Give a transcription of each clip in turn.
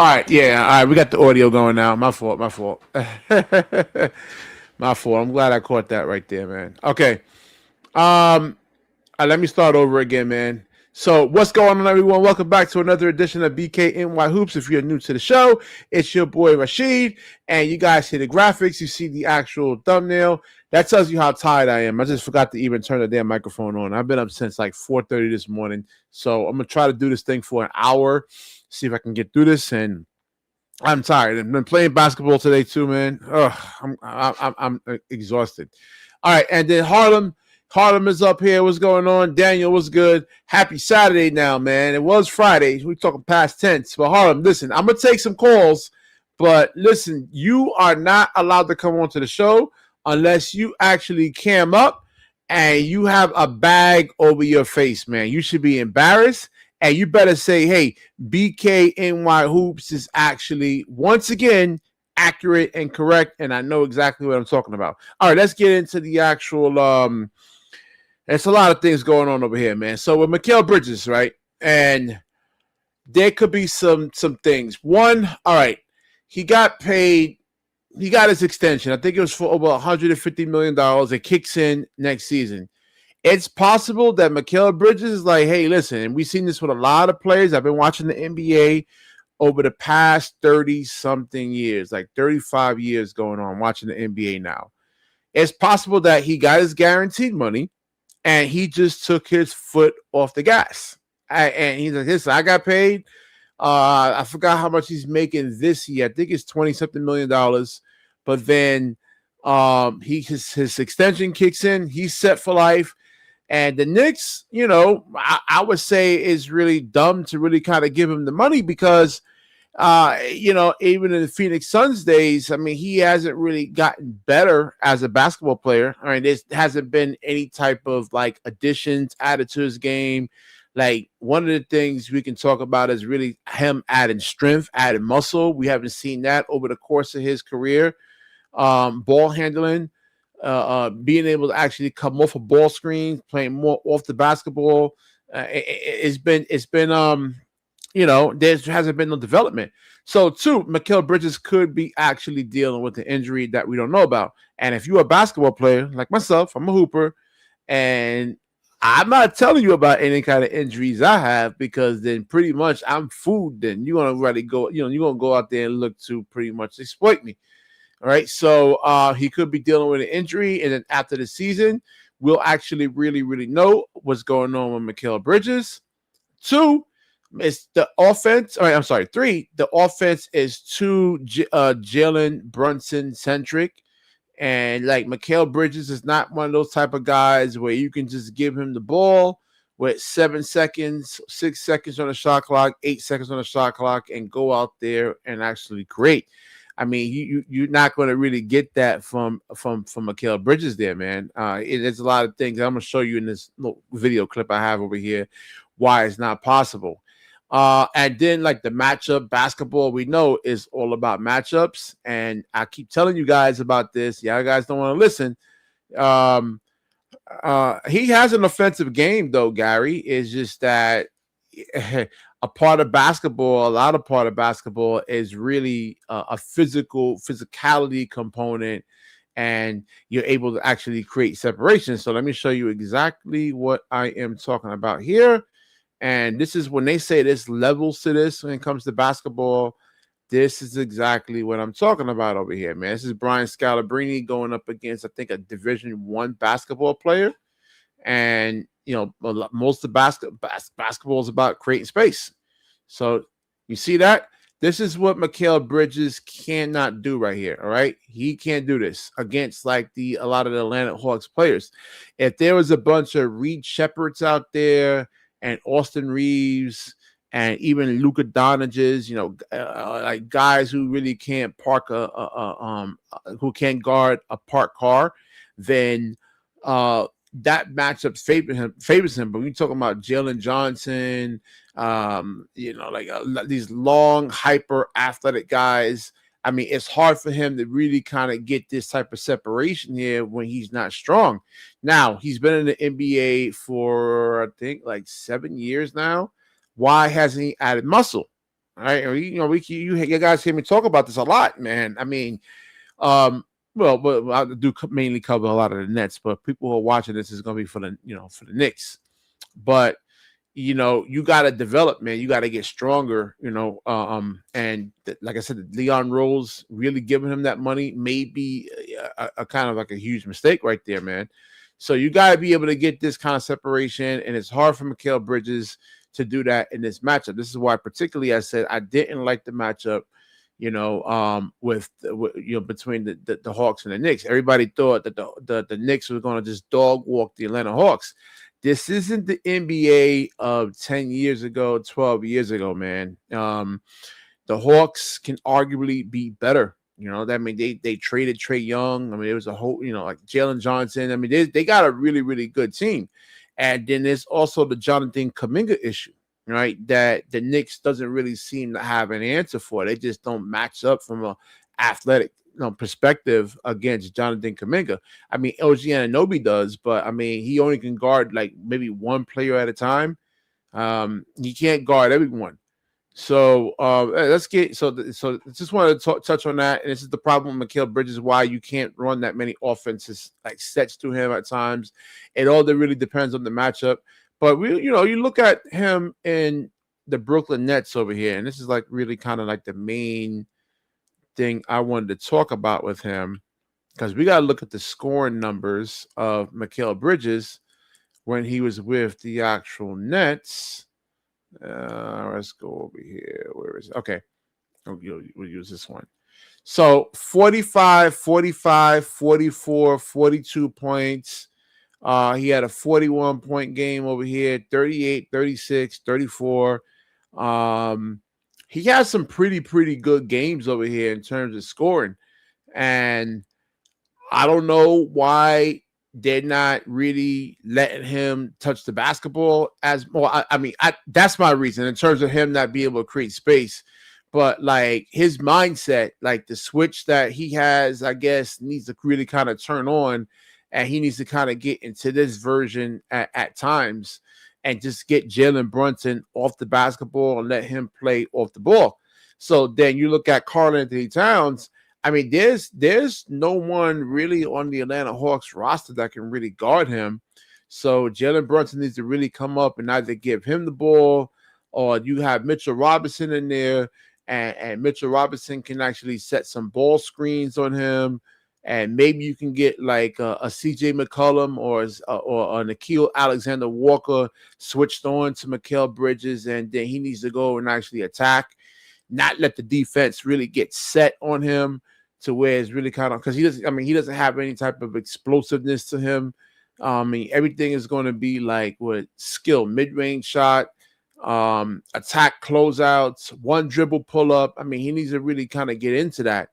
All right, yeah, all right. We got the audio going now. My fault. My fault. My fault. I'm glad I caught that right there, man. Okay. Let me start over again, man. So, what's going on, everyone? Welcome back to another edition of BKNY Hoops. If you're new to the show, it's your boy Rashid, and you guys see the graphics. You see the actual thumbnail. That tells you how tired I am. I just forgot to even turn the damn microphone on. I've been up since like 4:30 this morning, so I'm gonna try to do this thing for an hour, see if I can get through this. And I'm tired. I've been playing basketball today too, man. Ugh, I'm exhausted. All right, and then Harlem is up here. What's going on? Daniel, what's good? Happy Saturday now, man. It was Friday. We're talking past tense. But Harlem, listen, I'm gonna take some calls, but listen, you are not allowed to come onto the show unless you actually cam up and you have a bag over your face, man. You should be embarrassed. And you better say, hey, BKNY Hoops is actually, once again, accurate and correct. And I know exactly what I'm talking about. All right, let's get into the actual, there's a lot of things going on over here, man. So with Mikal Bridges, right? And there could be some things. One, all right, he got paid. He got his extension. I think it was for over $150 million. It kicks in next season. It's possible that Mikal Bridges is like, hey, listen, and we've seen this with a lot of players. I've been watching the NBA over the past 30-something years, like 35 years going on, watching the NBA now. It's possible that he got his guaranteed money and he just took his foot off the gas. And he's like, listen, I got paid. I forgot how much he's making this year. I think it's $20-something million. But then his extension kicks in. He's set for life. And the Knicks, I would say is really dumb to really kind of give him the money because, even in the Phoenix Suns days, I mean, he hasn't really gotten better as a basketball player. I mean, there hasn't been any type of like additions added to his game. Like one of the things we can talk about is really him adding strength, adding muscle. We haven't seen that over the course of his career. Ball handling. Being able to actually come off of ball screens, playing more off the basketball, it's been there hasn't been no development. So, too, Mikal Bridges could be actually dealing with an injury that we don't know about. And if you're a basketball player like myself, I'm a hooper, and I'm not telling you about any kind of injuries I have because then pretty much I'm food. Then you're gonna really go, you're gonna go out there and look to pretty much exploit me. All right, so he could be dealing with an injury, and then after the season, we'll actually really, really know what's going on with Mikal Bridges. Two, it's the offense. All right, I'm sorry. Three, the offense is too Jalen Brunson centric, and like Mikal Bridges is not one of those type of guys where you can just give him the ball with 7 seconds, 6 seconds on the shot clock, 8 seconds on the shot clock, and go out there and actually create. I mean, you're not going to really get that from Mikal Bridges there, man. There's a lot of things I'm going to show you in this little video clip I have over here why it's not possible. And then like the matchup basketball, we know is all about matchups, and I keep telling you guys about this. Y'all guys don't want to listen. He has an offensive game though, Gary. It's just that a lot of part of basketball is really a physicality component, and you're able to actually create separation. So let me show you exactly what I am talking about here. And this is when they say there's levels to this when it comes to basketball. This is exactly what I'm talking about over here, man. This is Brian Scalabrine going up against, I think, a Division I basketball player. And, most of basketball is about creating space. So you see that? This is what Mikal Bridges cannot do right here, all right? He can't do this against, like, a lot of the Atlanta Hawks players. If there was a bunch of Reed Shepherds out there and Austin Reeves and even Luka Doncic, like guys who really can't who can't guard a parked car, then that matchup favors him. But when you're talking about Jalen Johnson, these long, hyper athletic guys, I mean, it's hard for him to really kind of get this type of separation here when he's not strong. Now, he's been in the NBA for, I think, like 7 years now. Why hasn't he added muscle? All right, you guys hear me talk about this a lot, man. I mean, um, well, I do mainly cover a lot of the Nets, but people who are watching this is going to be for the Knicks. But you got to develop, man. You got to get stronger, and like I said, Leon Rose really giving him that money may be a kind of like a huge mistake right there, man. So you got to be able to get this kind of separation, and it's hard for Mikal Bridges to do that in this matchup. This is why, particularly, I said I didn't like the matchup. Between the Hawks and the Knicks, everybody thought that the Knicks were going to just dog walk the Atlanta Hawks. This isn't the NBA of 10 years ago, 12 years ago, man. The Hawks can arguably be better. I mean, they traded Trae Young. I mean, there was a whole, like Jalen Johnson. I mean, they got a really, really good team. And then there's also the Jonathan Kuminga issue, right? That the Knicks doesn't really seem to have an answer for. They just don't match up from a athletic perspective against Jonathan Kuminga. I mean, OG Anunoby does, but I mean, he only can guard like maybe one player at a time. He can't guard everyone. So let's get so just wanted to touch on that. And this is the problem with Mikal Bridges, why you can't run that many offenses like sets to him at times. It all really depends on the matchup. But you look at him in the Brooklyn Nets over here, and this is like really kind of like the main thing I wanted to talk about with him, because we got to look at the scoring numbers of Mikal Bridges when he was with the actual Nets. Let's go over here. Where is it? Okay. We'll use this one. So 45, 45, 44, 42 points. He had a 41-point game over here, 38, 36, 34. He has some pretty good games over here in terms of scoring. And I don't know why they're not really letting him touch the basketball as well. I mean, that's my reason in terms of him not being able to create space. But like his mindset, like the switch that he has, I guess, needs to really kind of turn on, and he needs to kind of get into this version at times and just get Jalen Brunson off the basketball and let him play off the ball. So then you look at Karl-Anthony Towns. I mean, there's no one really on the Atlanta Hawks roster that can really guard him. So Jalen Brunson needs to really come up and either give him the ball, or you have Mitchell Robinson in there, and Mitchell Robinson can actually set some ball screens on him. And maybe you can get like a CJ McCollum or a Nickeil Alexander-Walker switched on to Mikal Bridges, and then he needs to go and actually attack, not let the defense really get set on him to where it's really kind of, because he doesn't have any type of explosiveness to him. I mean, everything is going to be like with skill, mid-range shot, attack closeouts, one dribble pull up. I mean, he needs to really kind of get into that.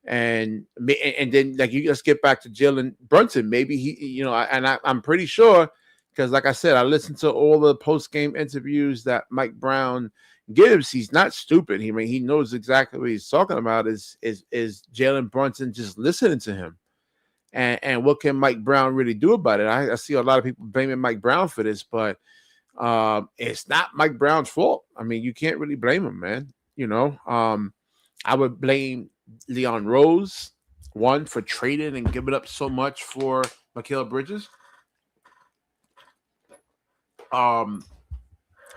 And then like let's get back to Jalen Brunson. Maybe he, I'm pretty sure, because like I said, I listened to all the post-game interviews that Mike Brown gives. He's not stupid. He knows exactly what he's talking about. Is Jalen Brunson just listening to him, and what can Mike Brown really do about it? I see a lot of people blaming Mike Brown for this, but it's not Mike Brown's fault. I mean, you can't really blame him, man. I would blame Leon Rose, one, for trading and giving up so much for Mikal Bridges.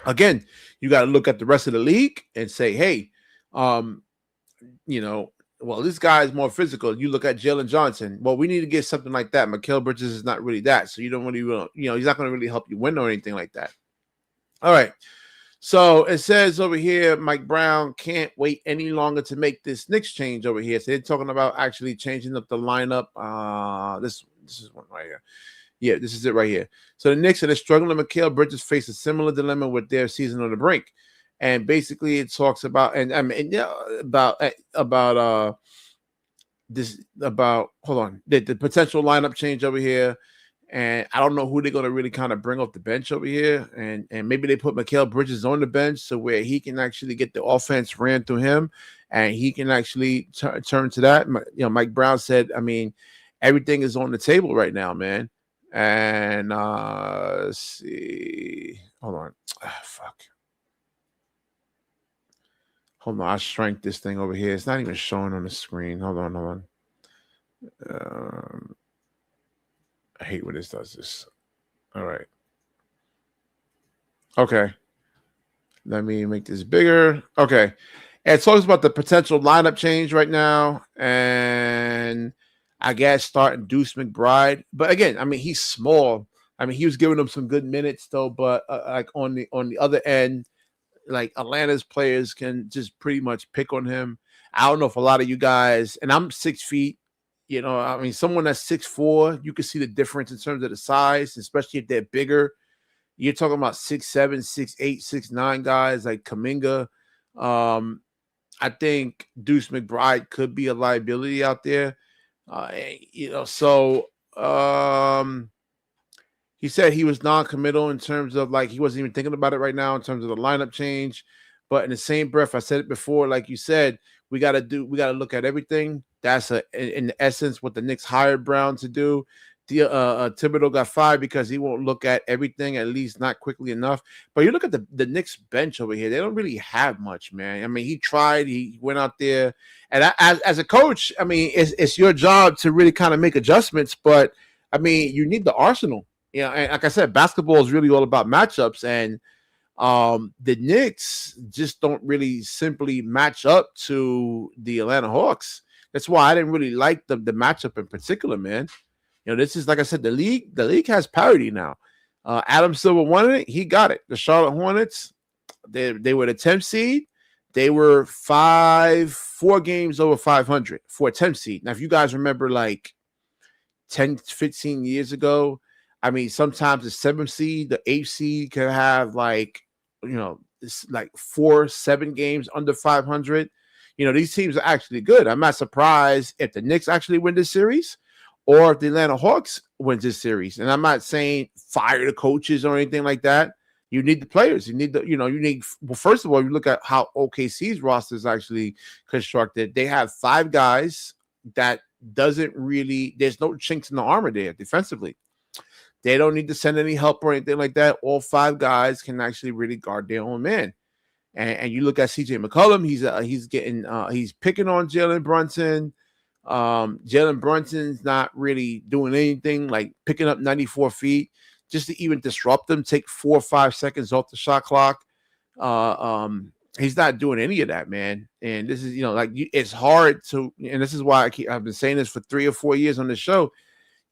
Again, you got to look at the rest of the league and say, hey, well, this guy is more physical. You look at Jalen Johnson. Well, we need to get something like that. Mikal Bridges is not really that. So you don't really, he's not going to really help you win or anything like that. All right. So it says over here, Mike Brown can't wait any longer to make this Knicks change over here. So they're talking about actually changing up the lineup. This is one right here. Yeah, this is it right here. So the Knicks are struggling. Mikal Bridges face a similar dilemma with their season on the brink, and basically it talks about the potential lineup change over here. And I don't know who they're going to really kind of bring off the bench over here. And maybe they put Mikal Bridges on the bench so where he can actually get the offense ran through him, and he can actually turn to that. Mike Brown said, I mean, everything is on the table right now, man. And let's see. Hold on. Hold on, I shrank this thing over here. It's not even showing on the screen. Hold on. I hate when this does this. All right. Okay. Let me make this bigger. Okay. And it talks about the potential lineup change right now. And I guess starting Deuce McBride. But again, I mean, he's small. I mean, he was giving them some good minutes though, but like on the other end, like Atlanta's players can just pretty much pick on him. I don't know if a lot of you guys, and I'm 6 feet, I mean, someone that's 6'4", you can see the difference in terms of the size, especially if they're bigger. You're talking about 6'7", 6'8", 6'9" guys like Kuminga. Um, I think Deuce McBride could be a liability out there. So he said he was non-committal in terms of like he wasn't even thinking about it right now in terms of the lineup change. But in the same breath, I said it before, like you said, we got to look at everything. That's in essence what the Knicks hired Brown to do. Thibodeau got fired because he won't look at everything, at least not quickly enough. But you look at the Knicks bench over here; they don't really have much, man. I mean, he tried, he went out there, and as a coach, I mean, it's your job to really kind of make adjustments. But I mean, you need the arsenal. And like I said, basketball is really all about matchups, and the Knicks just don't really simply match up to the Atlanta Hawks. That's why I didn't really like the matchup in particular, man. This is, like I said, the league has parity now. Adam Silver wanted it, he got it. The Charlotte Hornets, they were the 10th seed. They were 4 games over 500 for a 10th seed. Now, if you guys remember, like 10, 15 years ago, I mean, sometimes the 7th seed, the 8th seed can have it's like 4, 7 games under 500. These teams are actually good. I'm not surprised if the Knicks actually win this series or if the Atlanta Hawks wins this series. And I'm not saying fire the coaches or anything like that. You need the players. You need well, first of all, you look at how OKC's roster is actually constructed. They have 5 guys that there's no chinks in the armor there defensively. They don't need to send any help or anything like that. All 5 guys can actually really guard their own man. And you look at CJ McCollum, he's picking on Jalen Brunson. Jalen Brunson's not really doing anything, like picking up 94 feet just to even disrupt them, take 4 or 5 seconds off the shot clock. He's not doing any of that, man. And this is, it's hard to, and this is why I've been saying this for 3 or 4 years on the show.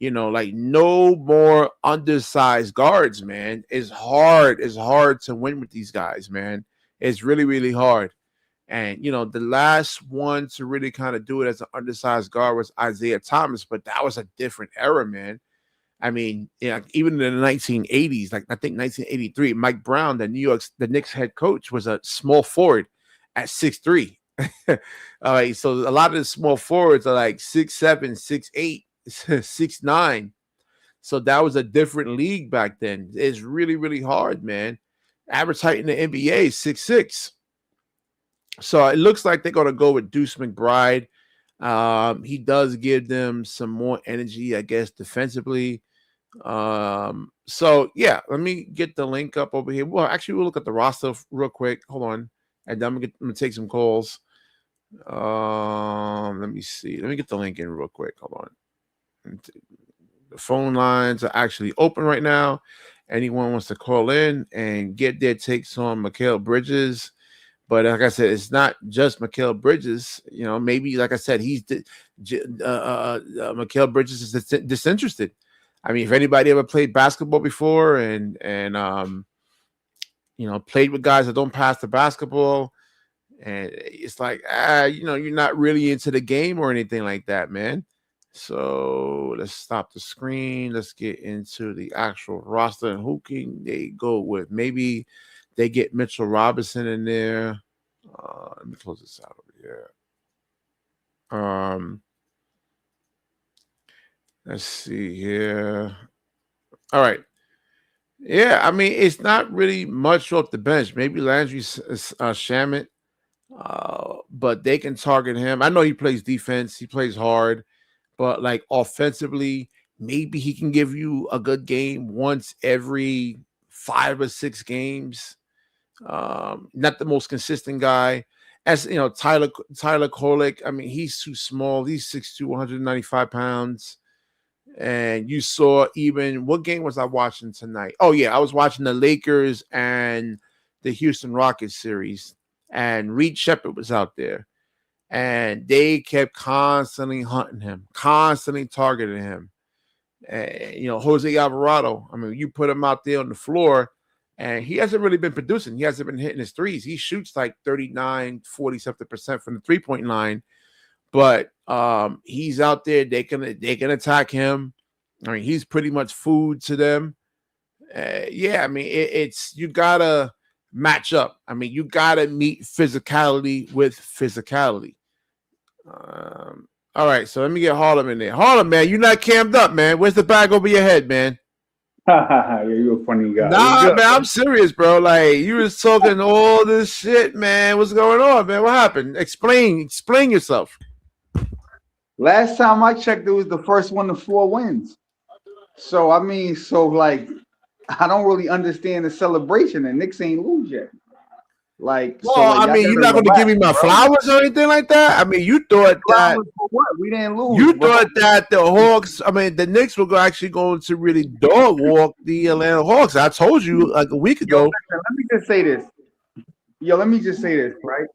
Like no more undersized guards, man. It's hard to win with these guys, man. It's really, really hard. And, the last one to really kind of do it as an undersized guard was Isaiah Thomas, but that was a different era, man. I mean, even in the 1980s, like I think 1983, Mike Brown, the Knicks head coach, was a small forward at 6'3". All right, so a lot of the small forwards are like 6'7", 6'8". 6'9". So that was a different league back then. It's really, really hard, man. Average height in the NBA is 6'6". So it looks like they're gonna go with Deuce McBride. He does give them some more energy, I guess, defensively. So yeah, let me get the link up over here. Well, actually, we'll look at the roster real quick. Hold on, and then I'm gonna take some calls. Let me see. Let me get the link in real quick. Hold on. The phone lines are actually open right now. Anyone wants to call in and get their takes on Mikal Bridges. But like I said, it's not just Mikal Bridges. Maybe, like I said, Mikal Bridges is disinterested. I mean, if anybody ever played basketball before and played with guys that don't pass the basketball, and it's like, you're not really into the game or anything like that, man. So let's stop the screen. Let's get into the actual roster and who can they go with. Maybe they get Mitchell Robinson in there. Let me close this out over here. Let's see here. All right. Yeah, I mean, it's not really much off the bench. Maybe Landry Shamet, but they can target him. I know he plays defense. He plays hard. But like offensively, maybe he can give you a good game once every 5 or 6 games. Not the most consistent guy. as you know, Tyler Kolek. I mean, he's too small. He's 6'2", 195 pounds. And you saw even what game was I watching tonight? Oh yeah, I was watching the Lakers and the Houston Rockets series, and Reed Shepard was out there, and they kept constantly hunting him, constantly targeting him. You know, Jose Alvarado. I mean, you put him out there on the floor, and he hasn't really been producing. He hasn't been hitting his threes. He shoots like 39, 40 something percent from the 3-point line. But he's out there. They can attack him. I mean, he's pretty much food to them. Yeah, I mean, it's you gotta match up. I mean, you gotta meet physicality with physicality. All right, so let me get Harlem in there. Harlem, man, you're not cammed up, man. Where's the bag over your head, man? You're a funny guy. Nah, man, I'm serious, bro. Like, you was talking all this shit, man. What's going on, man? What happened? Explain yourself. Last time I checked, it was the first one to 4 wins. So I mean, like, I don't really understand the celebration. The Knicks ain't lose yet. Like, well, so, like, I mean, you're not going to give me my flowers or anything like that. I mean, you thought that what? We didn't lose. You thought that the Hawks, I mean, the Knicks were actually going to really dog walk the Atlanta Hawks. I told you like a week ago. Let me just say this, right?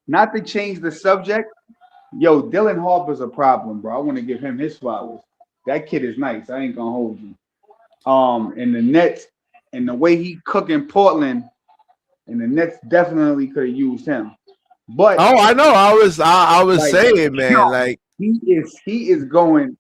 Not to change the subject. Yo, Dylan Harper's a problem, bro. I want to give him his flowers. That kid is nice. I ain't gonna hold you. And the Nets and the way he cook in Portland, and the Nets definitely could have used him. But I know. I was like, saying, man, yo, like he is going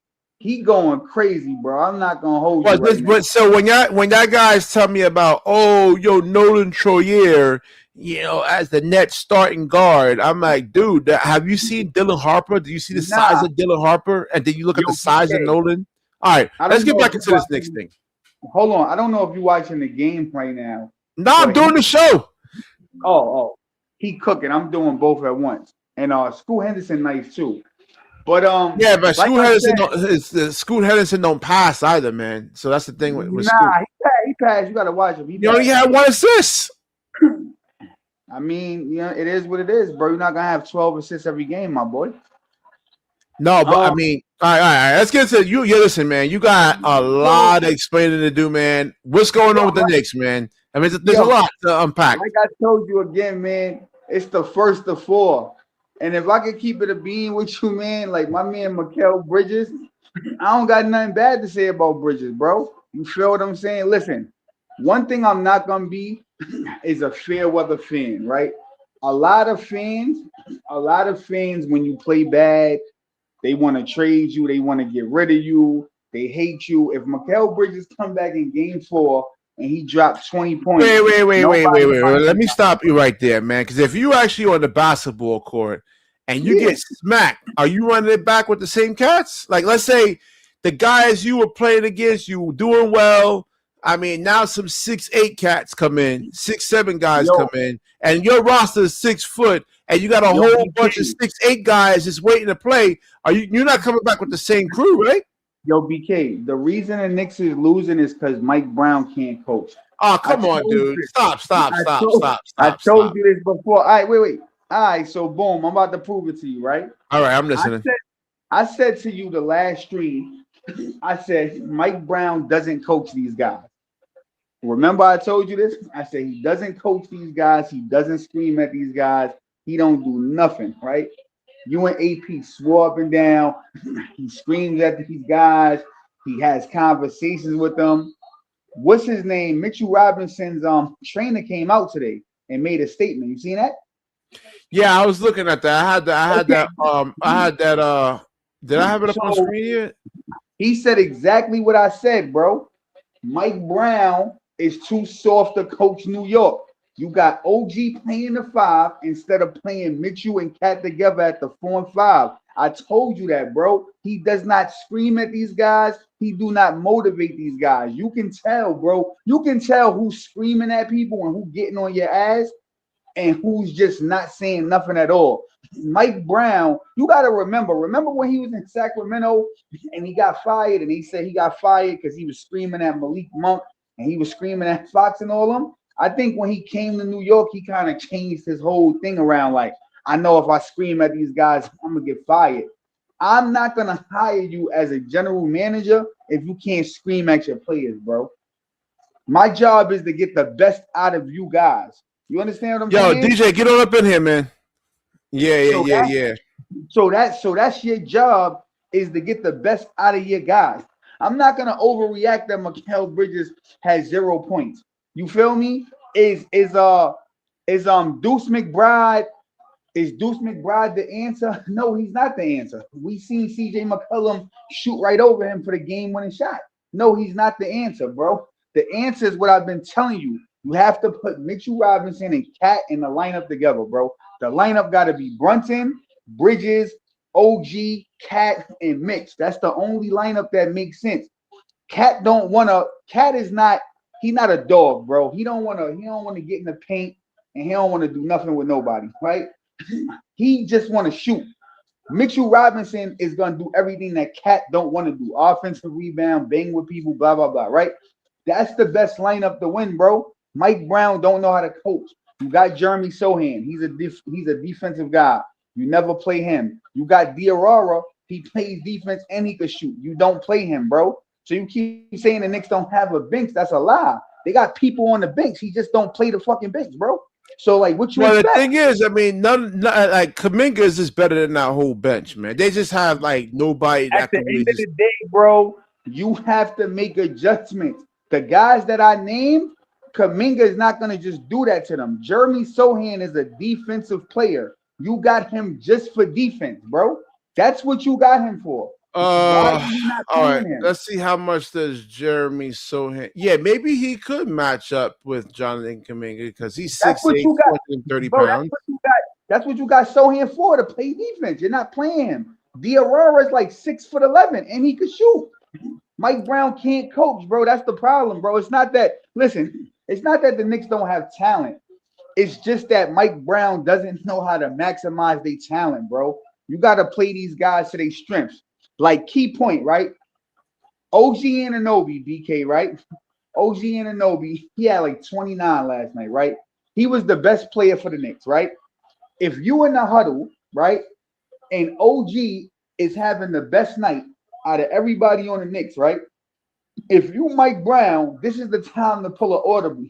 crazy, bro. I'm not gonna hold you. But so when y'all guys tell me about Nolan Troyer, you know, as the Nets starting guard, I'm like, dude, have you seen Dylan Harper? Do you see the size of Dylan Harper? And then you look at the size of Nolan? All right, let's get back into this next thing. Hold on. I don't know if you're watching the game right now. No, I'm doing the show. Oh. He cooking. I'm doing both at once. And Scoot Henderson nice too. But yeah, but Scoot Henderson don't pass either, man. So that's the thing with Scoot. He passed. You gotta watch him. He only had 1 assist. I mean, yeah, it is what it is, bro. You're not gonna have 12 assists every game, my boy. No, but I mean, all right. Let's get to you. Yeah, listen, man. You got a lot of explaining to do, man. What's going on with the Knicks, man? I mean, there's a lot to unpack. Like I told you again, man, it's the first of 4. And if I could keep it a bean with you, man, like my man Mikal Bridges, I don't got nothing bad to say about Bridges, bro. You feel what I'm saying? Listen, one thing I'm not gonna be is a fair weather fan, right? A lot of fans, when you play bad, they want to trade you, they want to get rid of you, they hate you. If Mikal Bridges come back in game 4 and he dropped 20 points. Wait. Let me stop you right there, man. Because if you actually on the basketball court and you get smacked, are you running it back with the same cats? Like, let's say the guys you were playing against, you were doing well. I mean, now some 6'8" cats come in, 6'7" guys come in, and your roster is 6 foot, and you got a whole bunch of 6'8" guys just waiting to play. You're not coming back with the same crew, right? Yo, BK, the reason the Knicks is losing is because Mike Brown can't coach. Oh, come on, dude. Stop. I told you this before. All right, wait. All right, so boom, I'm about to prove it to you, right? All right, I'm listening. I said to you the last stream, I said Mike Brown doesn't coach these guys. Remember I told you this? I said he doesn't coach these guys. He doesn't scream at these guys. He don't do nothing, right? You and AP swore up and down. He screams at these guys. He has conversations with them. What's his name? Mitchell Robinson's trainer came out today and made a statement. You seen that? Yeah, I was looking at that. I had that. Did I have it up on screen here? He said exactly what I said, bro. Mike Brown is too soft to coach New York. You got OG playing the 5 instead of playing Mitchell and Cat together at the 4 and 5. I told you that, bro. He does not scream at these guys. He do not motivate these guys. You can tell, bro. You can tell who's screaming at people and who getting on your ass and who's just not saying nothing at all. Mike Brown, you got to remember when he was in Sacramento and he got fired, and he said he got fired because he was screaming at Malik Monk and he was screaming at Fox and all them. I think when he came to New York, he kind of changed his whole thing around. Like, I know if I scream at these guys, I'm gonna get fired. I'm not gonna hire you as a general manager if you can't scream at your players, bro. My job is to get the best out of you guys. You understand what I'm Yo, saying? DJ, get on up in here, man. Yeah, yeah, So yeah, yeah. that's your job is to get the best out of your guys. I'm not gonna overreact that Mikal Bridges has 0 points. You feel me? Is Deuce McBride the answer? No, he's not the answer. We seen CJ McCollum shoot right over him for the game-winning shot. No, he's not the answer, bro. The answer is what I've been telling you. You have to put Mitchell Robinson and Cat in the lineup together, bro. The lineup got to be Brunson, Bridges, OG, Cat, and Mitch. That's the only lineup that makes sense. Cat don't want to. Cat is not. He's not a dog, bro. He don't want to. He don't want to get in the paint, and he don't want to do nothing with nobody, right? He just want to shoot. Mitchell Robinson is gonna do everything that Cat don't want to do: offensive rebound, bang with people, blah blah blah. Right? That's the best lineup to win, bro. Mike Brown don't know how to coach. You got Jeremy Sohan. He's a defensive guy. You never play him. You got Diarra. He plays defense and he can shoot. You don't play him, bro. So you keep saying the Knicks don't have a bench. That's a lie. They got people on the bench. He just don't play the fucking bench, bro. So like, what you expect? The thing is, I mean, none like Kamingas is better than that whole bench, man. They just have like nobody. At the end of the day, bro, you have to make adjustments. The guys that I named, Kaminga is not gonna just do that to them. Jeremy Sohan is a defensive player. You got him just for defense, bro. That's what you got him for. All right. Let's see how much does Jeremy Sohan. Yeah, maybe he could match up with Jonathan Kaminga because he's 6'8", 230 pounds. That's what you got Sohan for, to play defense. You're not playing him. Diarra is like 6'11" and he could shoot. Mike Brown can't coach, bro. That's the problem, bro. It's not that. Listen, it's not that the Knicks don't have talent. It's just that Mike Brown doesn't know how to maximize their talent, bro. You got to play these guys to their strengths. Like, key point, right? OG Anunoby, BK, right? OG Anunoby, he had like 29 last night, right? He was the best player for the Knicks, right? If you in the huddle, right, and OG is having the best night out of everybody on the Knicks, right? If you Mike Brown, this is the time to pull an audible.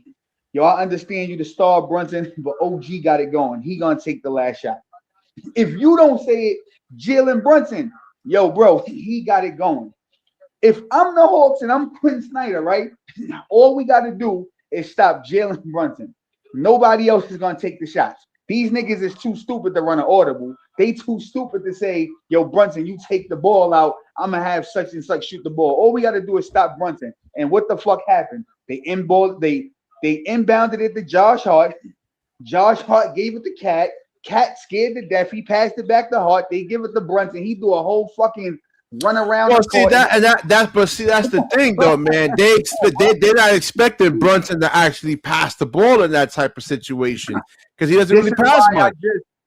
Yo, I understand you the star Brunson, but OG got it going. He gonna take the last shot. If you don't say it, Jalen Brunson, yo, bro, he got it going. If I'm the Hawks and I'm Quinn Snyder, right? All we got to do is stop Jalen Brunson. Nobody else is gonna take the shots. These niggas is too stupid to run an audible. They too stupid to say, yo, Brunson, you take the ball out. I'm going to have such and such shoot the ball. All we got to do is stop Brunson. And what the fuck happened? They inbounded it to Josh Hart. Josh Hart gave it to Cat. Cat scared to death. He passed it back to Hart. They give it to Brunson. He do a whole fucking run around. Well, see that's the thing, though, man. They're not expecting Brunson to actually pass the ball in that type of situation because he doesn't really pass much.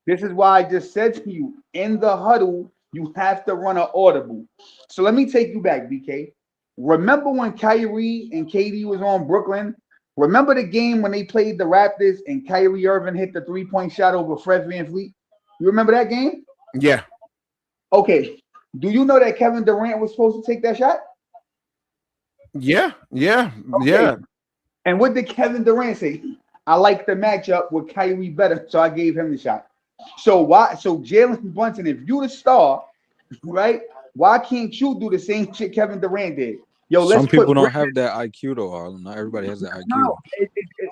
This is why I just said to you, in the huddle, you have to run an audible. So let me take you back, BK. Remember when Kyrie and KD was on Brooklyn? Remember the game when they played the Raptors and Kyrie Irving hit the three-point shot over Fred VanVleet? You remember that game? Yeah. Okay. Do you know that Kevin Durant was supposed to take that shot? Yeah. Okay. And what did Kevin Durant say? I like the matchup with Kyrie better, so I gave him the shot. So Jalen Brunson, if you the star, right? Why can't you do the same shit Kevin Durant did? Yo, some people don't have that IQ though, Harlem. Not everybody has that IQ. No,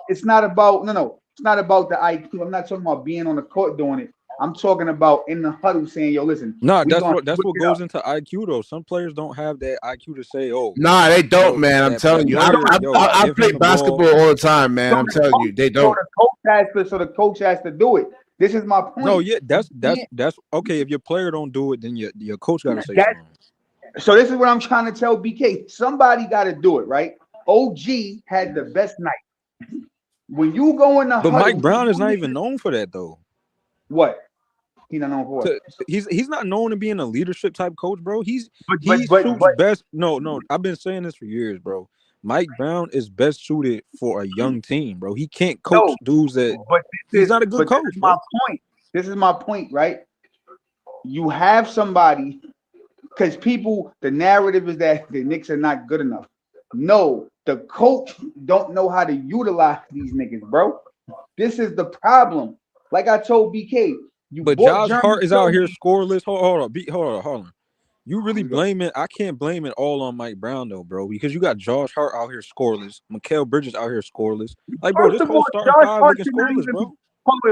it's not about it's not about the IQ. I'm not talking about being on the court doing it. I'm talking about in the huddle saying, yo, listen. No, that's what goes into IQ though. Some players don't have that IQ to say, oh. Nah, they don't, man. I'm telling you. I play basketball all the time, man. I'm telling you, they don't. So the coach has to do it. This is my point. No, yeah, that's okay. If your player don't do it, then your coach got to say something. So this is what I'm trying to tell BK. Somebody got to do it, right? OG had the best night. When you go in the but Mike Brown is not even known for that though. What? He's not known for what? He's not known to being a leadership type coach, bro. He shoots best. No, I've been saying this for years, bro. Mike Brown is best suited for a young team, bro. He can't coach dudes that. But he's not a good coach. This is my point. This is my point, right? You have somebody, because the narrative is that the Knicks are not good enough. No, the coach don't know how to utilize these niggas, bro. This is the problem. Like I told BK, but Josh Hart is out here scoreless. Hold on. You really blaming? I can't blame it all on Mike Brown though, bro, because you got Josh Hart out here scoreless, Mikal Bridges out here scoreless. Like, bro, this whole starting five looking scoreless, bro.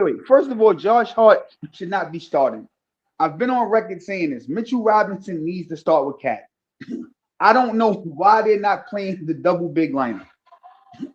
Wait. First of all, Josh Hart should not be starting. I've been on record saying this. Mitchell Robinson needs to start with Cat. I don't know why they're not playing the double big lineup.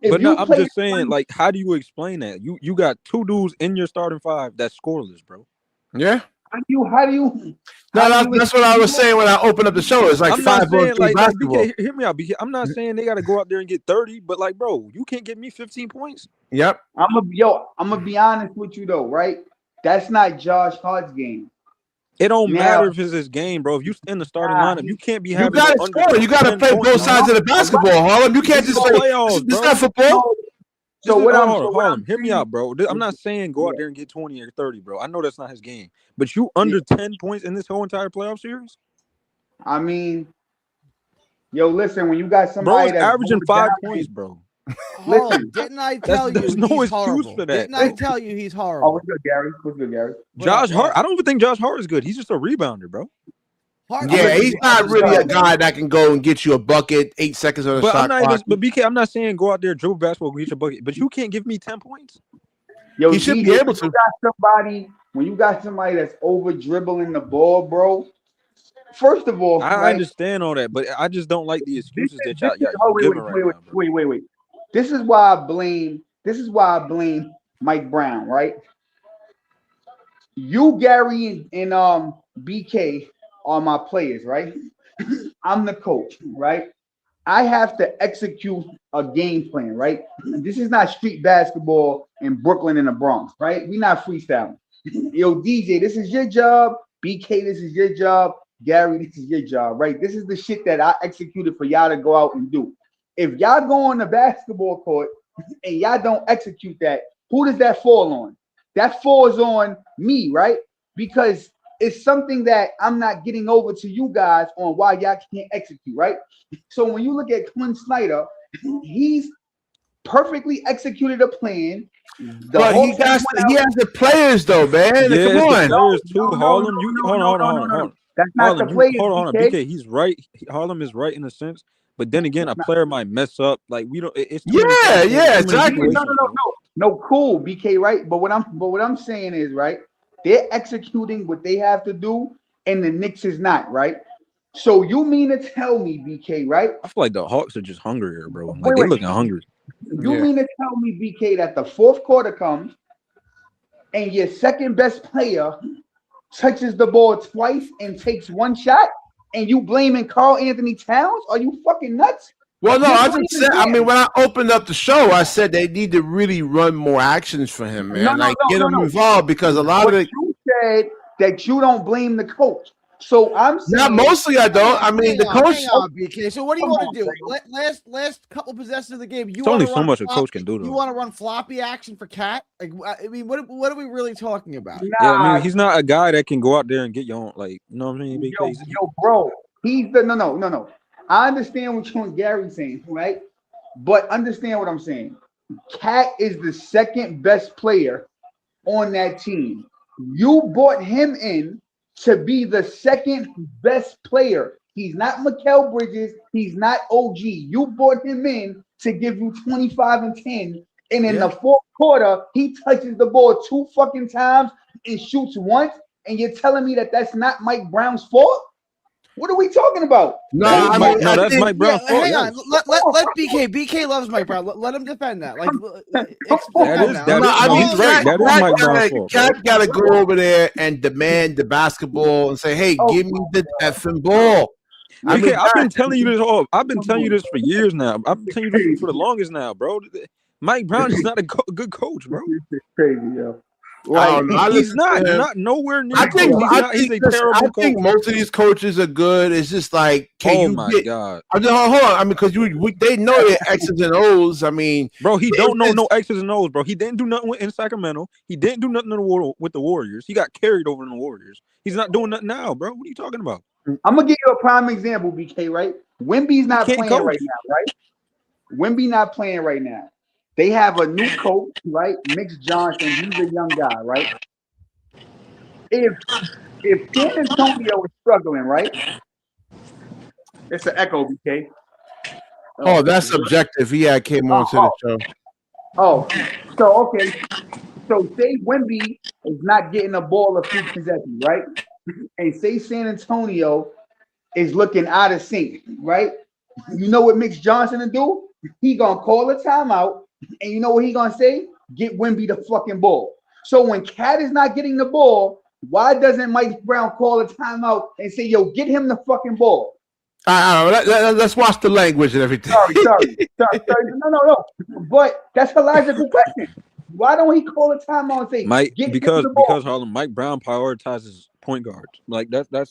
But no, I'm just saying, like, how do you explain that? You got two dudes in your starting five that's scoreless, bro. Yeah. How do you? That's what I was saying when I opened up the show. It's like I'm 5 saying, like BK, hear me out, BK. I'm not saying they got to go out there and get 30, but like, bro, you can't get me 15 points. Yep. I'm gonna be honest with you though, right? That's not Josh Hart's game. It don't matter if it's his game, bro. If you in the starting lineup, you can't be having. You got to score. You got to play both sides of the basketball, Harlem. You can't just play. It's not football. So Harlem, hear me out, bro. I'm not saying go out there and get 20 or 30, bro. I know that's not his game, but you under 10 points in this whole entire playoff series. I mean, listen, when you got somebody that's averaging 5 points, bro. Listen, didn't I tell you there's no excuse horrible. for that. Didn't I tell you he's horrible? Oh, what's good, Gary? Josh Hart, I don't even think Josh Hart is good. He's just a rebounder, bro. Yeah, he's not really a guy that can go and get you a bucket 8 seconds on a shot clock. But BK, I'm not saying go out there, dribble basketball, get your bucket, but you can't give me 10 points. He should be able to. When you got somebody that's over dribbling the ball, bro. First of all, I understand all that, but I just don't like the excuses that y'all giving right now. Wait. This is why I blame Mike Brown, right? You, Gary, and BK are my players, right? I'm the coach, right? I have to execute a game plan, right? This is not street basketball in Brooklyn and the Bronx, right? We're not freestyling. Yo, DJ, this is your job. BK, this is your job. Gary, this is your job, right? This is the shit that I executed for y'all to go out and do. If y'all go on the basketball court and y'all don't execute that, who does that fall on? That falls on me, right? Because it's something that I'm not getting over to you guys on why y'all can't execute, right? So when you look at Quinn Snyder, he's perfectly executed a plan. But he has the players, though, man. Yeah, come on. Players too. Harlem, hold on. That's not the players. Hold on, BK. He's right. Harlem is right in a sense. But then again, a player might mess up. Like we don't. It's exactly. No, cool, BK, right? But what I'm saying is, right? They're executing what they have to do, and the Knicks is not, right? So you mean to tell me, BK, right? I feel like the Hawks are just hungrier, bro. Like they're looking hungry. You mean to tell me, BK, that the fourth quarter comes and your second best player touches the ball twice and takes one shot, and you blaming Karl Anthony Towns? Are you fucking nuts? Well, no, I just said. I mean, when I opened up the show, I said they need to really run more actions for him, man. Get him involved because a lot of you said that you don't blame the coach. So I'm saying not mostly. I don't. I mean, the coach. Hang on, BK. So what do you want to do? Last couple possessions of the game. It's only so much a coach can do. You want to run floppy action for Cat? Like, I mean, what are we really talking about? Yeah, I mean, he's not a guy that can go out there and get your own. Like, you know what I'm saying? BK? Yo, bro. He's the no. I understand what you and Gary's saying, right? But understand what I'm saying. Cat is the second best player on that team. You brought him in to be the second best player. He's not Mikal Bridges. He's not OG. You brought him in to give you 25 and 10. And in the fourth quarter, he touches the ball 2 fucking times and shoots once. And you're telling me that that's not Mike Brown's fault? What are we talking about? No, that's Mike Brown's fault. Hang on, let BK. BK loves Mike Brown. Let him defend that. Like, he's right. That is Mike Brown's fault. Cat got to go over there and demand the basketball and say, "Hey, give me the effing ball." I've been telling you this. I've been telling you this for years now. I've been telling you this for the longest now, bro. Mike Brown is not a good coach, bro. It's crazy, yo. Like, I don't know. He's not nowhere near. I think he's not. He's a terrible I coach. think most of these coaches are good. It's just like, can Oh you my get? god, I mean, hold on. I mean, because they know their X's and O's. I mean, bro, he it's don't know just- no X's and O's, bro. He didn't do nothing in Sacramento. He didn't do nothing with the Warriors. He got carried over in the Warriors. He's not doing nothing now, bro. What are you talking about? I'm gonna give you a prime example, BK. Right? Wemby's not Can't playing coach. right now, right? Wemby not playing right now. They have a new coach, right? Mitch Johnson. He's a young guy, right? If San Antonio is struggling, right? It's an echo, BK. Oh, that's subjective. He came on to the show. Oh, so okay. So say Wemby is not getting the ball a few possessions, right? And say San Antonio is looking out of sync, right? You know what Mitch Johnson to do? He gonna call a timeout, and you know what he gonna say? Get Wemby the fucking ball. So when Cat is not getting the ball, why doesn't Mike Brown call a timeout and say, "Yo, get him the fucking ball"? Let's watch the language and everything. Sorry. No. But that's a logical question. Why don't he call a timeout and say, Mike, "Get him because the ball"? Harlem, Mike Brown prioritizes point guards. Like that's I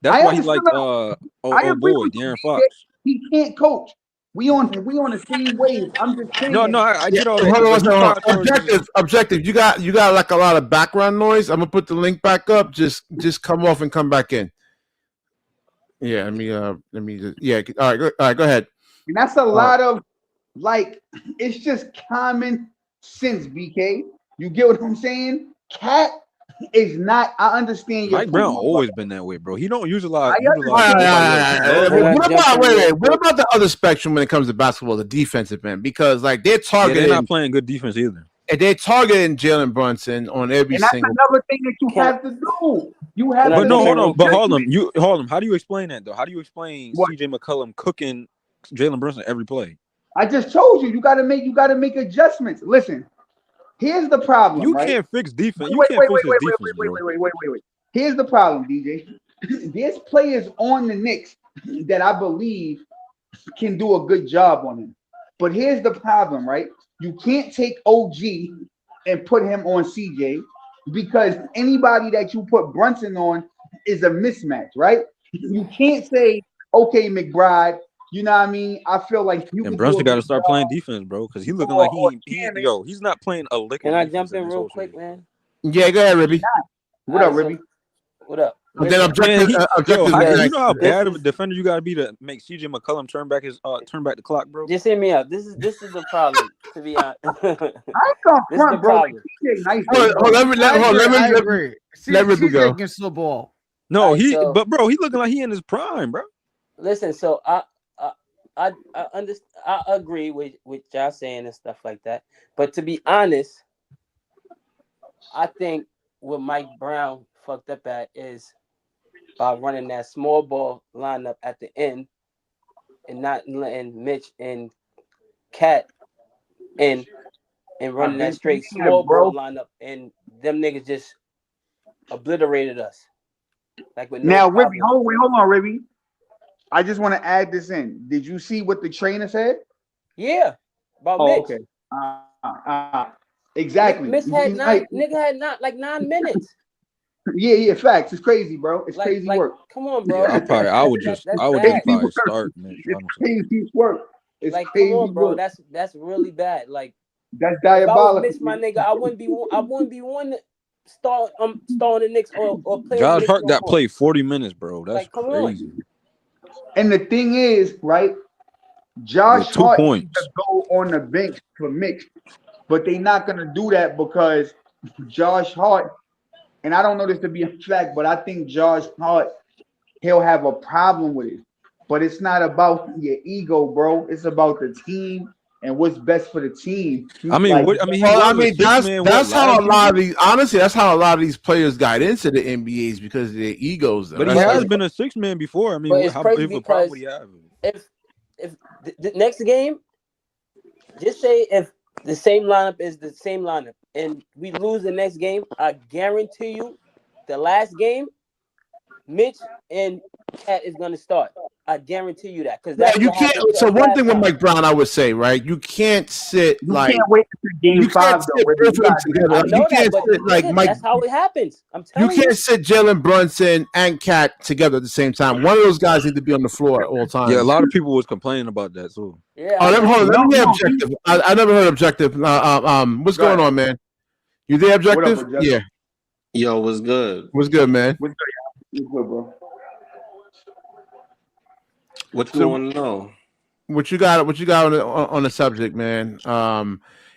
why he understand liked that. I agree boy, with you. De'Aaron Fox. He can't coach. We on the same wave. I'm just saying. No, I get all that. Hold on, but he prioritizes- Objective. You got like a lot of background noise. I'm gonna put the link back up. Just come off and come back in. Yeah, let me just, yeah. All right, go ahead. And that's a lot of like, it's just common sense, BK. You get what I'm saying? Cat is not. I understand your Mike Brown point. always been that way, bro. He don't use a lot. What about the other spectrum when it comes to basketball, the defensive end? Because like they're targeting, they're not playing good defense either. And they're targeting Jalen Brunson on every And that's single. another thing that you have to do. You have But to. no, hold on. How do you explain that though? How do you explain CJ McCollum cooking Jalen Brunson every play? I just told you. You got to make adjustments. Listen, here's the problem. You right? can't fix defense. You Wait, can't fix his defense, bro. Wait. Here's the problem, DJ. There's players on the Knicks that I believe can do a good job on him. But here's the problem, right? You can't take OG and put him on CJ because anybody that you put Brunson on is a mismatch, right? You can't say, okay, McBride, you know what I mean? I feel like you and Brunson got to start playing defense, bro, because he's looking like he's not playing a lick. Can I jump in real quick, man? Yeah, go ahead, Ribby. What up, Ribby? What up? And then objective. You know how bad of a defender you got to be to make CJ McCollum turn back the clock, bro. Just hear me out. This is the problem. To be honest, I ain't gonna front, bro. I agree. Let Ribby go. Against the ball. No, but bro, he looking like he in his prime, bro. Listen, so I understand. I agree with y'all saying and stuff like that. But to be honest, I think what Mike Brown fucked up at is by running that small ball lineup at the end and not letting Mitch and Cat and running that straight small ball lineup, and them niggas just obliterated us. Like with now, Ribby, hold on, Ribby. I just want to add this in. Did you see what the trainer said? Yeah, about Mitch. Okay. Exactly. Mitch had nigga had 9 minutes. Yeah, facts. It's crazy, bro. It's crazy work. Come on, bro. I would just probably start, man. It's crazy work. It's like, crazy come on, bro. work. That's really bad. Like, that's diabolical. If I was Mitch, my nigga, I wouldn't be one to start the Knicks or play. Josh Hart got played 40 minutes, bro. That's come crazy. On. And the thing is, right? Josh Hart needs to go on the bench for Mitch, but they're not gonna do that because Josh Hart. And I don't know this to be a fact, but I think Josh Hart, he'll have a problem with it. But it's not about your ego, bro. It's about the team and what's best for the team. That's how a lot of these. Honestly, that's how a lot of these players got into the NBAs because of their egos. But he has been a 6-man before. I mean, how big of a problem would he have? If the next game, just say if the same lineup is the same lineup, and we lose the next game, I guarantee you, the last game, Mitch and Cat is gonna start. I guarantee you that because Yeah, that's you what can't. happened So one last thing with time. Mike Brown, I would say, right? You can't sit You like can't wait until game you can't 5 though. sit Whether both you of them got together. I Like, you know that, can't but sit like Mike. that's how it happens. I'm You telling you. can't sit Jalen Brunson and Cat together at the same time. One of those guys need to be on the floor at all times. Yeah, a lot of people was complaining about that too. Yeah, Oh, I let me know. hold on. Let me hear no, objective. I never heard objective. What's Go going ahead. on, man? You there, What up, objective? Objective? Yeah. Yo, what's good? What's good, man? What's good, bro? What you So, want to know? what you got? What you got on the subject, man?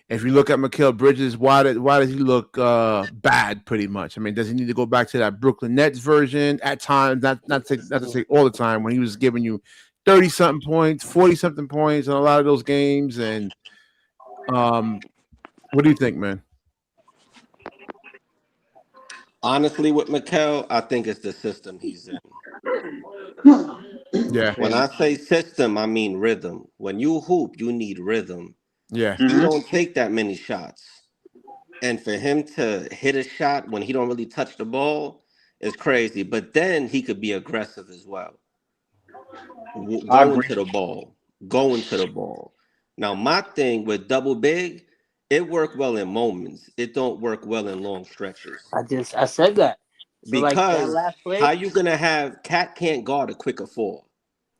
If you look at Mikal Bridges, why does he look bad? Pretty much. I mean, does he need to go back to that Brooklyn Nets version at times? Not to say all the time, when he was giving you 30-something points, 40-something points in a lot of those games. And what do you think, man? Honestly, with Mikal, I think it's the system he's in. Yeah, When I say system, I mean rhythm. When you hoop, you need rhythm. yeah. He don't take that many shots. And for him to hit a shot when he don't really touch the ball is crazy. But then he could be aggressive as well. I Going agree. to the ball. Going to the ball. Now, my thing with double big, it work well in moments. It don't work well in long stretches. I said that. So like that Because last play. how you gonna have Cat can't guard a quicker 4?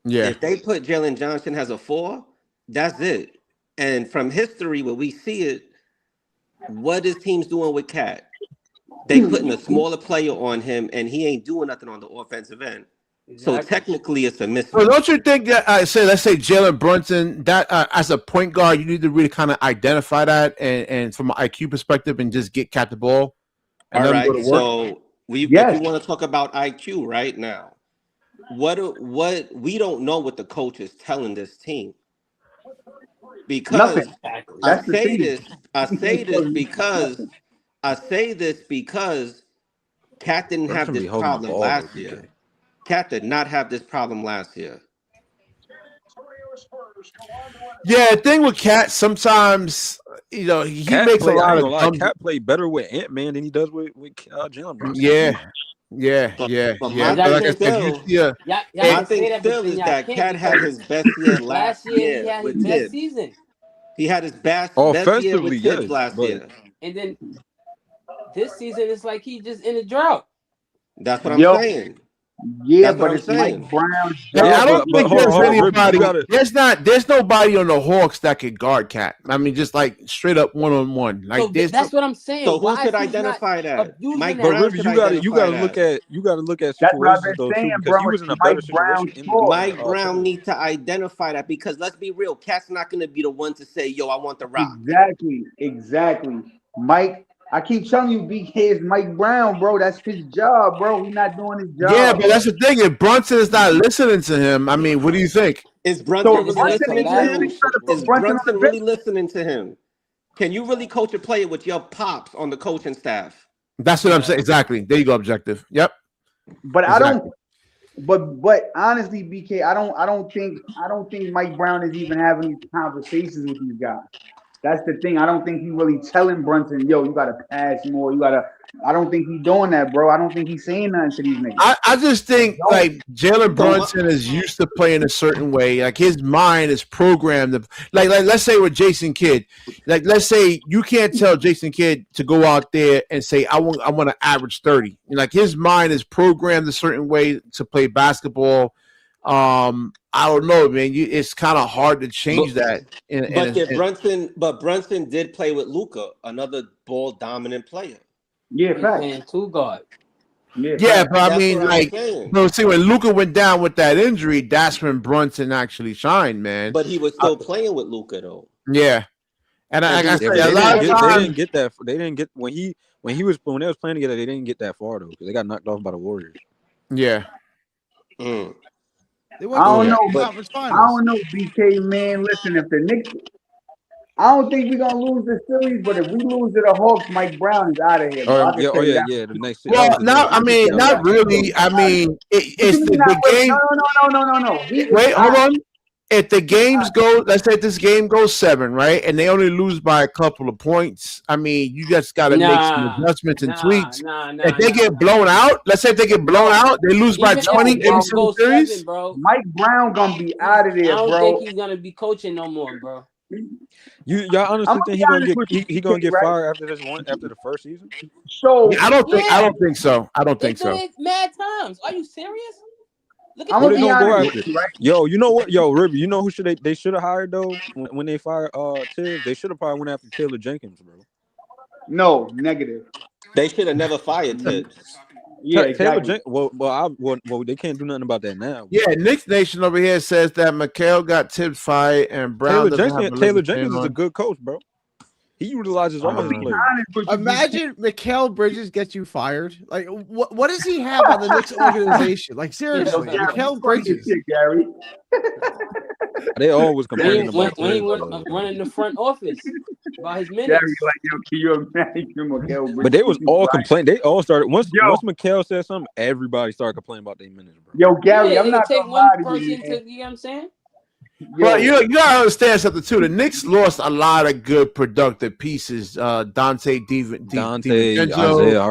Yeah. If they put Jalen Johnson as a 4, that's it. And from history, where we see it, what is teams doing with Cat? They putting a smaller player on him, and he ain't doing nothing on the offensive end. So technically, it's a mismatch. Well, don't you think that let's say Jalen Brunson, that as a point guard, you need to really kind of identify that and from an IQ perspective, and just get Cat the ball. And All let him go right, to work? so if Yes. you want to talk about IQ right now, what we don't know what the coach is telling this team, because Nothing. Exactly. I That's the say thing. this because Cat didn't have Brunson this be holding the problem ball, last though, year. BK. Cat did not have this problem last year. Yeah, the thing with Cat, sometimes he Cat makes play, a lot I ain't of gonna lie, dumb. Cat play better with Ant-Man than he does with Jalen Brunson. Yeah. But But my like I thing said, still, Y'all my can say thing that, but still then is y'all that can't Cat had because his best year last year he year had his with best Tibbs. season, He had his best year Offensively, with Tibbs yes, last but year. and then this season it's like he just in a drought. That's what I'm Yo, saying. yeah, That's what but I'm it's Mike saying. Brown's Hey, yeah, job. I but don't think hold there's on, Ribby, anybody. you gotta. There's nobody on the Hawks that could guard Cat. I mean, just like straight up 1-on-1. Like So that's what I'm saying. So who Why should is he not identify that? abusing Mike that? But Brown Ribby, should you gotta identify that. look at That's what I've situations been though too, saying, because bro. he was It's in a better Mike situation Brown's in fault. Mike Brown Philly. needs to identify that, because let's be real, Cat's not going to be the one to say, yo, I want the rock. Exactly. Mike, I keep telling you, BK is Mike Brown, bro. That's his job, bro. He's not doing his job. Yeah, but that's the thing. If Brunson is not listening to him, I mean, what do you think? Is Brunson So really Brunson listening ain't to listening. him? He's trying to Is put Brunson on Brunson the really bench. listening to him? Can you really coach a player with your pops on the coaching staff? That's what I'm saying. Exactly. There you go. Objective. Yep. But Exactly. I don't. But honestly, BK, I don't think Mike Brown is even having these conversations with these guys. That's the thing. I don't think he really telling Brunson, yo, you gotta pass more. I don't think he's doing that, bro. I don't think he's saying nothing to these niggas. I just think No. like Jalen Brunson is used to playing a certain way. Like his mind is programmed to like let's say with Jason Kidd. Like let's say you can't tell Jason Kidd to go out there and say I want to average 30. Like his mind is programmed a certain way to play basketball. I don't know, man. It's kind of hard to change that. But Brunson did play with Luka, another ball dominant player. Yeah, He's fact. playing two guard. Yeah, but I That's mean, what I'm like, saying. no, see, when Luka went down with that injury, that's when Brunson actually shined, man. But he was still playing with Luka, though. Yeah, and I Yeah, say but a lot of they times, didn't get that. They didn't get when they was playing together. They didn't get that far though, because they got knocked off by the Warriors. yeah. Mm. They went I don't to know, the but conference I finals. don't know, BK, man. Listen, if the Knicks, I don't think we're gonna lose the series, but if we lose to the Hawks, Mike Brown is out of here, bro. I can tell you that. The next. Well, that was the not. I next. mean, not really. I mean, What it's you mean the not wait? game. No. He is Wait, hold not. on. if the games go, let's say this game goes 7, right, and they only lose by a couple of points, I mean, you just got to make some adjustments and tweaks. If they get blown out, let's say if they get blown out, they lose by Even 20 if the in game some goes series. 7, bro. Mike Brown gonna be out of I there, don't bro. think he's gonna be coaching no more, bro. Y'all honestly think he gonna get fired after the first season? So I don't think so. I don't think They did so. it mad times. Are you serious? Look I'm Who at they gonna be gonna go honest after? with you, right? Yo, you know what? Yo, Ribby, you know who they should have hired though when they fired Tibbs? They should have probably went after Taylor Jenkins, bro. No, negative. They should have never fired Tibbs. Yeah, Taylor exactly. Jenkins. Well, they can't do nothing about that now. Yeah, Knicks Nation over here says that Mikal got Tibbs fired and Brown Taylor Jenkins is a good coach, bro. He utilizes all his players. Imagine Mikal Bridges gets you fired. Like, what does he have on the Knicks organization? Like, seriously, Mikal Bridges. Gary. They always complaining about when he Tibbs, went running the front office about his minutes. Gary, like, yo, can you imagine Mikal Bridges? But they was all complaining. They all started once Mikal said something, everybody started complaining about their minutes, bro. Yo, Gary, I'm not take gonna lie one to person you, to, you know what I'm saying? But you gotta understand something too. The Knicks lost a lot of good, productive pieces. Dante, Isaiah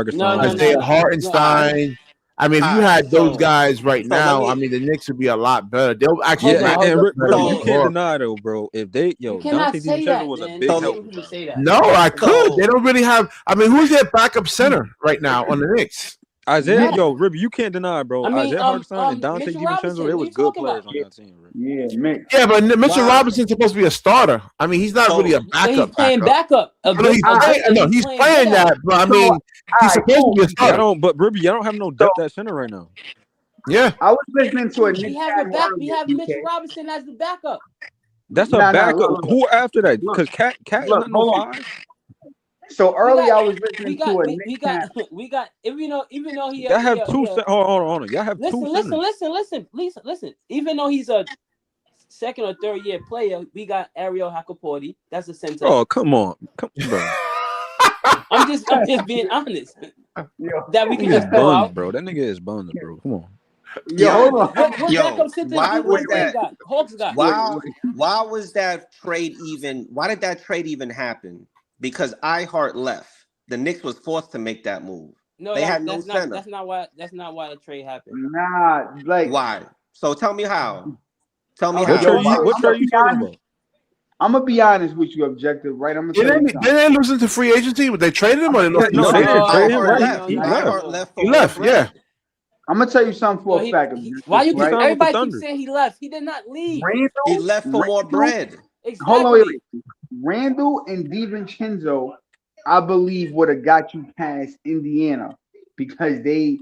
Hartenstein. I mean, if you had those guys right now, I mean, the Knicks would be a lot better. They'll actually. You can't deny though, bro. If they Dante DiVincenzo was a big help. No, I could. They don't really have. I mean, who's their backup center right now on the Knicks? Isaiah, Ribby, you can't deny, bro. Isaiah Hartenstein and Dante DiVincenzo, they was good players on that team, bro. Yeah, but Mitchell Robinson's supposed to be a starter. I mean, he's not really a backup. He's playing backup. He's playing that, but I mean, he's supposed to be a starter. But Ribby, I don't have no depth at center right now. Yeah, I was listening to We have Mitchell Robinson as the backup. That's a backup. Who after that? Because Cat is not no 5. So early, I was listening to a we got even though he y'all have two. Hold on. Y'all have two. Listen. Even though he's a second or third year player, we got Ariel Hakoporti. That's a center. Oh, come on, bro. I'm just being honest. That we can just go out, bro. That nigga is buns, bro. Come on. Hold on. Why was that? Why was that trade even? Why did that trade even happen? Because iHeart left. The Knicks was forced to make that move. No, they had no center. center. That's not why the trade happened. Nah, like why? So tell me how. Tell me what how. What are you talking about? I'm gonna be honest with you, objective, right? I'm gonna did they lose into free agency? They traded him or they lost? No, they didn't trade him. Right? He left. Yeah. I'm gonna tell you something for a fact. Why you keep everybody keeps saying he left? He did not leave. He left for more bread. Exactly. Hold on, Randall and DiVincenzo, I believe, would have got you past Indiana because they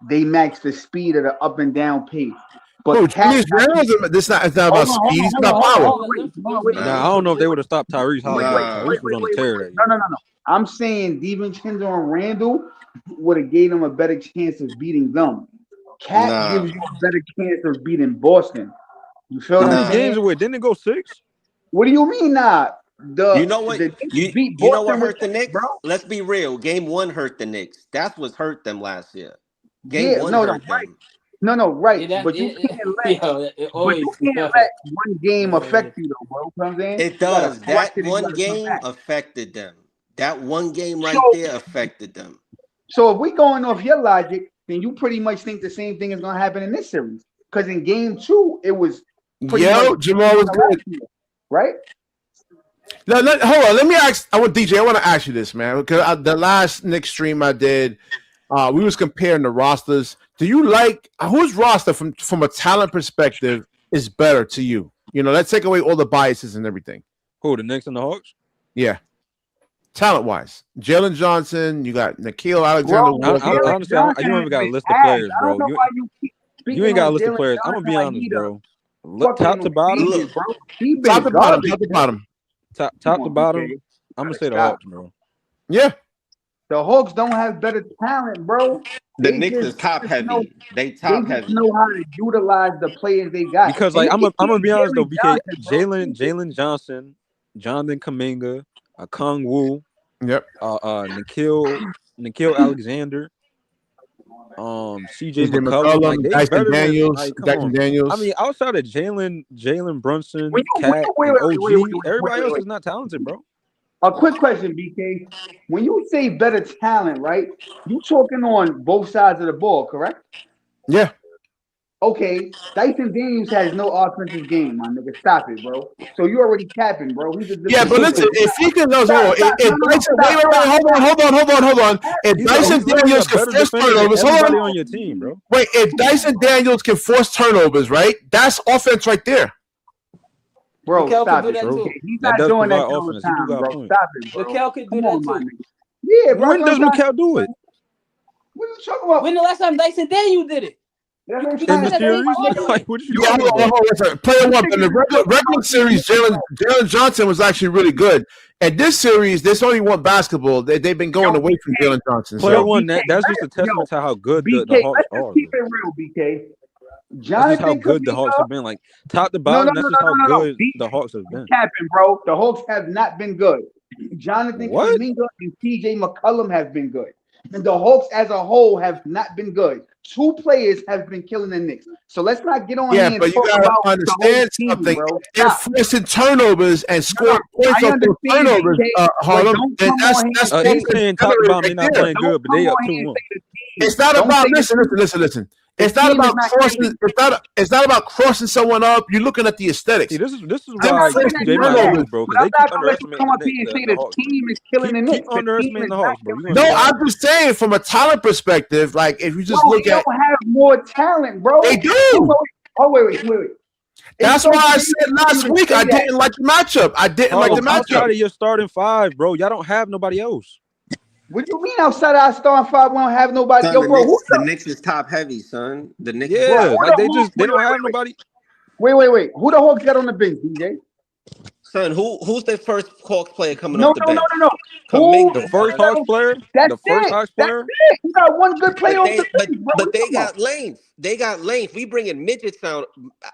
match the speed of the up and down pace. But it's not about speed; it's about power. Nah, I don't know if they would have stopped Tyrese Holiday. Tyrese was on the tear that year. No. I'm saying DiVincenzo and Randall would have gave them a better chance of beating them. Cat gives you a better chance of beating Boston. You feel what I'm saying? Games away, didn't it go 6? What do you mean not? You know what? You know what hurt the Knicks? Bro? Let's be real. Game 1 hurt the Knicks. That's what hurt them last year. Game 1 hurt them. Right. But you can't let one game affect you, though, bro. You know what I'm saying? It does. That one game affected them. That one game there affected them. So if we going off your logic, then you pretty much think the same thing is going to happen in this series. Because in game 2, it was Jamal was good. Right? Hold on. Let me ask. I want to ask you this, man, because the last Knicks stream I did, we was comparing the rosters. Do you like whose roster from a talent perspective is better to you? You know, let's take away all the biases and everything. Who, the Knicks and the Hawks? Yeah, talent wise, Jalen Johnson. You got Nickeil Alexander. Honestly, you don't even got a list of players, bro. You ain't got a list of players. I'm gonna be honest, bro. Top to bottom. Top to bottom. Top to bottom. I'm gonna say the Hawks, bro. Yeah. The Hawks don't have better talent, bro. The Knicks is top heavy. They top heavy. Know how to utilize the players they got. Because like I'm gonna be honest though, BK, Jalen Johnson, Jonathan Kuminga, Kung Wu, Nickeil Alexander. CJ McCollum, like they Dyson better Daniels, than like come Dyson on. Daniels. I mean, outside of Jalen Brunson, Wait, Cat, wait, and wait, OG, wait, wait, everybody wait, else wait. is not talented, bro. A quick question, BK. When you say better talent, right? You talking on both sides of the ball, correct? Yeah. Okay, Dyson Daniels has no offensive game, my nigga. Stop it, bro. So you already capping, bro. He's a Yeah, different but listen, if he can, hold on, if Dyson, hold on. If Dyson He's literally Daniels a can better force defender than turnovers, everybody on your team, bro. Wait, if Dyson Daniels can force turnovers, right? That's offense right there. Bro, Mikal stop could do it, that bro. too. He's That not does doing that provide all the offense. He do time, got bro. points. Stop it, bro. Mikal could do Come that on, my too. nigga. Yeah, bro. When does Mikal do it? What are you talking about? When the last time Dyson Daniels did it? That's what I'm You trying In to the said that say, series? my nigga. Like, what you Yeah, talking about? hold on. Player one, in the regular series, Jalen Johnson was actually really good. And this series, there's only one basketball. They've been going away from Jalen Johnson. Player So one, that's just a testament to how good the BK, Hawks let's are. just keep Bro. it real, BK. That's just how Jonathan good the Hawks Kuminga. have been. Like top to No, bottom, that's just how good BK, the Hawks have been. capping, bro. The Hawks have not been good. Jonathan What? Kuminga and CJ McCollum have been good. And the Hawks as a whole have not been good. Two players have been killing the Knicks. So let's not get on here and but you talk gotta about understand the whole something. team, bro. They're Stop. forcing turnovers and scoring points I off those understand, turnovers, BK, Harlem. don't Then come that's on here that's and He's say saying top to bottom, they not playing don't good, but they come up on here 2-1. and say the team. It's not Don't about say the listen. The It's not team is about not crossing. changing. It's not about crossing someone up. You're looking at the aesthetics. See, this is I'm why not looking at Jay none of might that. lose, bro, But because I'm they keep not gonna let you underestimating come the up here Knicks, and say the the Hawks. team is killing the Keep Knicks. The team underestimating is the not Hawks, bro. killing You the No, gonna Knicks. I'm just saying from a talent perspective. Like if you just Bro, look they at, don't have more talent, bro. they do. Oh, wait. That's why I said last week I didn't like the matchup. I didn't like the Harlem, matchup. outside of your starting five, bro, y'all don't have nobody else. What do you mean outside our starting five? We don't have nobody. Son, Yo, bro, the Knicks is top heavy, son. The Knicks. Yeah, Bro, like they don't have nobody. Wait. Who the Hawks got on the bench, DJ? Son, who's their first Hawks player coming No. off the bench? Who? The first Hawks player. That's The first it. Hawks That's player. it. You got one good player off the bench, bro. But they got length. They got length. We bringing midgets out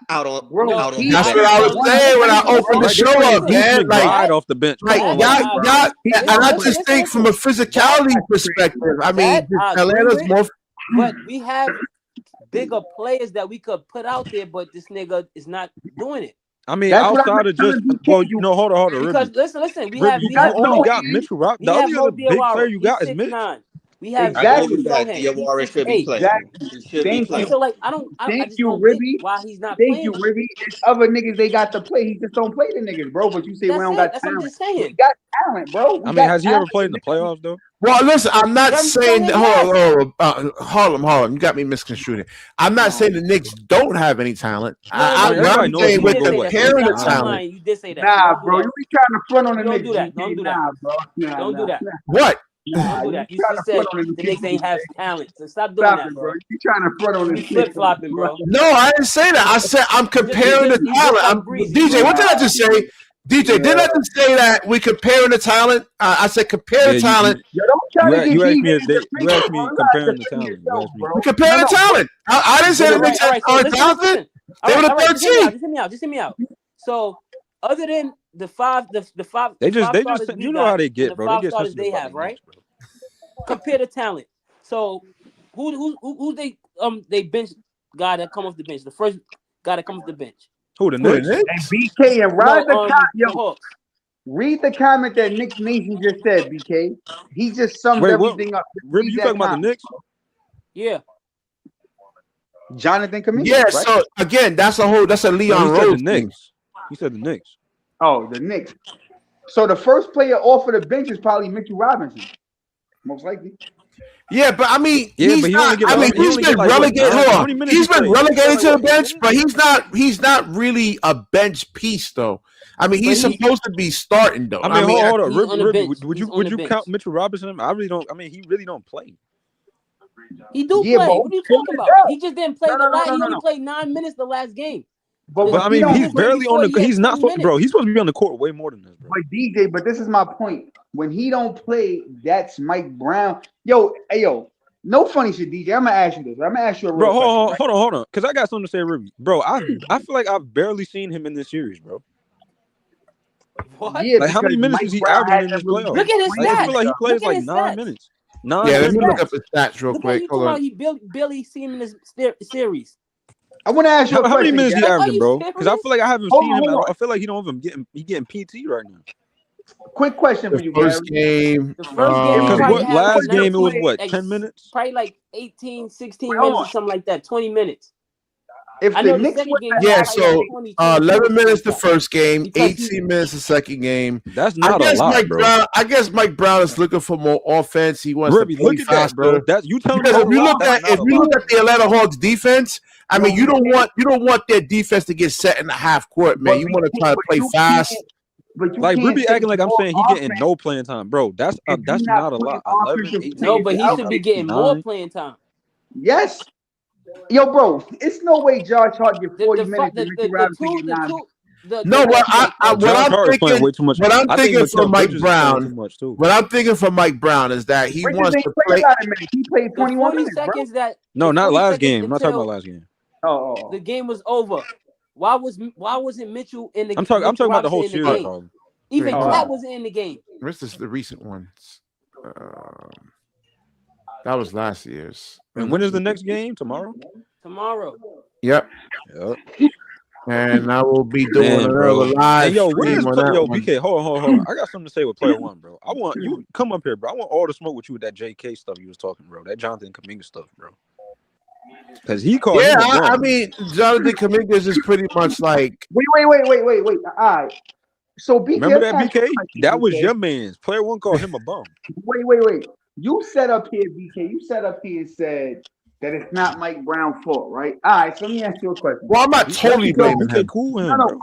on Bro, out on. That's the what I bench. was saying when I opened the Right, they show bringing up, Deuce man. McBride off the bench. Like Come on, y'all, and I just listen, think from a physicality perspective, I mean, Atlanta's more. But we have bigger players that we could put out there, but this nigga is not doing it. I mean, That's what outside I'm of just telling you. well, no, hold on, Because Ribby. listen, we Ribby, have you got only no got hands. Mitchell Rob. we The have only no other big player you got is He's Mitch. 6'9". We have I agree Exactly. with that. Diawara should be playing. Exactly. He should be Thank playing. you. So like I Thank just you, don't Ribby. get why he's not Thank playing. you, Ribby. There's other niggas they got to play. He just don't play the niggas, bro. But you say we That's don't it. got That's what I'm talent. just saying. We got talent, bro. We I mean, got has he ever talent. played in the playoffs though? Well, listen, I'm not I'm saying saying Harlem. You got me misconstrued. I'm not saying the Knicks don't have any talent. I'm everybody knows saying he with go away. comparing the That's talent. You did say that. Nah, Don't do bro. that. You be trying to front on the Don't Knicks. do that. BK. Don't do that. Nah, bro. Don't do that. What? Don't do that. You just said the Knicks ain't have talent. So stop doing that, bro. You trying to front on the You flip flopping, bro. No, I didn't say that. I said I'm comparing the talent. DJ, what did I just say? DJ, didn't I just say that we comparing the talent? I said compare the talent. Yo, don't try to You get asked me deep. you asked me comparing the talent. You asked me. We comparing the talent. I didn't say the Knicks aren't talented. They were the third seed. Just hear me out. So other than the five, They just you know how they get, bro. They get starters they have, right? Compare the talent. So who they bench guy that come off the bench? The first guy that comes off the bench. Who the Knicks? And BK and read the comment that Knicks Nation just said, BK. He just summed everything up. Ribby, you talking about the Knicks? Yeah. Jonathan Kuminga. Yeah, right? so again, that's a Leon Rose. Rose The thing. Knicks. He said the Knicks. Oh, the Knicks. So the first player off of the bench is probably Mitchell Robinson. Most likely. Yeah, but I mean, he's been relegated. Hold on, he's been relegated to the bench, but he's not really a bench piece though. I mean, he's supposed to be starting though. I mean, hold on, Ribby, would you count Mitchell Robinson? I really don't. I mean, he really don't play. He do play. What are you talking about? He just didn't play He only played 9 minutes the last game. But I mean, he's barely on the. He's not supposed, bro. He's supposed to be on the court way more than this, bro. But DJ, but this is my point. When he don't play, that's Mike Brown. Yo, no funny shit, DJ. I'm gonna ask you this. I'm gonna ask you a real question. Hold on, because I got something to say, Ribby. Bro, I feel like I've barely seen him in this series, bro. What? Yeah, like how many minutes is he averaging in this playoff? Look at his stats. I feel like he plays like 9 minutes. 9 Yeah, let games. me look up the stats real Look quick. at you Hold talking on. about Billy seen in this series. I want to ask you a How many question. minutes he Gary. Are averaging, you bro? Because I serious? feel like I haven't Hold seen on, him hold at all. on. I feel like he don't even he getting PT right now. Quick question The for you, Gary. first game. The first game he Because probably what had like last game it was 19, what like 10 minutes? probably like 18, 16 Hold minutes on. or something like that. 20 minutes. If I the know the Knicks second would game have he Yeah, had probably like so 20, 22 or 11 something minutes like the that. first game, Because 18 minutes the second game. That's I not a guess lot, Mike bro. Brown. I guess Mike Brown is looking for more offense. He wants Ribby, to play look at that, bro. faster. That's you telling me Because that's a lot. That's not if a you lot. look at the Atlanta Hawks defense, I mean, you don't want their defense to get set in the half court, man. But You we want to can't- try to but play you fast. can't- But you Like can't Ribby say acting like I'm more saying he getting offense no playing time, bro. That's if you're not a putting lot. 11, offensive 18, no, but he players should out be there. getting more 9. playing time. Yes. Yo, bro, it's no way Josh Hart get 40 minutes and Ricky The Robinson two get the 9 two the No, the what Josh I'm Hart is playing thinking, way too much. what I'm I think thinking for Mikal Mike Bridges is playing too Brown, much too. what I'm thinking for Mike Brown is that he Bridges wants ain't to played play. a lot of minutes. He played the 21 40 minutes, bro. seconds that No, the not 40 last seconds game. I'm not talking about until last game. the game was over. Why wasn't Mitchell in the I'm talking about the Robinson whole in the series, game? Harlem. Even Hold Cat on. wasn't in the game. This is the recent ones. That was last year's. And when is the next game? Tomorrow? Tomorrow. Yep. Yep. And I will be doing Man, another bro. live And yo, where stream is on that one. BK? Hold on. I got something to say with player one, bro. I want you come up here, bro. I want all the smoke with you with that JK stuff you was talking, bro. That Jonathan Kuminga stuff, bro. Because he called him a bum. I mean, Jonathan Kuminga is pretty much like. Wait. All right. So BK, Remember that let's ask BK? you a question, That was BK. your man's. Player one called him a bum. Wait. You set up here, BK. You set up here and said that it's not Mike Brown's fault, right? All right, so let me ask you a question. Well, I'm not totally blaming BK him. cool him, bro.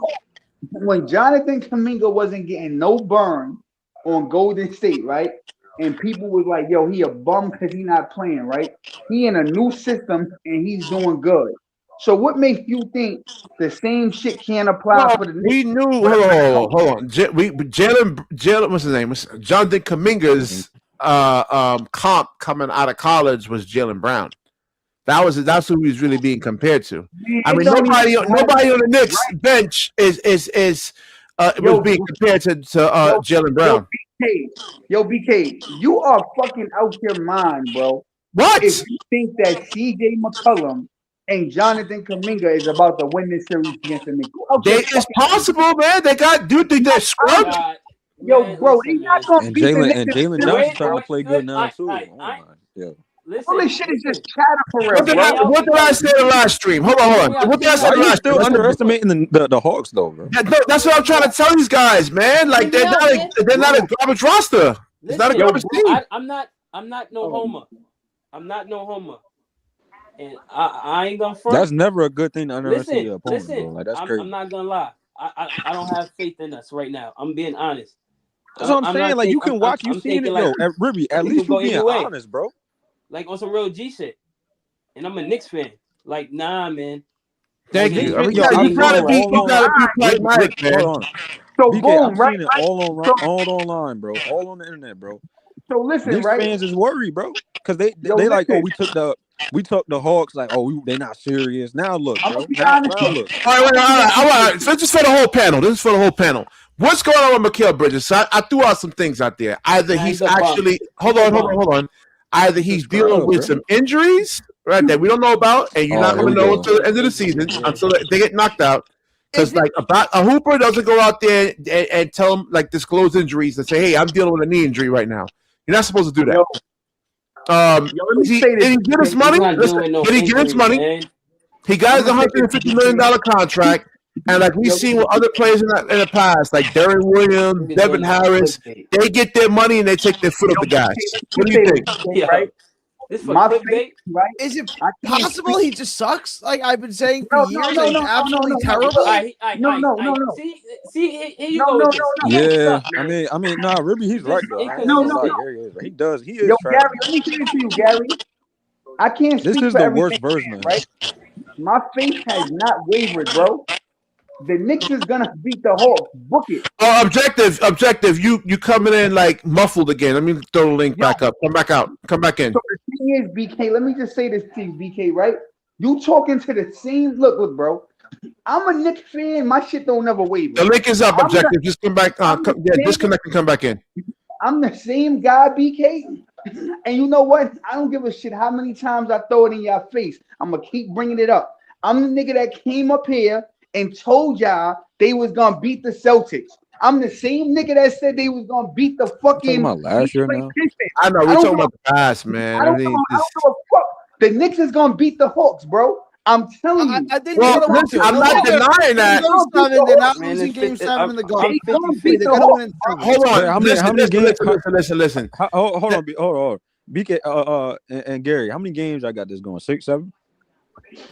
When Jonathan Kuminga wasn't getting no burn on Golden State, right? And people was like, yo, he a bum because he not playing, right? He in a new system and he's doing good. So what makes you think the same shit can't apply for the Knicks? We knew. Hold on. Jalen. What's his name? Jonathan Kuminga's comp coming out of college was Jaylen Brown. That's who he was really being compared to. I mean, nobody on the Knicks bench is was being compared to Jaylen Brown. Yo, BK, you are fucking out your mind, bro. What? If you think that CJ McCollum and Jonathan Kuminga is about to win this series against the Knicks, It's possible, man. Do you think they're scrubbed? Yo, bro, he's not gonna beat the Knicks. And Jalen Johnson starting to play good now too. All this shit is just chatter for real, bro. What did I say in the last stream? Hold on. What did I say in the last stream? Still underestimating the Hawks though, bro. That's what I'm trying to tell these guys, man. Like they're not a garbage roster. It's not a garbage team. I'm not no homer. I'm not no homer. And I ain't gonna front. That's never a good thing to underestimate your opponent, bro. Like that's crazy. I'm not gonna lie. I don't have faith in us right now. I'm being honest. That's what I'm saying. Like you can watch, you seen it though. At Ribby, at least you being honest, bro. Like on some real G shit. And I'm a Knicks fan. Like, nah, man. Thank you. I mean, you gotta be pragmatic, man. So BK, boom, I'm right? seeing it all online, bro. All on the internet, bro. So listen, Knicks right? fans is worried, bro, because they like, oh, we took the Hawks, like, oh, they not serious. Now look, bro. Now look. All right. So this is for the whole panel. What's going on with Mikal Bridges? So I threw out some things out there. Either he's actually hold on. Either he's dealing with some injuries, right, that we don't know about, and you're not going to know until the end of the season, until they get knocked out. Because like a hooper doesn't go out there and tell them, like, disclose injuries and say, hey, I'm dealing with a knee injury right now. You're not supposed to do that. Did he get his money? Did he get his money? He got his $150 million contract. And like we've seen with other players in the past, like Darren Williams, Devin Harris, they get their money and they take their foot off the gas. What do you think? Right? My faith, right? Is it possible he just sucks? Like I've been saying for years, he's absolutely terrible. No. See, here you go. Yeah, I mean, nah, Ribby, he's right though. He does. He is. Yo, Gary, let me say this to you, Gary. I can't speak This is for the worst version of him. right? My faith has not wavered, bro. The Knicks is gonna beat the Hawks. Book it. Objective. You coming in like muffled again. Let me throw the link back up. Come back out. Come back in. So the thing is, BK, let me just say this to you, BK, right? You talking to the same look, bro. I'm a Knicks fan. My shit don't never waver. The link is up, Objective. Just come back. Disconnect and come back in. I'm the same guy, BK, And you know what? I don't give a shit how many times I throw it in your face. I'm gonna keep bringing it up. I'm the nigga that came up here and told y'all they was gonna beat the Celtics. I'm the same nigga that said they was gonna beat the Talking fucking about last year now. Pistons. I know I we're don't talking give a- about the past, man. I don't give a fuck. The Knicks is gonna beat the Hawks, bro. I'm telling you. I think Well, they're gonna win listen, too. I'm not denying that. Game 7, they're not Man, losing it's game 50 7 in the I'm Garden. 50-50. They're gonna win in 7. Hold on. Wait, how many games? Listen. Hold on. BK and Gary, how many games I got this going? 6, 7?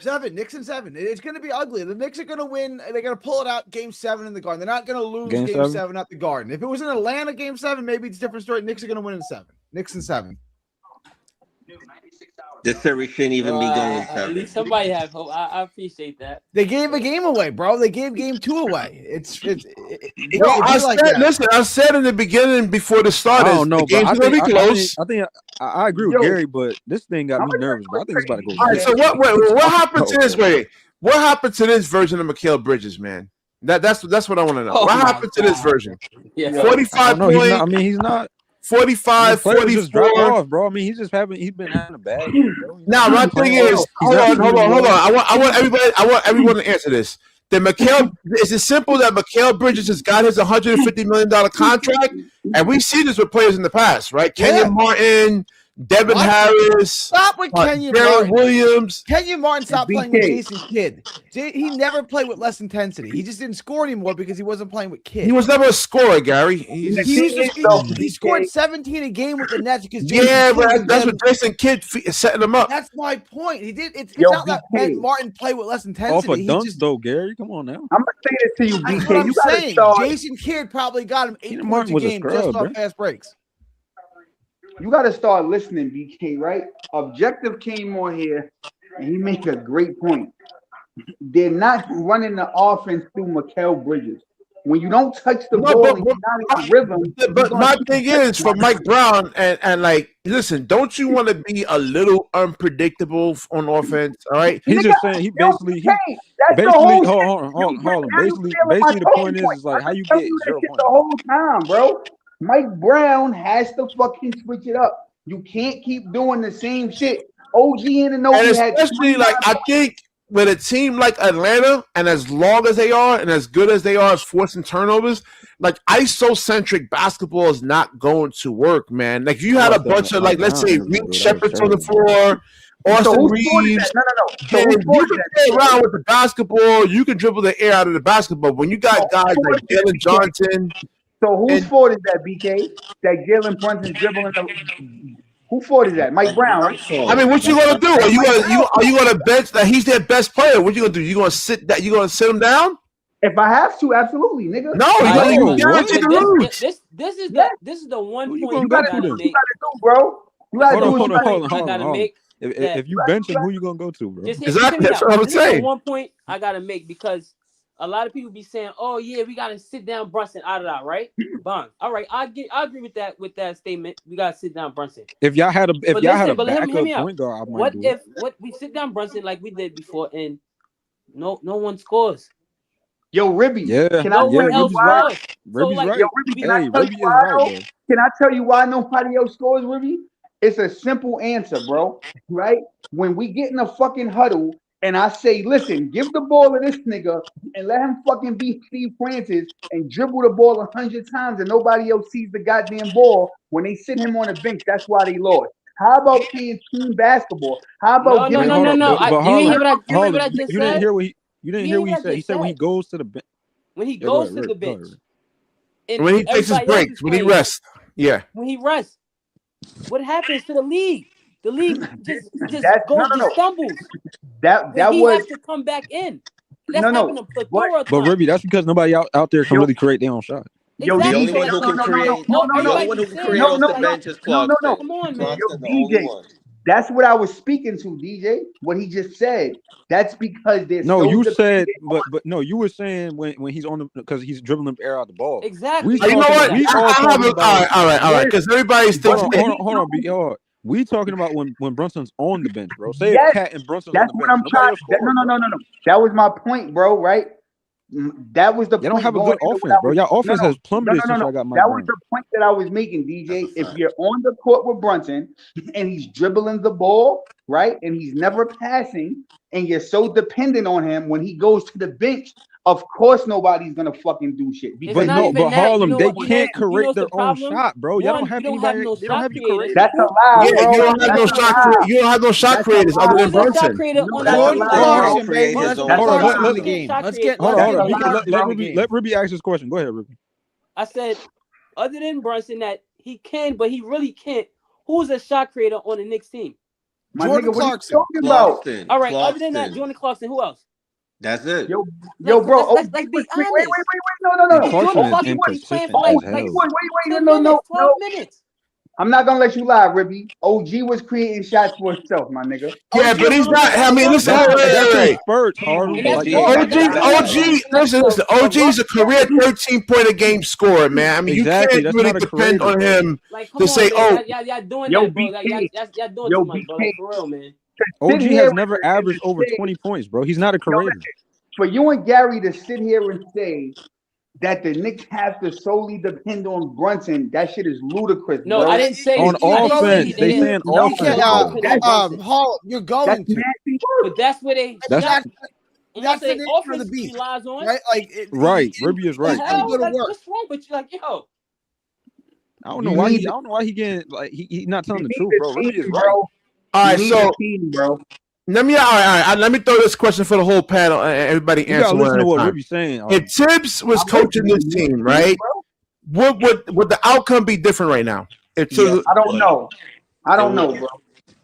7, Knicks and 7. It's going to be ugly. The Knicks are going to win. They're going to pull it out game 7 in the Garden. They're not going to lose game 7 at the Garden. If it was in Atlanta game 7, maybe it's a different story. Knicks are going to win in 7. Knicks and 7. This series shouldn't even be going At 7. least somebody have hope. I appreciate that. They gave a game away, bro. They gave game 2 away. Well, I said in the beginning before the start, I don't know, the game's but gonna be close. I agree with Gary, but this thing got me nervous. But I think it's about to go. All right, so what happened to this? Wait, what happened to this version of Mikal Bridges, man? That's what I want to know. What happened to this version? Yeah. 45 No, points. he's not. 45, 44. Just dropped off, bro. I mean, he's been having a bad year, bro. Now, my thing is, hold on. I want everyone to answer this. Is it simple that Mikal Bridges has got his $150 million contract? And we see this with players in the past, right? Kenyon Martin, Devin Harris. Stop with Kenyon Darren Martin. Williams. Kenyon Martin stopped playing with Jason Kidd. He never played with less intensity. He just didn't score anymore because he wasn't playing with Kidd. He was never a scorer, Gary. He scored 17 a game with the Nets because that's what Jason Kidd is setting him up. That's my point. He did. It's not that Kenyon Martin played with less intensity. Off a dunk, though, Gary. Come on now. I'm gonna say this to you, BK. That's what I'm you gotta saying. start. Jason Kidd probably got him 8 points a game just off fast breaks. You got to start listening, BK, right? Objective came on here, and he made a great point. They're not running the offense through Mikal Bridges. When you don't touch the ball and you're not in rhythm. But my thing is, for Mike Brown, and like, listen, don't you want to be a little unpredictable on offense? All right. He's just saying hold on. Basically, the point is like how you get 0 points the whole time, bro. Mike Brown has to fucking switch it up. You can't keep doing the same shit. OG and especially like I think with a team like Atlanta, and as long as they are and as good as they are as forcing turnovers, like isocentric basketball is not going to work, man. Like you had a bunch of like, let's say Reed Shepard's on the floor, Austin Reeves. So you can play around with the basketball. You can dribble the air out of the basketball. When you got guys like Jalen Johnson. So whose fault is that, BK? That Jalen Brunson dribbling who fault is that? Mike Brown, right? I mean, what you gonna do? Are you gonna bench that he's their best player? What you gonna do? You gonna sit him down? If I have to, absolutely, nigga. No, you guaranteed to lose. This is the one point you gotta do, bro. You gotta do what you gotta make. If you bench him, who you gonna go to, bro? Exactly. That's what I'm saying. One point I gotta make because a lot of people be saying, "Oh yeah, we gotta sit down Brunson out of that, right?" Bond. All right, I agree with that statement. We gotta sit down Brunson. If y'all had a backup point guard, what if we sit down Brunson like we did before and no one scores? Yo, Ribby. Yeah. Can I tell you why? Ribby's right. Yo, Ribby, can I tell you why nobody else scores, Ribby? It's a simple answer, bro. Right? When we get in a fucking huddle. And I say, listen, give the ball to this nigga and let him fucking be Steve Francis and dribble the ball 100 times and nobody else sees the goddamn ball. When they sit him on the bench, that's why they lost. How about playing team basketball? How about no? You didn't hear what I just said? You didn't hear what he said. He said when he goes to the bench. When he goes to the bench. When he takes his breaks, when he rests. Yeah. When he rests. What happens to the league? The league just stumbles. That he was has to come back in. That's happened a plethora. But Ribby, that's because nobody out there can really create their own shot. Yo, the only one who can create. The only one who can create off the bench is Clarkson. Come on, man. DJ, that's what I was speaking to, DJ. What he just said. That's because there's you said, but no, you were saying when he's on the because he's dribbling the air out the ball. Exactly. You know what? All right. Because everybody's thinking. Hold on. We talking about when Brunson's on the bench, bro. Say if Cat and Brunson's that's on the what bench. I'm trying. No. That was my point, bro. Right? That was the They point. don't have a good offense, bro. Y'all offense has plummeted since I got Mike That Brown. was the point that I was making, DJ. If you're on the court with Brunson and he's dribbling the ball, right, and he's never passing, and you're so dependent on him when he goes to the bench, of course nobody's gonna fucking do shit. But Harlem, they can't correct their own shot, bro. Y'all don't have anybody. They don't have any creators. That's a lie, bro. You don't have no shot. You don't have no shot creators other than Brunson. Jordan Clarkson, baby. Let's get. Hold on. Let Ruby ask this question. Go ahead, Ruby. I said, other than Brunson, that he can, but he really can't. Who's a shot creator on the Knicks team? Jordan Clarkson. All right. Other than that, Jordan Clarkson. Who else? That's it. Yo, bro. Let's be honest. Wait. No. Jordan Clarkson was playing for like 12 minutes. I'm not gonna let you lie, Ribby. OG was creating shots for himself, my nigga. Yeah, but he's not. I mean, listen. That's spurts, Harlem. Listen. OG is a career 13-point a game scorer, man. I mean, you can't really depend on him to say, "Oh, y'all doing that, bro. Y'all doing too much, bro. Like, for real, man." OG has never averaged over 20 points, bro. He's not a creator. For you and Gary to sit here and say that the Knicks have to solely depend on Brunson, that shit is ludicrous. No, bro. I didn't say on offense. They saying offense. Hall, you're going to. But that's where they. That's the for the beat, relies on. right? Right, Ruby is right. What's wrong with you? Like, yo. I don't know why he getting like he not telling the truth, bro. Ruby is right. All right, so bro. Let me throw this question for the whole panel and everybody answer. You gotta listen to what Ruby's saying. If Tibbs was coaching this team, right, would the outcome be different right now? I don't know. I don't know, bro.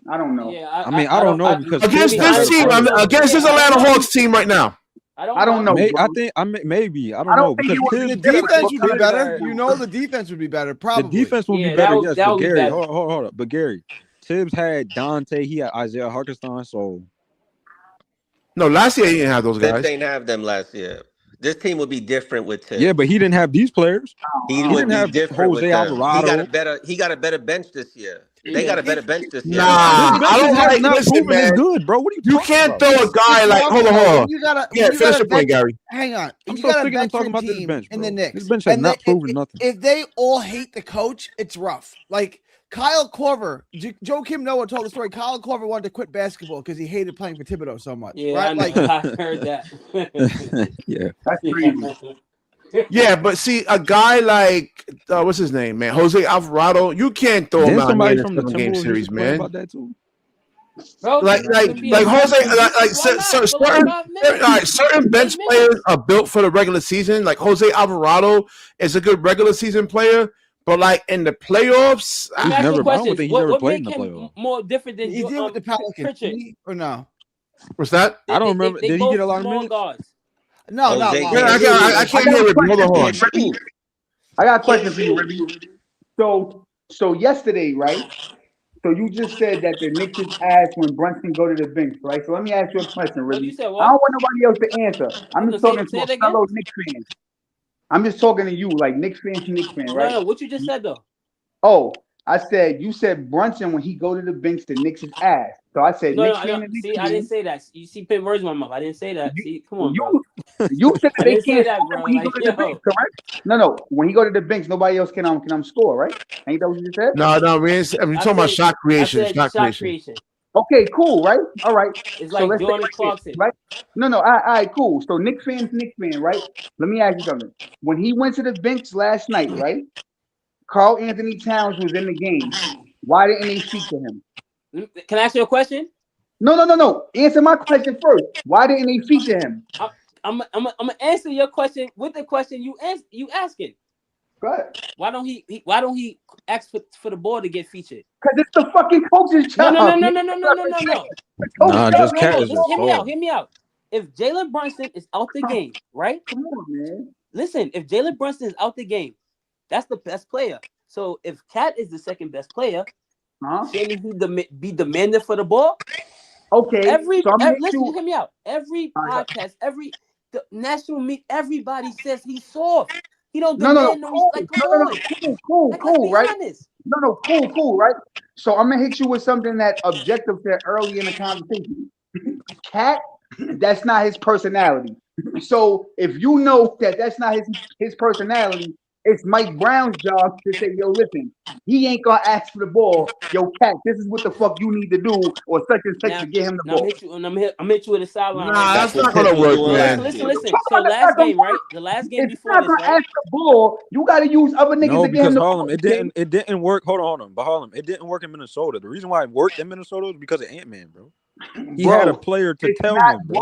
I don't know. Yeah, I don't know because against this team, against this Atlanta Hawks team right now. I don't know. I think maybe I don't know because the defense would be better. You know, the defense would be better. Probably the defense would be better. Yes, but Gary, hold up. But Gary, Tibbs had Dante. He had Isaiah Hartenstein. So no, last year he didn't have those guys. Tibbs didn't have them last year. This team would be different with Tibbs. Yeah, but he didn't have these players. He would didn't have different Jose with Alvarado. He got a better bench this year. They got a better bench this year. Nah, I don't like not listen, proven man. as good, bro. What are You can't throw a guy like hold on. Finish your point, Gary. Hang on. I'm you so got sick a of talking about this team bench, bro. in the Knicks. This bench has not proven nothing. If they all hate the coach, it's rough. Like Kyle Korver, Joe Kim Noah told the story. Kyle Korver wanted to quit basketball because he hated playing for Thibodeau so much. Yeah, right? I heard that. Yeah, that's crazy. Yeah, but see, a guy like what's his name, man, Jose Alvarado, you can't throw him out in the 7-game series, man. About that too? Bro, like Jose, certain bench players are built for the regular season. Like Jose Alvarado is a good regular season player, but like in the playoffs, I don't think he's ever played in the playoffs. More different than he did with the Pelicans, or no? What's that? I don't remember. Did he get a lot of minutes? Guards. No. I can't hear it. Hold on. I got a question for you, Ribby. So yesterday, right? So you just said that the Knicks is ass when Brunson go to the bench, right? So let me ask you a question, Ribby. I don't want nobody else to answer. I'm just talking to a fellow Knicks fan. I'm just talking to you, like Knicks fan to Knicks fan, right? No, what you just said though. Oh, you said Brunson when he go to the bench, the Knicks is ass. So I said Knicks fan. See, I didn't say that. You see, put words in my mouth. I didn't say that. See, come on, bro. You said that they can't that, bro. when he go to the bench, correct? No. When he go to the bench, nobody else can score, right? Ain't that what you just said? No, we're talking about shot creation. Shot creation. Okay, cool, right? All right. It's like Jordan Clarkson, right? No. All right, cool. So Knicks fan, right? Let me ask you something. When he went to the bench last night, right? Karl Anthony Towns was in the game. Why didn't they speak to him? Can I ask you a question? No. Answer my question first. Why didn't they feature him? I'm gonna answer your question with the question you asking. Go ahead. Why don't he ask for the ball to get featured? Because it's the fucking coach's job. No. Nah, just cat is Hear me out. If Jalen Brunson is out the game, right? Come on, man. Listen, if Jalen Brunson is out the game, that's the best player. So if Cat is the second best player, shouldn't he be demanded for the ball? Okay. Listen, hear me out. Every podcast, the national meet, everybody says he's soft. He don't demand cool, right? Cool, right? So I'm gonna hit you with something that Objective said early in the conversation. Cat, that's not his personality. So if you know that that's not his personality, it's Mike Brown's job to say, yo, listen, he ain't gonna ask for the ball. Yo, Cat, this is what the fuck you need to do, or such and such to get him the ball. I'm hit you with a sideline. Nah, that's not gonna work, man. Listen. So last game, right? The last game before this, right? Ask the ball, you gotta use other niggas to get him the Harlem, ball. it didn't work. Hold on, but Harlem, it didn't work in Minnesota. The reason why it worked in Minnesota is because of Ant-Man, bro. He had a player to tell him, bro.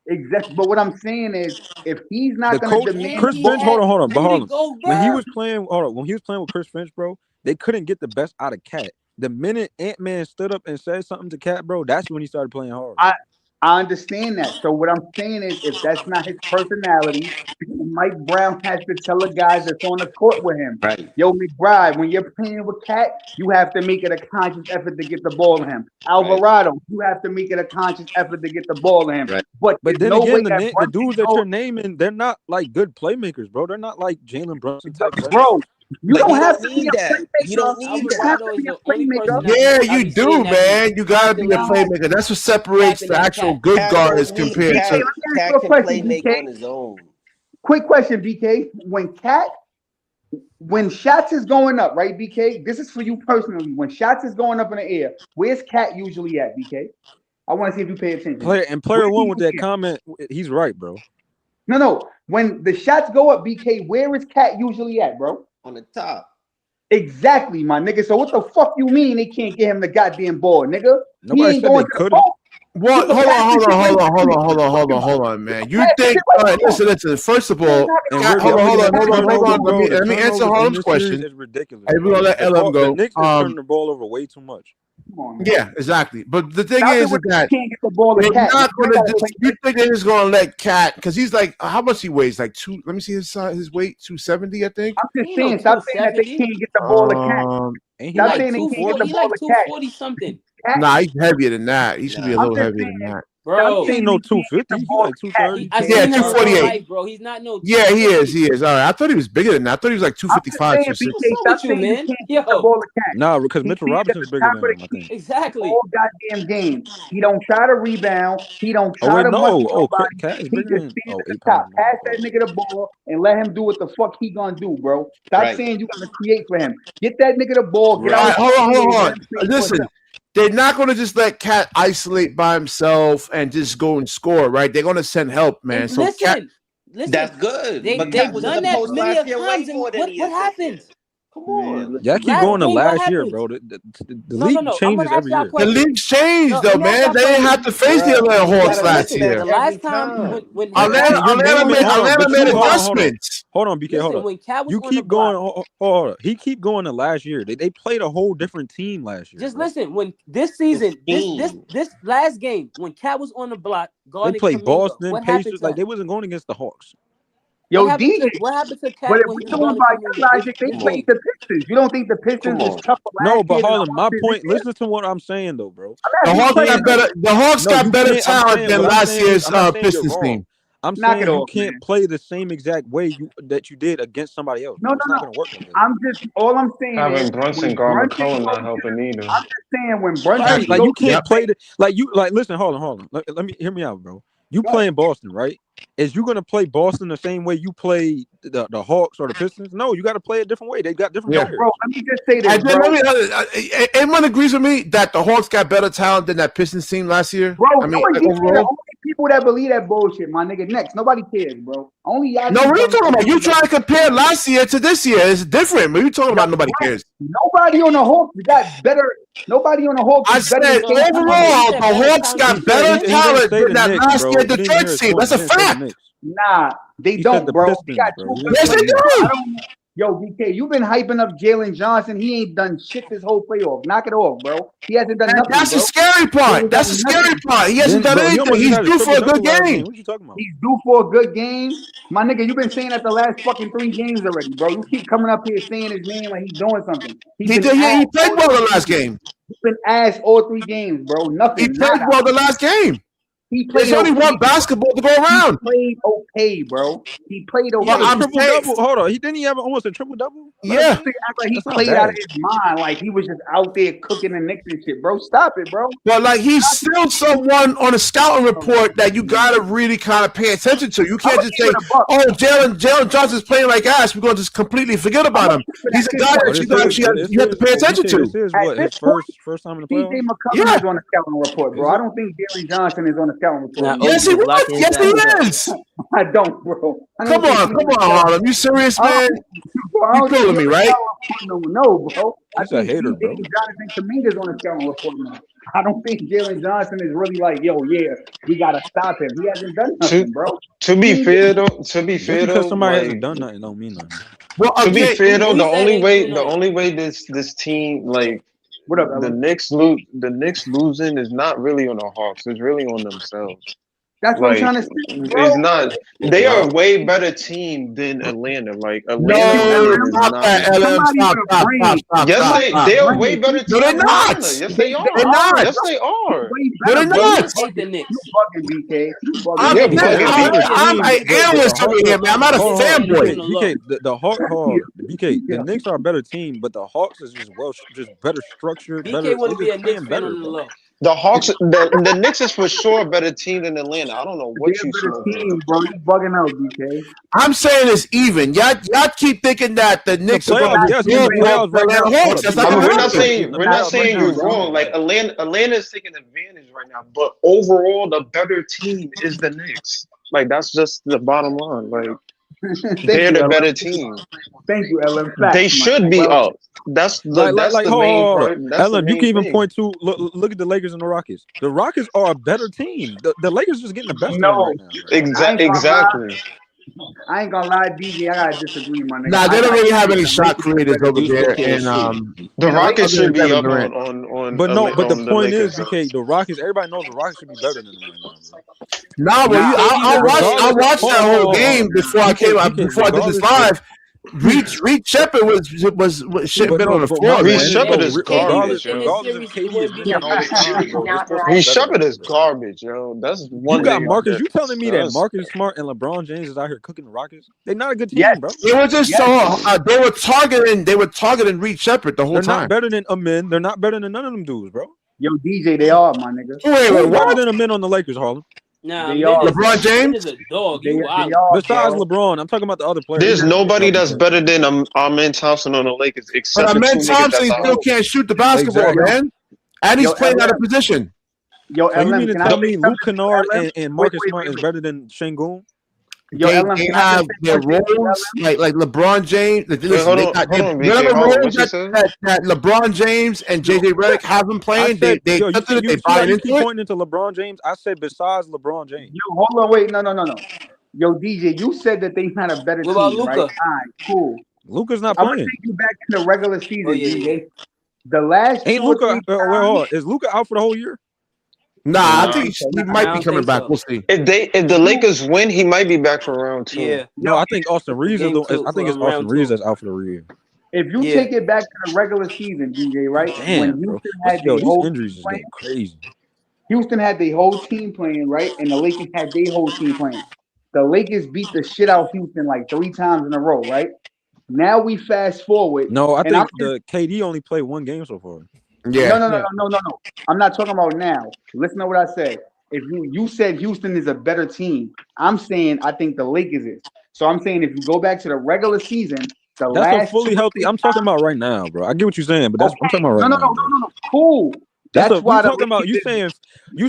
Exactly, but what I'm saying is, if he's not going to demand Chris Finch, hold on, but Harlem, when he was playing with Chris Finch, bro, they couldn't get the best out of Cat. The minute Ant-Man stood up and said something to Cat, bro, that's when he started playing hard. I understand that. So what I'm saying is, if that's not his personality, Mike Brown has to tell the guys that's on the court with him, right? Yo, McBride, when you're playing with Cat, you have to make it a conscious effort to get the ball to him. Alvarado, you have to make it a conscious effort to get the ball to him. Right. But then again, the dudes that you're naming, they're not like good playmakers, bro. They're not like Jalen Brunson type players. Bro, you don't have to need that. You don't need that. Yeah, you do, man. You gotta be a playmaker. That's what separates the actual good guards compared to. Cat can play make on his own. Quick question, BK. When shots is going up, right, BK? This is for you personally. When shots is going up in the air, where's Cat usually at, BK? I want to see if you pay attention. Player one with that comment, he's right, bro. No. When the shots go up, BK, where is Cat usually at, bro? On the top. Exactly, my nigga. So what the fuck you mean they can't get him the goddamn ball, nigga? Nobody said they couldn't. What? Hold on, man. You think? Listen. First of all, hold on. Let me answer Harlem's question. It's ridiculous. Hey, we're gonna let LM go. The Knicks are turning the ball over way too much. Yeah, exactly. But the thing is that can't get the ball they're not gonna just. You think they're just gonna let Cat? Because he's like, how much he weighs? Like two. Let me see his weight. 270, I think. I'm just saying. Stop saying that they can't get the ball to Cat. Stop saying they can't get the ball to Cat. 240 something. Nah, he's heavier than that. He should be a little heavier than that. Bro, he ain't no 250. He's like 230. Yeah, 248. Bro, he's not no. Yeah, he is. All right, I thought he was bigger than that. I thought he was like 255, 260. What's with you, man? Nah, because Mitchell Robinson's bigger than him, I think. Exactly. All goddamn game. He don't try to rebound. He don't try to. Cat is bigger than. Pass that nigga the ball and let him do what the fuck he gonna do, bro. Stop saying you gonna create for him. Get that nigga the ball. Get out. Hold on. Listen. They're not going to just let Cat isolate by himself and just go and score, right? They're going to send help, man. So listen, that's good. They've done that many times. What happens? Come on. Yeah, I keep going to last year, bro. The league changes every year. The league's changed, though, man. They didn't have to face the Atlanta Hawks last year. The last time when Atlanta made adjustments. Hold on, BK. Hold on. You keep going. Hold on. He keep going to last year. They played a whole different team last year. Just listen. When this season, this last game, when Cat was on the block, they played Boston, Pacers. Like they wasn't going against the Hawks. Yo, what happened to Cat? But if we talking about your logic, they played the Pistons. You don't think the Pistons is tougher? No, but Harlem, my point. Listen to what I'm saying, though, bro. The Hawks got better talent than last year's Pistons team. I'm saying you can't play the same exact way that you did against somebody else. No. All I'm saying having Brunson guard McCollum not helping either. I'm just saying when Brunson like you can't play listen, hold on. Let me hear me out, bro. You playing Boston, right? Is you gonna play Boston the same way you play the Hawks or the Pistons? No, you got to play a different way. They got different players. Bro, let me just say this. Anyone agrees with me that the Hawks got better talent than that Pistons team last year? Bro, I mean, overall. People that believe that bullshit, my nigga. Next, nobody cares, bro. Only y'all. No, what are you talking about? You trying to compare last year to this year? It's different. What are you talking about? Nobody cares. Nobody on the Hawks got better. Nobody on the Hawks. I said overall, the Hawks got better talent than that last year Detroit team. That's a fact. Nah, they don't, bro. They got yes, they do. Yo, BK, you've been hyping up Jalen Johnson. He ain't done shit this whole playoff. Knock it off, bro. He hasn't done nothing. That's the scary part. That's the scary part. He hasn't done anything. He's due for a good game. What you talking about? He's due for a good game. My nigga, you've been saying that the last fucking 3 games already, bro. You keep coming up here saying his name like he's doing something. He played well the last game. He's been ass all 3 games, bro. Nothing. He played well the last game. He played. There's only one basketball to go around. He played okay, bro. He played okay. He had a triple double. Hold on, didn't he have almost a triple double? Yeah, he played out of his mind, like he was just out there cooking the Knicks and shit, bro. Stop it, bro. But like he's still someone on a scouting report that you gotta really kind of pay attention to. You can't just say, "Oh, Jalen Johnson's playing like ass." We're gonna just completely forget about him. He's a guy that you have to pay attention to. This is what his first time in the playoffs. DJ McCollum is on the scouting report, bro. I don't think Jalen Johnson is on the scouting report. Yes, he was. Yes, he is. I don't, bro. Come on, Harlem. You serious, man? You killing me, right? No, bro. I He's a hater, bro. Jonathan Kaminga's on the scouting report now. I don't think Jalen Johnson is really like, yo, yeah, we gotta stop him. He hasn't done nothing, bro. To be fair though, because somebody hasn't done nothing don't mean nothing. Well, to be fair though, the only way this team like what up, the Knicks losing is not really on the Hawks. It's really on themselves. That's what I'm trying to say. It's not. They are a way better team than Atlanta. Like Atlanta. Yes, they are way better team. No, they're not. Yes, they are. They're not. Yes, they are. No, they're not. I'm an analyst over here, man. I'm not a fanboy. BK, the Knicks are a better team, but the Hawks is just better structured. BK wouldn't be a Knicks fan on the low. The Hawks, the Knicks is for sure a better team than Atlanta. I don't know what you team, bro. You bugging out, BK. I'm saying it's even. Y'all keep thinking that the Knicks are going to be playoffs right now. We're not saying you're wrong. Like Atlanta is taking advantage right now, but overall, the better team is the Knicks. Like that's just the bottom line. Like they're the better team. Thank you, Ellen. They should be up. That's the main. Ellen, you can even point to look at the Lakers and the Rockets. The Rockets are a better team. The Lakers just getting the best. No, right now, exactly. I ain't gonna lie, DJ. I gotta disagree, my nigga. Nah, they don't really have any shot creators over there, and the Rockets should be up on. But the point is, BK, the Rockets. Everybody knows the Rockets should be better than them right nah, now. but I watched that whole game before I did this live. Reed Shepard was been on the floor. Reed Shepard is garbage. Reed Shepard is garbage, yo. That's one. You got Marcus. You telling me that Marcus Smart and LeBron James is out here cooking the Rockets? They're not a good team, bro. It was just they were targeting Reed Shepard the whole time. They're not better than Amin. They're not better than none of them dudes, bro. Yo, DJ, they are, my nigga. Wait, better than Amin on the Lakers, Harlem? Nah, LeBron James. Is a dog. Besides LeBron, I'm talking about the other players. There's nobody that's better than Amin Thompson on the Lakers except but Amin Thompson still can't shoot the basketball, man. And he's playing out of position. Yo, so you mean to tell me Luke Kennard and Marcus Smart is better than Şengün? They have their roles like LeBron James. Listen, they got roles that LeBron James and JJ Redick have them playing. They buy into it. Pointing into LeBron James. I said besides LeBron James. Yo, hold on, wait, no. Yo, DJ, you said that they had a better team, Luka? right? All right, cool. Luka's not I'm playing. gonna take you back to the regular season, DJ. The last ain't Luka. Is Luka out for the whole year? Nah, I think he might be coming back. We'll see. If the Lakers win, he might be back for round 2. Yeah. No, I think Austin Reeves is. I think it's Austin Reeves that's out for the year. If you take it back to the regular season, DJ, right? Damn, when Houston had these injuries is getting crazy. Houston had the whole team playing, right? And the Lakers had their whole team playing. The Lakers beat the shit out of Houston like 3 times in a row, right? Now we fast forward. No, I think the KD only played 1 game so far. Yeah. No. I'm not talking about now. Listen to what I said. If you said Houston is a better team, I'm saying I think the Lakers is. So I'm saying if you go back to the regular season, that's a fully healthy. I'm talking about right now, bro. I get what you're saying, but I'm talking about right now. No. Cool. That's why talking about you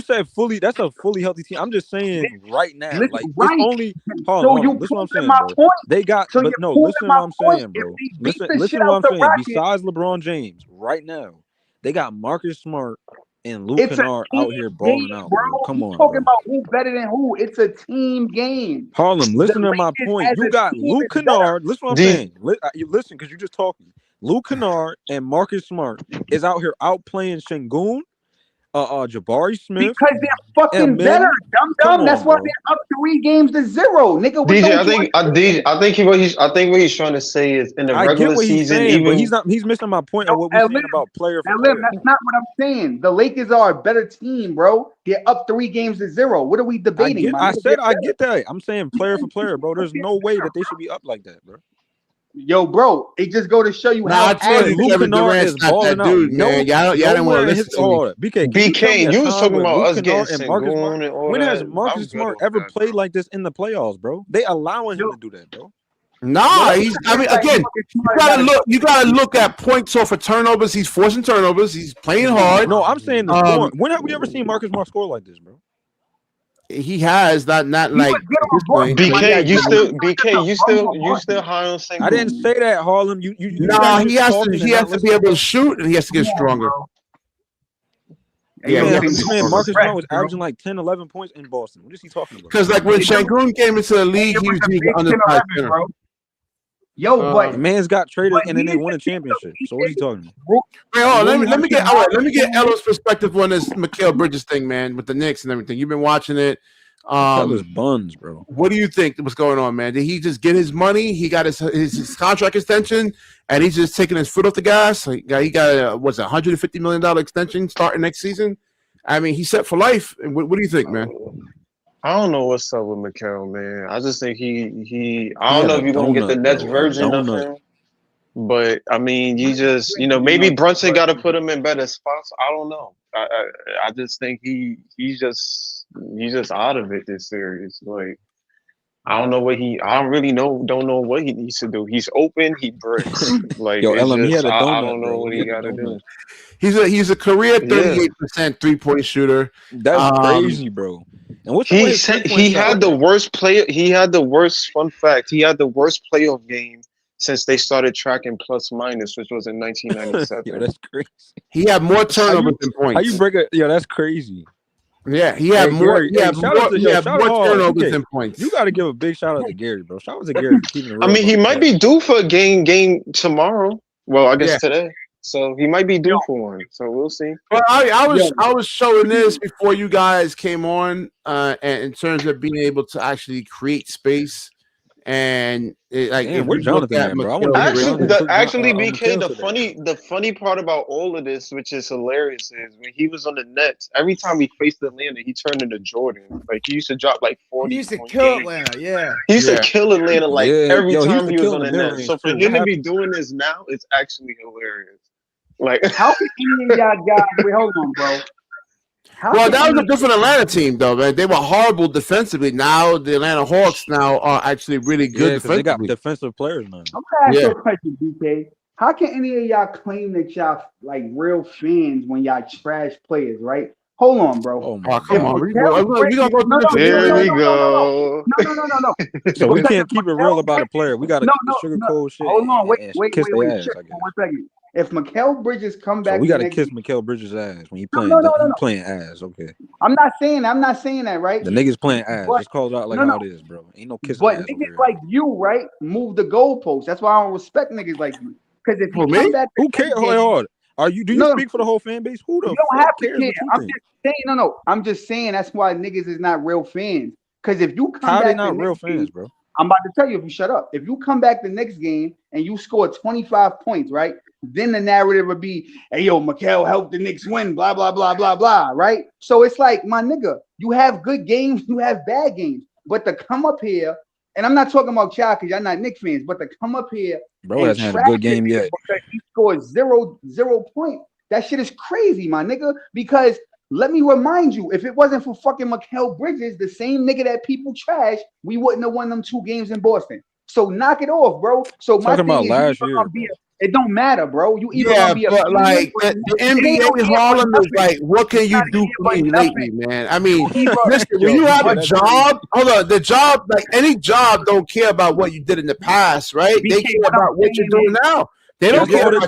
said fully. That's a fully healthy team. I'm just saying right now. Listen, like right. it's only. Hold on. Listen what I'm saying, bro. Point. They got. So but no, listen what I'm saying, bro. Listen what I'm saying. Rockets, besides LeBron James, right now, they got Marcus Smart and Luke Kennard out here balling out, bro. Come on, talking about who better than who. It's a team game. Harlem, listen to my point. You got Luke Kennard. Listen what I'm saying. You listen, because you're just talking. Luke Kennard and Marcus Smart is out here outplaying Şengün, Jabari Smith. Because they're fucking better, dumb. That's why they're up 3 games to 0, nigga. DJ, I think what he's trying to say is in the regular season, saying, but he's missing my point of what we're saying about player for player. That's not what I'm saying. The Lakers are a better team, bro. They're up 3 games to 0. What are we debating? I get that. I'm saying player for player, bro. There's no way that they should be up like that, bro. Yo, bro, it just go to show you how. Luke Kennard is balling out. Dude, man. Y'all didn't want to listen to me. BK, you was talking about us getting Marcus Smart. When has Marcus Smart ever played like this in the playoffs, bro? They allowing him to do that, bro. Nah, again, you gotta look at points off of turnovers. He's forcing turnovers. He's playing hard. No, I'm saying the scoring. When have we ever seen Marcus Smart score like this, bro? He has not like BK. You still high on St. I didn't say that, Harlem. You he has to be able to shoot and he has to get stronger. Yeah, Marcus Smart was averaging like 10, 11 points in Boston. What is he talking about? Because like when Şengün came into the league, he was undersized center. Yo, but the man's got traded and then they won a championship. So what are you talking about? Wait, hold on, let me get Ella's perspective on this Mikal Bridges thing, man, with the Knicks and everything. You've been watching it. His buns, bro. What do you think was going on, man? Did he just get his money? He got his contract extension, and he's just taking his foot off the gas. He got a $150 million extension starting next season. I mean, he's set for life. What do you think, man? I don't know what's up with Mikal, man. I just think he I don't know if you're gonna get the Nets version of him. But I mean, maybe Brunson got to put him in better spots. I don't know. I just think he's just out of it this series. Like I don't know don't know what he needs to do. He's open, he bricks. Like I don't know what he got to do. He's a career 38% 3-point shooter. That's crazy, bro. And he had the worst play. He had the worst. Fun fact: he had the worst playoff game since they started tracking plus minus, which was in 1997. Yo, that's crazy. He had more turnovers than points. How you break it? Yo, that's crazy. Yeah, he had more. He had more turnovers than points. You got to give a big shout out to Gary, bro. Shout out to Gary for keeping it real. I mean, he might be due for a game tomorrow. Well, I guess today. So he might be due for one. So we'll see. Well, I was showing this before you guys came on, and in terms of being able to actually create space. And we're Jonathan, bro. Actually, BK, the funny part about all of this, which is hilarious, is when he was on the Nets, every time he faced Atlanta, he turned into Jordan. Like he used to drop like 40. He used to kill Atlanta, yeah. He used to kill Atlanta every time he was on the Nets. So for him to be doing this now, it's actually hilarious. Like how can any of y'all guys? Wait, hold on, bro. That was a different Atlanta team, though, man. They were horrible defensively. Now the Atlanta Hawks are actually really good defensively. They got defensive players now. I'm gonna ask you a question, BK. How can any of y'all claim that y'all like real fans when y'all trash players, right? Hold on, bro. Oh my, come on. There we go. No. So we can't keep it real about a player. We got to sugarcoat shit. Hold on, wait. One second. If Mikal Bridges come back, we got to kiss Mikal Bridges' ass when he playing. Playing ass, okay. I'm not saying that, right? The niggas playing ass. Just call it out like how it is, bro. Ain't no kissing. But ass niggas like you, right, move the goalposts. That's why I don't respect niggas like you. Because if you come back, who cares? Hold on. Do you speak for the whole fan base? Who the you don't have to cares? I'm just saying, I'm just saying that's why niggas is not real fans. Because if you come back, how they not real fans, bro? I'm about to tell you if you shut up. If you come back the next game and you score 25 points, right? Then the narrative would be, hey, yo, Mikal helped the Knicks win, blah, blah, blah, blah, blah, right? So it's like, my nigga, you have good games, you have bad games. But to come up here, and I'm not talking about y'all because y'all not Knicks fans, but to come up here bro hasn't had a good game yet. Because he scored 0 points. That shit is crazy, my nigga. Because let me remind you, if it wasn't for fucking Mikal Bridges, the same nigga that people trash, we wouldn't have won them 2 games in Boston. So knock it off, bro. So my thing is, last year, it don't matter, bro. You either gonna be but like the NBA Harlem is like, what can you do for me lately, man? I mean, listen, when you have a job, the job, like any job, don't care about what you did in the past, right? They care about what you're doing now. They don't care. That's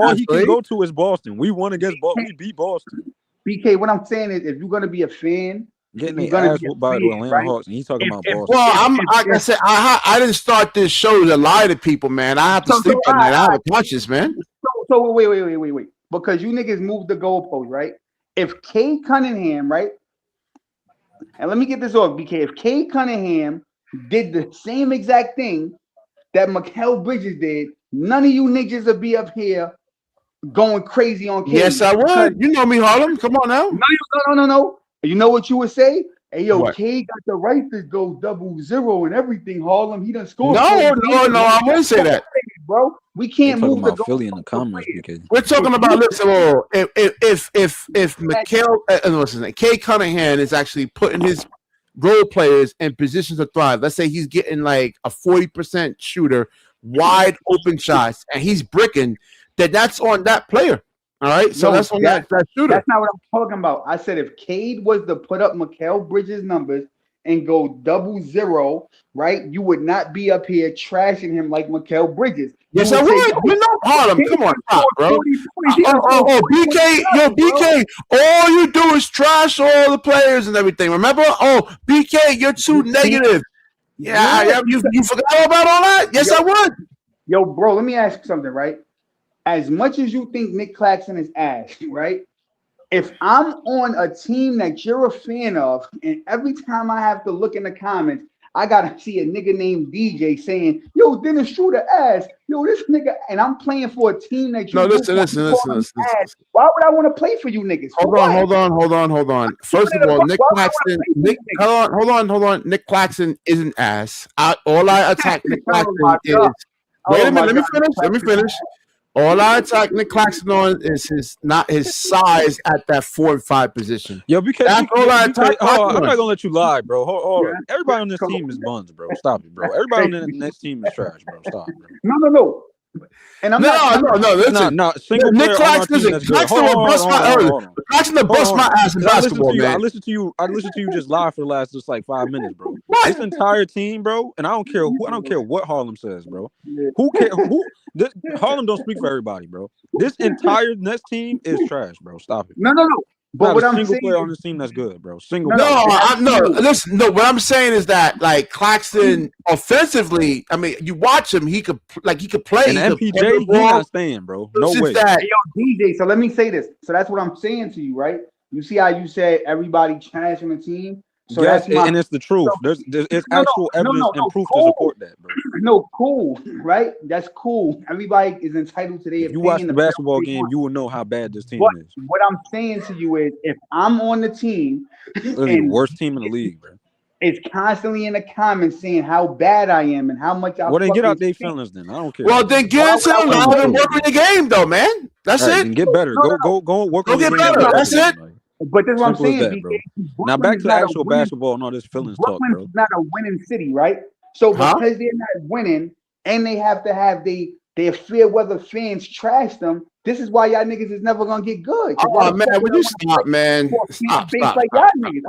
all he can go to is Boston. We won against Boston. We beat Boston. BK, what I'm saying is, if you're gonna be a fan. Getting the ass whooped by the Atlanta Hawks, and he's talking about Boston. Well, like I said, I didn't start this show to lie to people, man. I have to sleep at night. I have conscience, man. So wait. Because you niggas moved the goalpost, right? if Cade Cunningham, right? And let me get this off, BK. If Cade Cunningham did the same exact thing that Mikal Bridges did, none of you niggas would be up here going crazy on Cade. Yes, I would. You know me, Harlem. Come on now. No. You know what you would say? Hey, yo, What? Cade got the right to go 0-0 and everything, Harlem. He done scored. No, I wouldn't say that. Bro, we can't Talking move the about Philly in the comments because We're talking about listen. If Mikal, listen, Cade Cunningham is actually putting his role players in positions to thrive. Let's say he's getting like a 40% shooter, wide open shots, and he's bricking. That's on that player. All right, so that's on that shooter. That's not what I'm talking about. I said if Cade was to put up Mikal Bridges numbers and go 0-0, right? You would not be up here trashing him like Mikal Bridges. Yes, I would. You know, Harlem. Come on, stop, bro. BK, all you do is trash all the players and everything. Remember? Oh, BK, you're too negative. Yeah, you forgot about all that? Yes, I would. Yo, bro, let me ask you something, right? As much as you think Nick Claxton is ass, right? If I'm on a team that you're a fan of, and every time I have to look in the comments, I gotta see a nigga named DJ saying, "Yo, Dennis Schroeder ass, yo, this nigga," and I'm playing for a team that you. No, listen. Why would I want to play for you niggas? Hold on. First of all, Nick Claxton. Hold on. Nick Claxton isn't ass. All I attack Nick Claxton is. Wait a minute. Let me finish. All I attack Nick Claxton on is his size at that 4 and 5 position. Yo, because that's all I attack. I'm not gonna let you lie, bro. Hold on. Everybody on this team is buns, bro. Stop it, bro. Everybody on the next team is trash, bro. Stop, bro. No. And I'm no. Single Nick Claxton will bust my ass in basketball, man. I listened to you just lie for the last just like 5 minutes, bro. This entire team, bro, and I don't care what Harlem says, bro. Who cares? Harlem don't speak for everybody, bro. This entire Nets team is trash, bro. Stop it. No. But what I'm saying, single player on this team that's good, bro. Listen. No, what I'm saying is that like Claxton offensively, I mean, you watch him, he could play. And MPJ, he's not staying, bro. No way. Hey, yo, DJ. So let me say this. So that's what I'm saying to you, right? You see how you said everybody trashing the team. So yes, and it's the truth. There's actual evidence and proof to support that, bro. No, cool, right? That's cool. Everybody is entitled to their opinion. If you watch the basketball game, you will know how bad this team is. What I'm saying to you is, if I'm on the team, the worst team in the league, bro. It's constantly in the comments saying how bad I am and how much I. Well, then get out their feelings. Then I don't care. Well, then get into the line and work on the game, though, man. That's it. Then get better. Go work on the game. Get better. That's it. But that's what I'm saying. That, bro. Now back to actual basketball and all this feelings talk, bro. Brooklyn's not a winning city, right? So because they're not winning and they have to have their fair weather fans trash them, this is why y'all niggas is never gonna get good. Oh man, would you stop, man? Stop.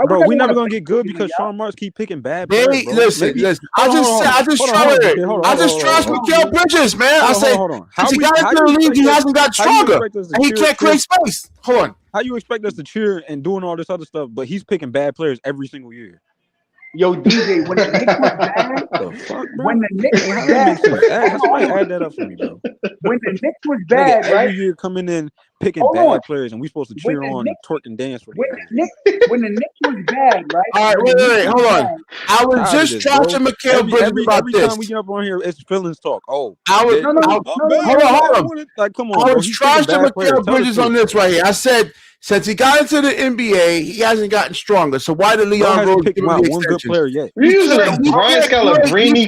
Bro, we never gonna get good because Sean Marks keep picking bad players, bro. Listen. I just trust Mikal Bridges, man. I say since he got into the league, he hasn't got stronger, and he can't create space. Hold on. How you expect us to cheer and doing all this other stuff, but he's picking bad players every single year? Yo, DJ, when the Knicks was bad, somebody add that up for me, bro. When the Knicks was bad, every year coming in picking bad players, and we supposed to cheer on and twerk and dance for them. When the Knicks was bad, right? All right, wait, hold on. I was just trashing Mikal Bridges about this. Every time we get up on here, it's feelings talk. Hold on. Like, come on. I was trashing Mikal Bridges on this right here. I said, since he got into the NBA, he hasn't gotten stronger. So why did Leon Rose give him the one good player yet? Brian Scalabrine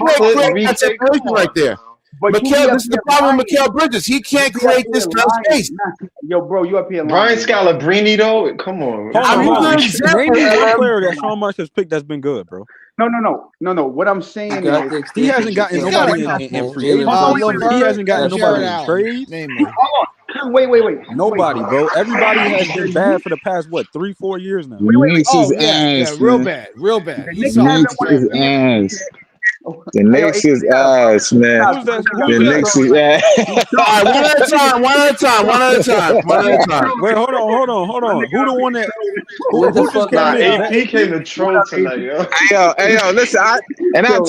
that's a person right there. But Mikal, this is the problem with Mikal Bridges. He can't create this kind of space. Yo, bro, you up here? Brian Scalabrine, though, come on. Name one player that Sean Marks has picked that's been good, bro. No. What I'm saying is he hasn't gotten nobody in free agency. He hasn't gotten nobody in trade. Wait. Nobody, bro. Everybody has been bad for the past 3-4 years now. Knicks is ass. Real bad. Knicks is ass. The Knicks is ass, man. Who's that? The Knicks is ass. All right, one at a time. Wait, hold on. Who the one that? What the Who just fuck? came Nah, in? AP came to troll tonight, yo. Hey yo, listen. I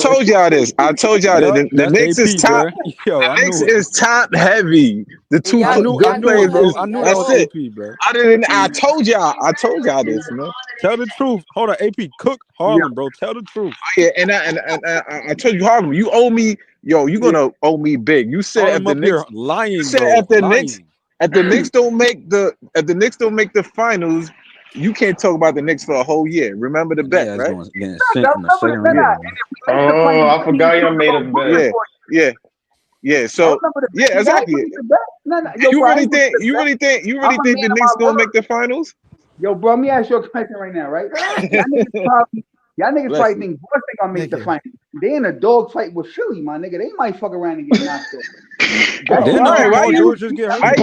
told y'all this. I told y'all that the That's Knicks AP, is top. bro. Yo, The I Knicks knew it. is top heavy. The two y'all- I knew good it, players. bro. I knew that That's was it. AP, bro. Other than I told y'all this, man. Tell the truth. Hold on, AP. Cook Harlem, bro. Tell the truth. Yeah, and I told you, Harlem, you owe me. Yo, you're gonna owe me big. You said Harlem if the up Knicks, here lying, said bro. if the Lying. Knicks, if the Knicks don't make the finals, you can't talk about the Knicks for a whole year. Remember the bet, Yeah, right? it's getting sent in the second round. Oh, I forgot y'all made a bet. Yeah. So yeah, exactly. You really think the Knicks gonna make the finals? Yo, bro, let me ask you a question right now, right? Y'all niggas probably think Boston gonna make the finals. They in a dog fight with Philly, my nigga. They might fuck around and get knocked off. Didn't why Paul you- George just get hurt?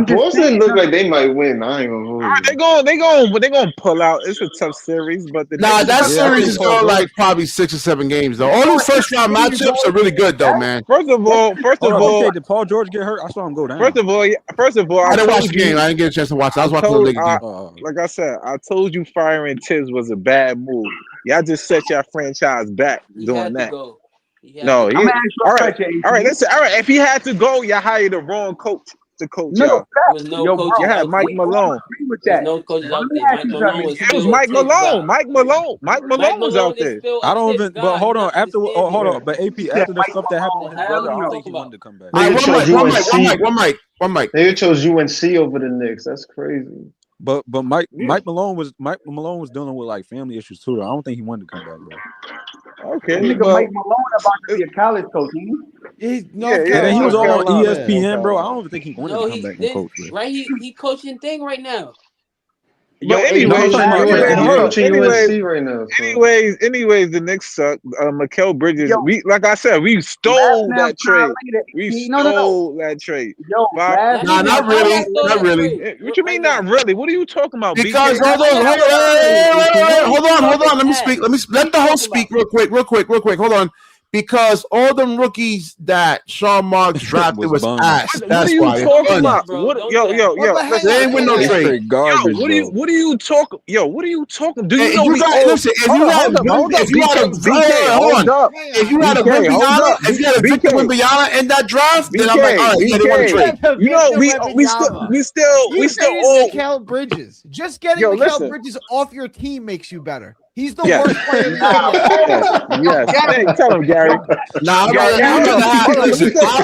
Boston look like they might win. I ain't gonna hold you. They gonna pull out. It's a tough series, but the Nah, Knicks that I series think is Paul going George- like probably 6 or 7 games though. All these first round matchups are really good though, man. First of all, Hold on, BK, did Paul George get hurt? I saw him go down. First of all, I didn't watch told the game. you, I didn't get a chance to watch it. I was watching the told- Lakers game. like I said, I told you firing Tibbs was a bad move. Y'all just set your franchise back He doing had to that. go. He had No, to he, go. I'm gonna ask you a all right, question, all right. AP. Listen, all right. If he had to go, you hired the wrong coach to coach No, y'all. There was no Yo, coaches You had out Mike there. Malone. agree with There's that. no coaches out Let me there. ask Mike you Malone something. was It was still Mike a Tibbs Malone. guy. Mike Malone was out is there. still a I don't Tibbs even. guy. But hold You're on. not After hold understanding. on. But AP, after the stuff that happened with his Hell brother, I you don't talking think he about? wanted to come back. All right, Nigga chose one mic. They chose UNC over the Knicks. That's crazy. But Mike Malone was dealing with like family issues too. I don't think he wanted to come back, bro. Okay, Nigga well, Mike Malone about to be a college coach, ain't he? He's Yeah, North And then he Carolina. was all on Carolina, ESPN, bro. I Carolina. don't even think he wanted No, to come back and coach, bro. right. He coaching thing right now. But He anyway, I'm talking about- coaching anyway, UNC right now. So. anyways, the Knicks suck. Mikal Bridges, Yo. like I said, we stole that trade. We No. stole that trade. Yo, Five- last Nah, night- not really. Stole Not that really. trade. What you mean Right not really? What are you talking about? Because BK? hold on. Let me speak. Let the host speak real quick. Hold on. Because all them rookies that Sean Marks drafted was bums. ass. What That's are you why. talking about? Bro, What, don't yo, do yo, that. yo, What the listen, They ain't win no They trade. straight garbage, What are you talking? Yo, what are you talking? Do you If know you we got owe? listen, if Hold you up, had hold up, if you had a BK, hold on. up. If you had a BK, hold Wimbiana, up. if you had a Victor BK. Wimbiana in that draft, then I'm like, all right, yeah, they want to trade. You know, we still You owe. Mikal Bridges. Just getting Yo, Mikal listen. Bridges off your team makes you better. He's the Yes. worst player in the NBA. Yes. Hey, tell him, Gary. Nah, Gary, hold on, listen, I'll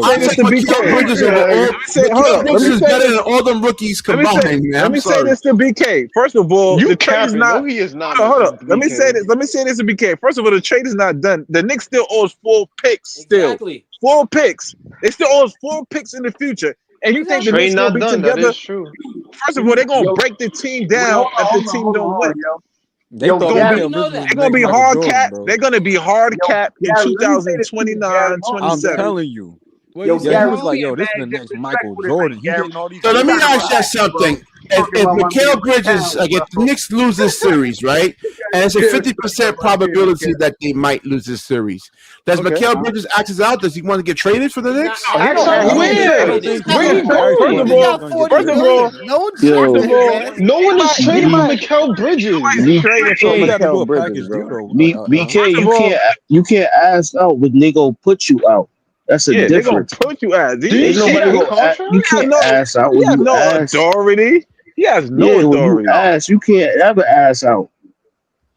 take Mikal Bridges over all. Mikal Bridges is better than all them rookies combined, man. Let me say this to BK. First of all, You the trade is capping. not. No, he is not. Hold up. Let me BK. say this. Let me say this to BK. First of all, the trade is not done. The Knicks still owes 4 picks. Still Exactly. 4 picks. They still owes 4 picks in the future. And you think the Trade Knicks not gonna be done. together? That is true. First of all, they're gonna break the team down if the team don't win. They Yo, thought Gary, Mikal Bridges was They're the gonna next be Michael hard Jordan, cap. bro. They're gonna be hard cap in Gary, let me say this to you, 2029, Gary. I'm 27. telling you. Well, Yo, you Yeah, Gary, he was like, don't yo, be this is mad, the next Michael disrespectful Jordan. He tonight, getting all these. So let me You gotta ask you relax, something. bro. If Mikal Bridges, like if the Knicks lose this series, right, and it's a 50% probability that they might lose this series, does Okay. Mikal Bridges act out? Does he want to get traded for the Knicks? He don't Act act where? I don't think Where he's he gonna going? actually- First of he's all, gonna get first of all, no one's first trading of him, all, man. No one is trading for might- Mikal Bridges. trading for So he had to do Mikal a Bridges, package bro. deal though. BK, First of all, you can't ask out when they gonna put you out. That's a Yeah, they're gonna difference. put you out. Do you Ain't see nobody that go. contract? You can't ask out He when has you no ask. authority. He has no Yeah, when you authority. ask, you can't ever ask out.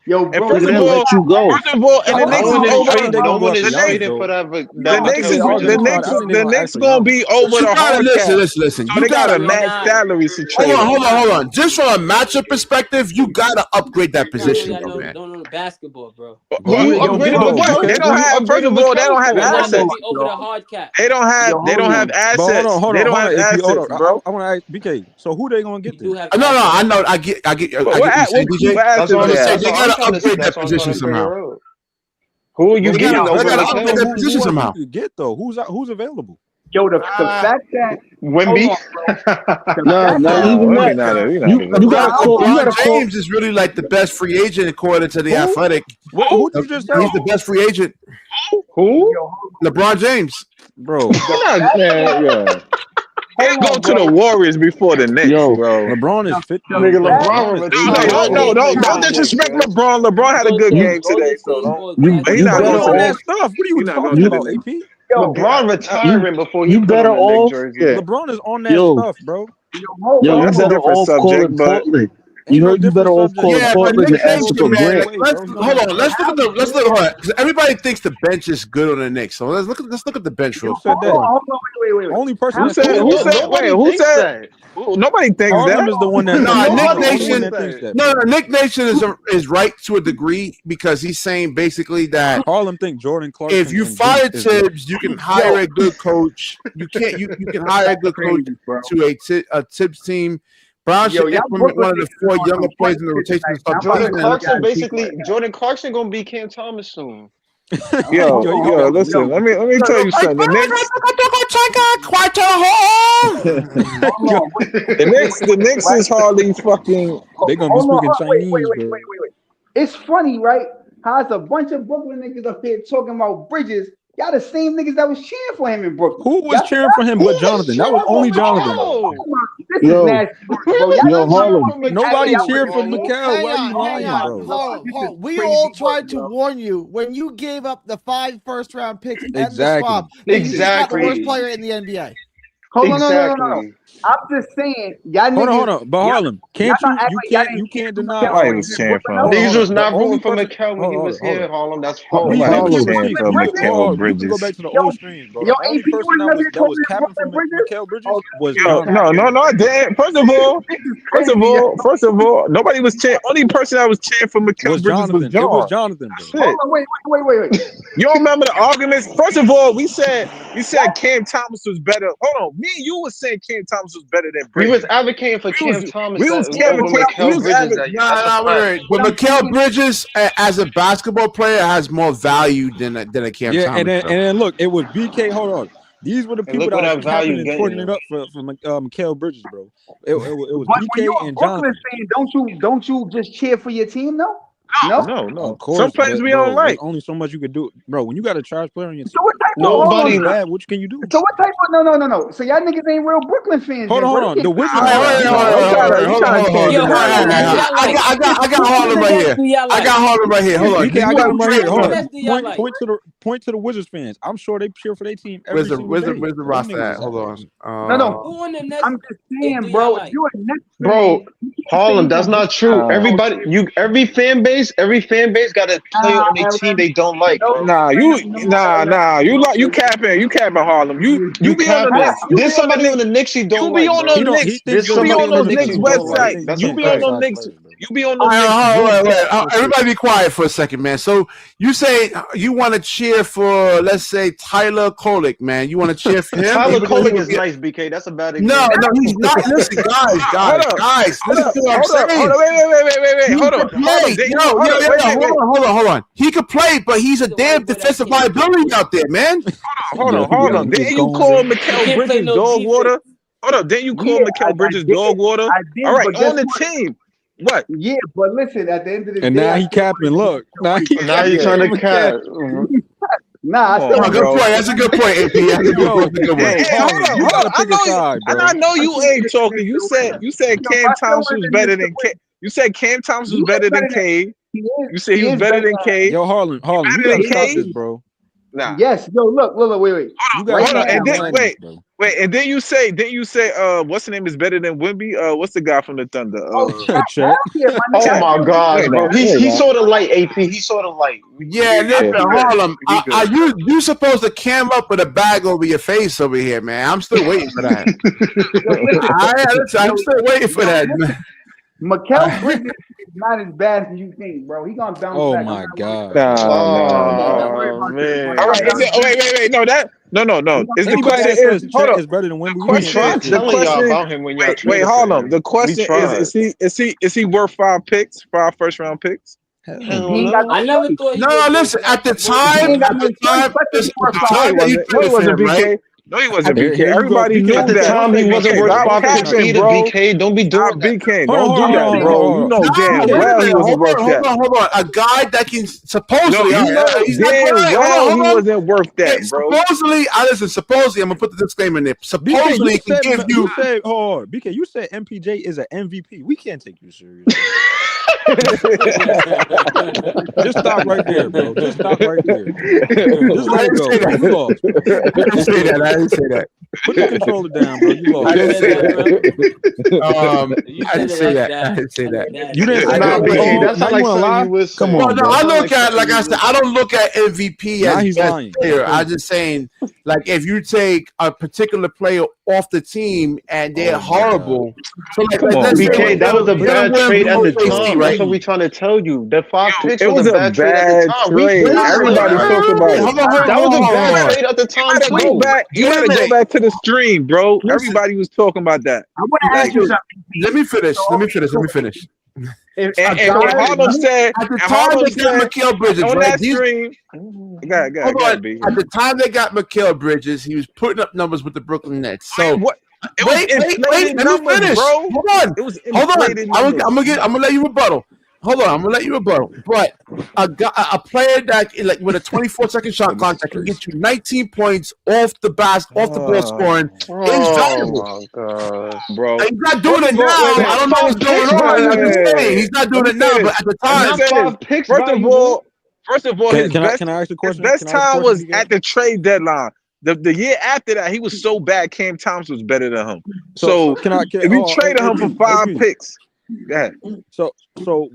Yo, And bro, first of They'll all, let you go. and the No Knicks one is is over. trading. No one is The Knicks, trading for that. the Knicks is the Knicks gonna be over You the gotta hard cap. listen. So You they got gotta a max salary to trade. hold on. Just from a matchup perspective, you gotta upgrade that position, Don't man. know basketball, bro. Who you Who they gonna upgraded get, though? Mikal? They don't have. First of all, they don't have They're not gonna assets. be over the hard cap. They don't have assets. But hold They don't on. have If you, assets, bro. I want to ask BK. So who they gonna get You do then? have No, assets. I know. I get What you saying, DJ. That's what I'm They saying. gotta upgrade that position somehow. Who are you They getting gotta over upgrade Mikal? that position Who else somehow. you could get though? Who's available? Yo, the fact that Wemby. Not even that. You gotta call. James is really like the best free agent according to the Athletic. Who you just said? He's the best free agent. Who? LeBron James, bro. Go to the Warriors before the Knicks, bro. LeBron is 50. Don't disrespect LeBron. LeBron had a good game today, so he's not going to that stuff. What are you talking about, AP? LeBron retiring before he you better off. LeBron is on that stuff, bro. Yo, that's a different subject, but you heard you better off calling Portland and asking for Grant. Hold on. Let's look at because everybody thinks the bench is good on the Knicks. So let's look at the bench real quick. Wait. Only person who said? Nobody thinks Harlem that. is the one that. Nick Nation is right to a degree because he's saying basically that Harlem think Jordan Clarkson. If you fire Tibbs, you can hire a good coach. You can hire a good coach to a Tibbs team. Brown should implement one of the 4 younger players in the rotation. Jordan Clarkson gonna be Cam Thomas soon. Yo, listen. Let me tell you something. The Knicks is hardly fucking. They gonna be speaking Chinese. Wait. It's funny, right? How it's a bunch of Brooklyn niggas up here talking about Bridges. Y'all the same niggas that was cheering for him in Brooklyn. Who was cheering for him but Jonathan? That was only Jonathan. Harlem. Nobody cheered for Mikal. Why are you lying, bro? Hold on. We all tried to warn you when you gave up the 5 first-round picks and the swap. Exactly. The worst player in the NBA. Hold on, no. I'm just saying, y'all niggas. Hold on. But Harlem, you can't deny. Niggas was not voting for Mikal when he was here, Harlem. That's false. Mikal Bridges. Go back to the old streams, bro. The only person that was capping for Mikal Bridges was no, I didn't. First of all, nobody was cheering. Only person that was cheering for Mikal Bridges was John. It was Jonathan. Hold on, wait. You don't remember the arguments? First of all, we said Cam Thomas was better. Hold on, me and you were saying Cam Thomas was better than Bridges. We was advocating for Cam Thomas. We was Mikal Bridges. But Mikal Bridges, as a basketball player, has more value than a Cam Thomas. And then look, it was BK. Hold on. These were the people that was capping and putting it up for Mikal Bridges, bro. It was BK and Jonathan. Don't you just cheer for your team, though? No. Of course, some players we don't like. Only so much you could do, bro. When you got a trash player on your team, so what type nobody of bad. What can you do? So what type of no? So y'all niggas ain't real Brooklyn fans. Hold on. The Wizards. I got Harlem right here. Hold on. I got him right here. Hold on. Point to the Wizards fans. I'm sure they cheer for their team every single day. Where's the roster at? Hold on. No. I'm just saying, bro. If you're a Knicks fan, bro, Harlem, that's not true. Every fan base got a player on their team they don't like. You capping Harlem. You be on the Knicks. There's somebody on the Knicks you don't like. You be on those Knicks website. You be on those Knicks. Everybody be quiet for a second, man. So you say you want to cheer for, let's say, Tyler Kolek, man. You want to cheer for him? Tyler Kolek is nice, BK. That's a bad example. No, he's not. Listen, guys. Listen to what I'm saying. Wait. Hold on. He could play, but he's a damn defensive liability out there, man. Hold on. Didn't you call Mikal Bridges dog water? Hold up. Didn't you call Mikal Bridges dog water? All right, on the team. What? Yeah, but listen, at the end of the day. And now he capping. Look. Now he trying to cap. Good point. That's a good point, AP. That's a good point. You gotta pick a side, bro. And I know you ain't talking. You said Cam Thomas was better than K. You said Cam Thomas was better than K. You said he was better than K. Yo, Harlem, you gotta stop this, bro. Nah. Yes. Yo, look. Wait. Hold on. And then wait. And then you say, what's the name is better than Wemby? What's the guy from the Thunder? Chet. Oh my God, bro. He saw the light, AP. He saw the light. Yeah, listen, Harlem. Are you supposed to cam up with a bag over your face over here, man? I'm still waiting for that. I'm still waiting for that, man. Mikal Bridges is not as bad as you think, bro. He gonna bounce back. Oh my God. Oh man. All right. Wait. No. Is the question is hold on. Is better than Wemby. I'm telling y'all about him when y'all. Wait, hold on. The question is he worth 5 first round picks? I never thought. No, listen. At the time, It wasn't BK. No, he wasn't, BK. Everybody knew at the that. time he wasn't worth 5 picks either, bro. BK. Don't be doing that. BK, don't do that, bro. You know damn well he wasn't worth that. Hold on. A guy that can supposedly, you know damn well he wasn't worth that, bro. Supposedly, supposedly, I'm gonna put the disclaimer in there. Supposedly, BK, you said, you said, BK, you said MPJ is an MVP. We can't take you serious. Just stop right there, bro. Just stop right there. Just let it go. You lost. I didn't say that. I didn't say that. Put the controller down, bro. You lost. I didn't say that. I didn't say that. I didn't say that. You didn't say Nah, that. BK, that's not like something you was. Come Well, on, no, bro. I look at, like I said, I don't look at MVP Now as he's best lying. player. I'm just saying, like, if you take a particular player off the team and they're horrible, so like, let's say BK, that was a bad trade at the time. That's what we're trying to tell you. The 5 picks was a bad trade at the time. Everybody talked about it. That was a bad trade at the time. You gotta go back to the stream, bro. Everybody was talking about that. I want to ask you something. Let me finish. And Harlem said, at the time they got Mikal Bridges, on right? that stream. At the time they got Mikal Bridges, he was putting up numbers with the Brooklyn Nets. So wait, let me finish. Bro. Hold on. I'm gonna let you rebuttal. Hold on, I'm gonna let you rebuttal. But a player that like with a 24-second shot clock that can get you 19 points off the ball scoring is valuable. Oh my God, bro. He's not doing it now. I don't know what's going on. I'm just saying he's not doing it now, but at the time, First of all, his can I ask the question? His best time was at the trade deadline. The year after that, he was so bad. Cam Thompson was better than him. So if you traded him for 5 picks. Yeah. So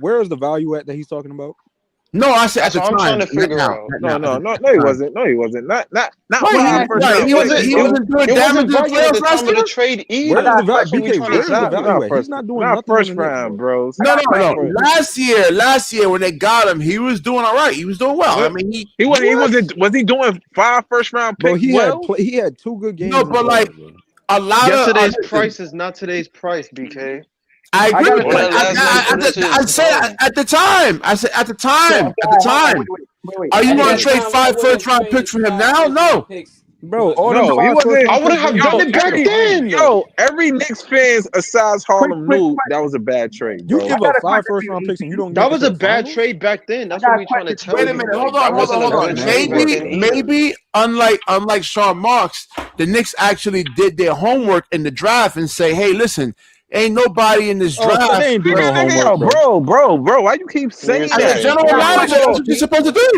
where is the value at that he's talking about? No, I said at the time. I'm trying to figure out. No, he wasn't. No, he wasn't. Not he wasn't doing damage to the playoffs last year. The trade either. Where's the value at? He's not doing nothing. First round, bro. No. Last year when they got him, he was doing all right. He was doing well. I mean, he wasn't. Was he doing 5 first round picks? Bro, he had 2 good games. No, but like a lot yesterday's price is not today's price, BK. I agree with that. I said at the time. Are you going to trade 5 first-round picks for him now? No. Bro, he wasn't. I would have done it back then. Every Knicks fans besides Harlem knew that was a trade. Bro. You give up 5 first-round picks and you don't. That was a bad trade back then. That's what we're trying to tell you. Wait a minute. Hold on. Maybe unlike Sean Marks, the Knicks actually did their homework in the draft and say, "Hey, listen. Ain't nobody in this draft." They ain't doing no homework, bro. Why you keep saying that? As a general manager, that's what you're supposed to do.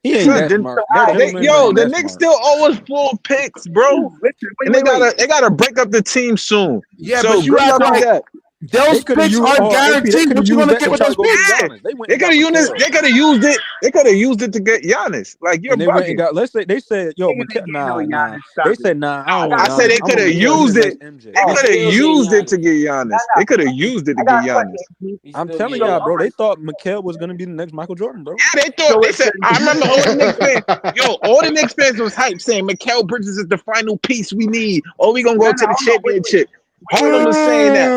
He ain't that smart. The Knicks still owe us 4 picks, bro. And they gotta break up the team soon. Yeah, so but you act like that. Those picks aren't guaranteed. What you gonna get with those picks? They could have used it. They could have used it. They could have used it to get Giannis. Like you're bugging. Let's say they said, "Yo, nah." They said, "Nah." I said they could have used it. They could have used it to get Giannis. They could have used it to get Giannis. I'm telling y'all, bro. They thought Mikal was gonna be the next Michael Jordan, bro. Yeah, they thought. They said. I remember all the Knicks fans. All the Knicks fans was hyped, saying Mikal Bridges is the final piece we need. Oh, we gonna go to the championship. Harlem was saying that.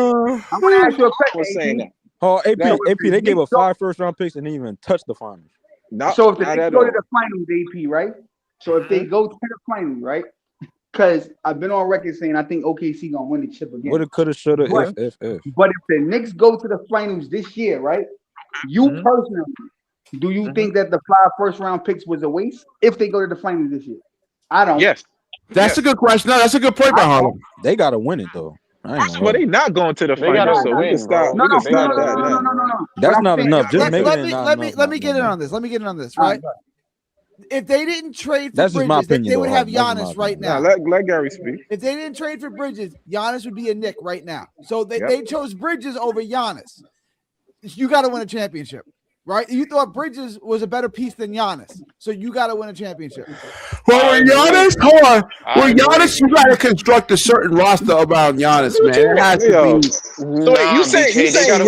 I'm gonna ask you a question. Oh, AP, they gave up 5 first-round picks and didn't even touch the finals. So if they go to the finals, AP, right? So if they go to the finals, right? Because I've been on record saying I think OKC gonna win the chip again. Woulda, coulda, shoulda, if. But if the Knicks go to the finals this year, right? You personally, do you think that the 5 first-round picks was a waste if they go to the finals this year? I don't. Yes. That's a good question. No, that's a good point by Harlem. They gotta win it though. Well, they not going to the finals, so we can stop. No. That's not enough. Just make it. Let me get in on this. Right? If they didn't trade for Bridges, they would have Giannis right now. Let Gary speak. If they didn't trade for Bridges, Giannis would be a Knick right now. So they chose Bridges over Giannis. You got to win a championship, right? You thought Bridges was a better piece than Giannis, so you got to win a championship. Well, with Giannis, Giannis, you got to construct a certain roster around Giannis, man. It has to be. So wait, you say Giannis?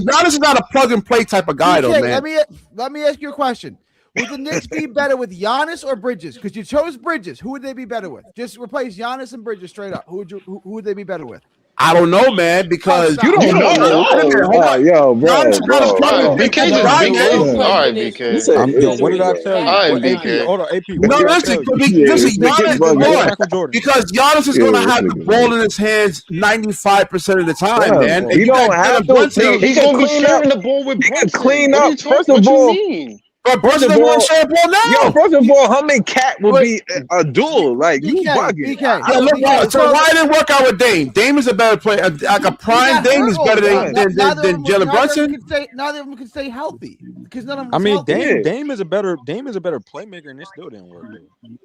Giannis is not a plug and play type of guy, though, man. Let me ask you a question. Would the Knicks be better with Giannis or Bridges? Because you chose Bridges. Who would they be better with? Just replace Giannis and Bridges straight up. Who would they be better with? I don't know, man, because You don't know. Yo, bro. All right, BK just BK. All right, BK. What did I tell you? All right, AP, BK. hold on, AP. No, What did I listen, tell you? listen, Giannis, Michael Jordan. because Giannis is going to have the ball in his hands 95% of the time, man. He don't have to. He's going to be sharing the ball with Brunson. Clean up. What you mean? But Brunson doesn't want to share the ball now. Yo, first of all, him and Cat would be a duel. Like, you bugging. So why did it work out with Dame? Dame is a better player. Like a prime Dame is better than Jalen Brunson. Neither of them can stay healthy because none of them. I mean, Dame is a better playmaker, and it still didn't work.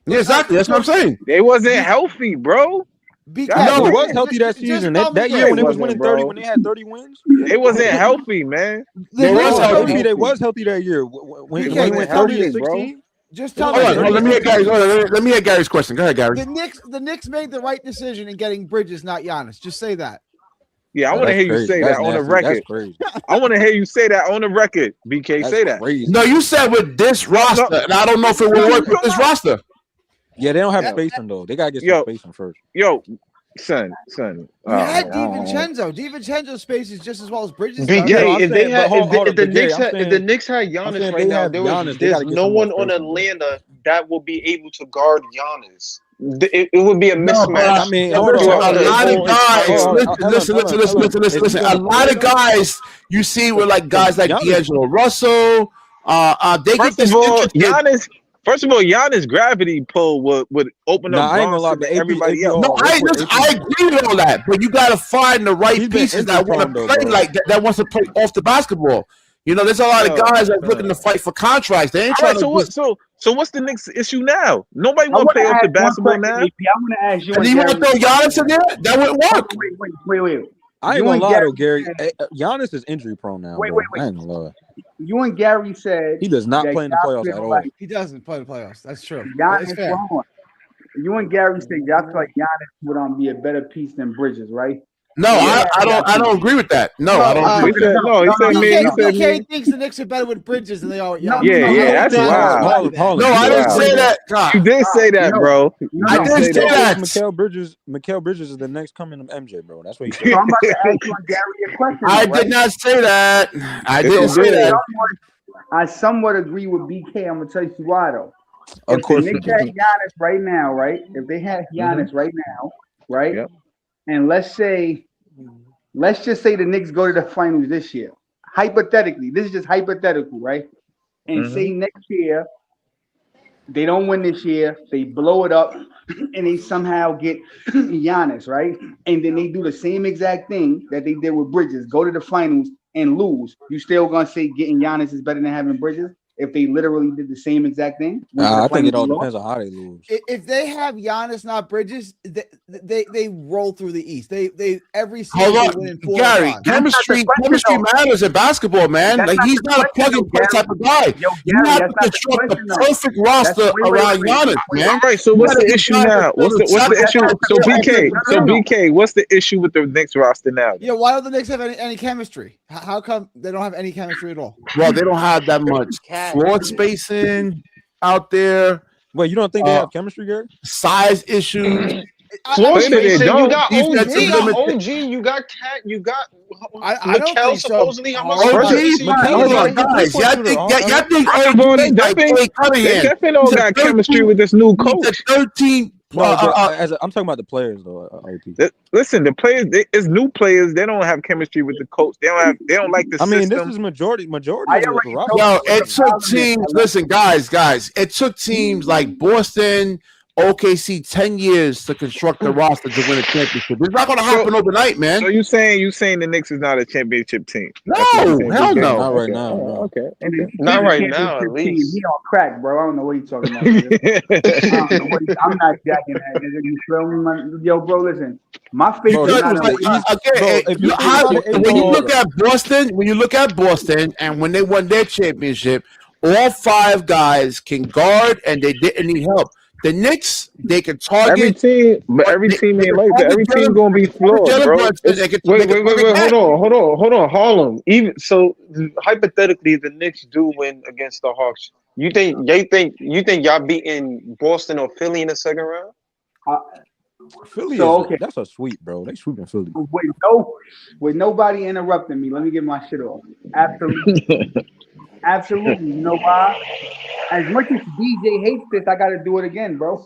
Yeah, exactly. That's what I'm saying. They wasn't healthy, bro. No, it was healthy that season. That year when they was winning 30, when they had 30 wins, it wasn't healthy, man. They was healthy that year when they went 30 and 16. Just tell me. Let me hear Gary's question. Go ahead, Gary. The Knicks made the right decision in getting Bridges, not Giannis. Just say that. Yeah, I want to hear you say that on the record. I want to hear you say that on the record. BK, say that. No, you said with this roster, and I don't know if it will work with this roster. Yeah, they don't have spacing though. They gotta get some spacing first. Yo, son. You had DiVincenzo. DiVincenzo's space is just as well as Bridges. BK, if the Knicks had Giannis right now, there's no one on Atlanta that will be able to guard Giannis. It would be a mismatch. I mean, a lot of guys. Listen. A lot of guys you see were like guys like D'Angelo Russell. They get this Giannis. First of all, Giannis' gravity pull would open up. I ain't gonna lie, everybody else. No, I agree with all that, but you got to find the right pieces that want to play like that wants to play off the basketball. You know, there's a lot of guys that are looking to fight for contracts. They ain't trying to. So what's the next issue now? Nobody want to play off the basketball now. I want to ask you. And you want to throw Giannis in there? That wouldn't work. Wait. I ain't gonna lie though, Gary. Giannis is injury prone now. Wait. I ain't gonna lie. You and Gary said he does not play in the playoffs at all. He doesn't play the playoffs. That's true. You and Gary said y'all feel like Giannis would be a better piece than Bridges, right? No, I don't agree with that. No, I don't agree. BK thinks the Knicks are better with Bridges than they are with Giannis. Yeah, that's wild. No, I didn't say that. You did say that, bro. I didn't say that. Mikal Bridges is the next coming of MJ, bro. That's what you said. So I'm about to ask you and Gary a question. I did not say that. I didn't say that. I somewhat agree with BK. I'm gonna tell you why though. Of course, if they had Giannis right now, right? If they had Giannis right now, right? Yep. And let's just say the Knicks go to the finals this year. Hypothetically, this is just hypothetical, right? And say next year they don't win this year, they blow it up, and they somehow get Giannis, right? And then they do the same exact thing that they did with Bridges, go to the finals and lose. You still gonna say getting Giannis is better than having Bridges? If they literally did the same exact thing, I think it all depends on how they lose. If they have Giannis, not Bridges, they roll through the East. They every season win 4 Gary, chemistry matters in basketball, man. Like he's not a plug and play type of guy. You have to construct the perfect roster around Giannis, man. All right, so what's the issue now? What's the issue? So BK, what's the issue with the Knicks roster now? Yeah, why don't the Knicks have any chemistry? How come they don't have any chemistry at all? Well, they don't have that much floor spacing out there. Wait, you don't think they have chemistry, Gary? Size issues. Floor spacing. You got OG. You got Cat. You got Mikal. Supposedly, how much? Guys, y'all think they definitely don't got chemistry with this new coach. 13. I'm talking about the players, though. Listen, the players, it's new players. They don't have chemistry with the coach. They don't like the system. I mean, this is majority of the roster. Yo, it took teams. Listen, guys, it took teams like Boston, OKC 10 years to construct the roster to win a championship. It's not going to happen overnight, man. So you saying the Knicks is not a championship team? No, hell no. Not right now. Okay. Not right now, at least. He on crack, bro. I don't know what he's talking about. I'm not jacking that, nigga. You feel me? Yo, bro, listen. My favorite. When you look at Boston, and when they won their championship, all 5 guys can guard, and they didn't need help. The Knicks, they can target every team, but every team ain't like that. Every team gonna be flawed, bro. Wait, hold on, Harlem. Even so, hypothetically, the Knicks do win against the Hawks. You think y'all beating Boston or Philly in the second round? Philly So is that's a sweep, bro. They sweeping Philly. With nobody interrupting me, let me get my shit off. Absolutely. Absolutely. You know why? As much as DJ hates this, I gotta do it again, bro.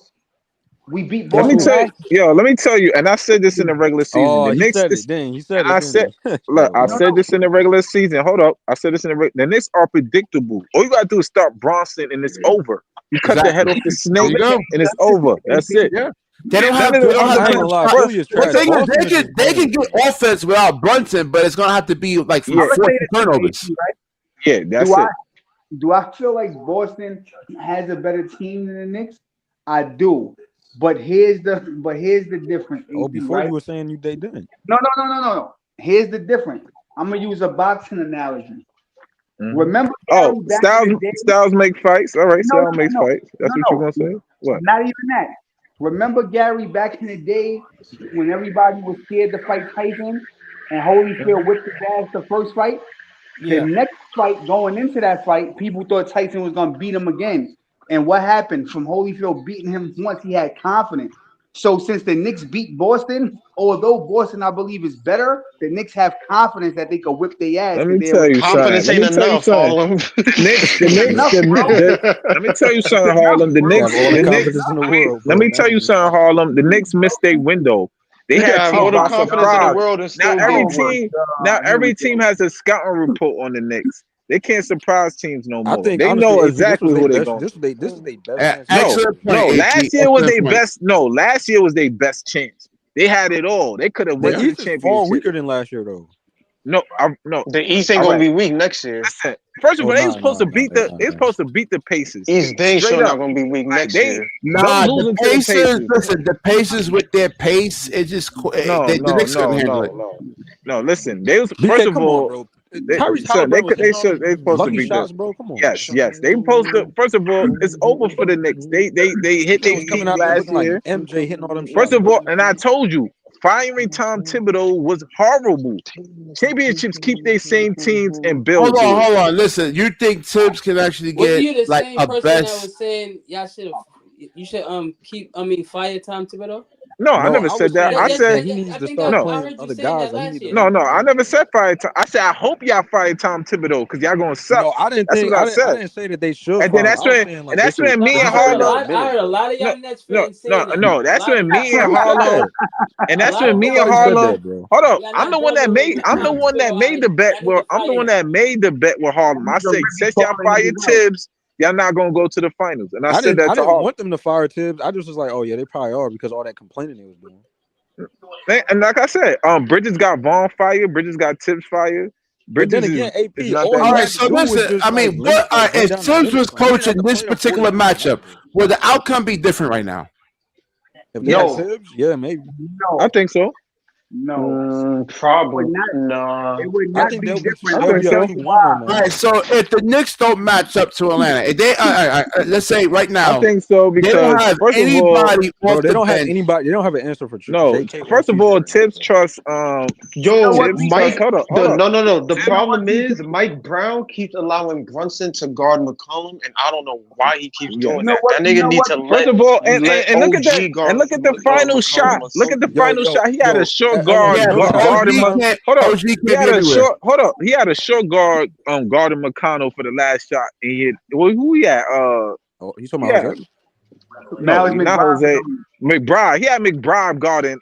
We beat Let me Boston tell you, last let me tell you, and I said this in the regular season. Oh, The he Knicks, said it. Dang, he said and it. I said, look, I No, said this in the regular season. Hold up, I said this in the Knicks are predictable. All you gotta do is start Brunson, and it's over. You cut the head off the There you snake, go. and it's over. That's it. Yeah. They don't None have. of They the, don't I have ain't gonna lie, Philly is the trash. thing is, Boston is just they can bad. get offense without Brunson, but it's gonna have to be like from Yeah. forcing turnovers. right? Yeah, that's it. Do I feel like Boston has a better team than the Knicks? I do. But here's the difference. Oh, AP, before right? you were saying they didn't. No. Here's the difference. I'm gonna use a boxing analogy. Mhm. Remember Gary back in the day? Styles make fights. All right, Styles makes no. fights. That's what you're gonna say? What? Not even that. Remember Gary back in the day when everybody was scared to fight Tyson and Holyfield whipped his ass the first fight? The next fight, going into that fight, people thought Tyson was gonna beat him again. And what happened? From Holyfield beating him once, he had confidence. So since the Knicks beat Boston, although Boston I believe is better, the Knicks have confidence that they could whip their ass. Let me tell you something. Confidence ain't enough, Harlem. Knicks, Enough, bro. let me tell you something, Harlem. The You Knicks, have all the confidence in the world, let bro. me tell you something, Harlem. The Knicks missed their window. They You can had have teams all the by confidence in the surprise. world and Now still every team has a scouting report on the Knicks. They can't surprise teams no I more. think They honestly, know AP, exactly who they're going. This was their best chance. Excellent point, No, AP. last year was Excellent their point. best. No, last year was their best chance. They had it all. They could have went The to the East is far championship. weaker than last year, though. No. The East ain't gonna be weak next year. Listen, first of all, they were supposed to beat the Pacers. East dang Straight sure up. not gonna be weak next year. Nah, Them the losing to the Pacers. Pacers. Listen, the Pacers with their pace, it just the Knicks couldn't handle it. No. Listen, they was BK, first of come on, all, bro. they Tyrese Halliburton was hitting all they these supposed to lucky beat shots, them. bro. Come on. Yes. They supposed to. First of all, it's over for the Knicks. They hit They their was peak coming out there last looking like year. MJ hitting all them shots. First of all, and I told you, firing Tom Thibodeau was horrible. Championships keep their same teams and build to it. Hold on. Listen, you think Tibbs can actually Was get you the like same a person that best? was saying you should fire Tom Thibodeau? No, I No, never I said was that. saying, I I said he needs I to think start I playing heard you other saying guys. that Like he last need to year. no. I never said fire Tom. I said I hope y'all fire Tom Thibodeau because y'all gonna suck. No, I didn't That's think what I I said. didn't say that they should And then fire him. that's I was when saying and like that's when me and Harlem. I heard a lot of y'all Nets fans saying that. No. That's when me and Who said Harlem. that? And that's A lot when of me and Nobody said Harlem. that, bro. Hold up. Y'all I'm not the one that building made. with I'm the Tom one that Thibodeau made the bet. y'all need to I'm the fire one him. that made the bet with Harlem. I said, since y'all fire Tibbs, y'all not gonna go to the finals. And I said that I to didn't Harlem. want them to fire Tibbs. I just was like, oh yeah, they probably are because all that complaining they was doing. And like I said, Bridges got Vaughn fired. Bridges got Tibbs fired. But Bridges then again, is AP, not all that he All good. right, had to so do was listen. just I mean, lay if down the Tibbs was minutes. Like, he didn't have coaching to this play them 40 particular minutes. matchup, would the outcome be different right now? If they had Tibbs, yeah, maybe. No. I think so. No. Probably. No. It would I not think be they'll be different. they'll be up so. 2-1 right now. All right, so if the Knicks don't match up to Atlanta, if they let's say right now, I think so they because don't have first of all, anybody Bro, off they the don't have bench. anybody. They don't have an answer for no. JK. First of all, Tibbs trusts Tibbs Mike. trust. Hold up. No. The problem is Mike Brown keeps allowing Brunson to guard McCollum, and I don't know why he keeps doing that. That nigga needs to First let of all, and look at that, OG guard. and look at the final shot. Look at the final shot. He had a short guard Yeah, but guarding. OG can't He be had a everywhere. short. Hold up. He had a short guard guarding McConnell for the last shot. And he had, who he had? You talking about Jose? No, not Jose. McBride. He had McBride guarding.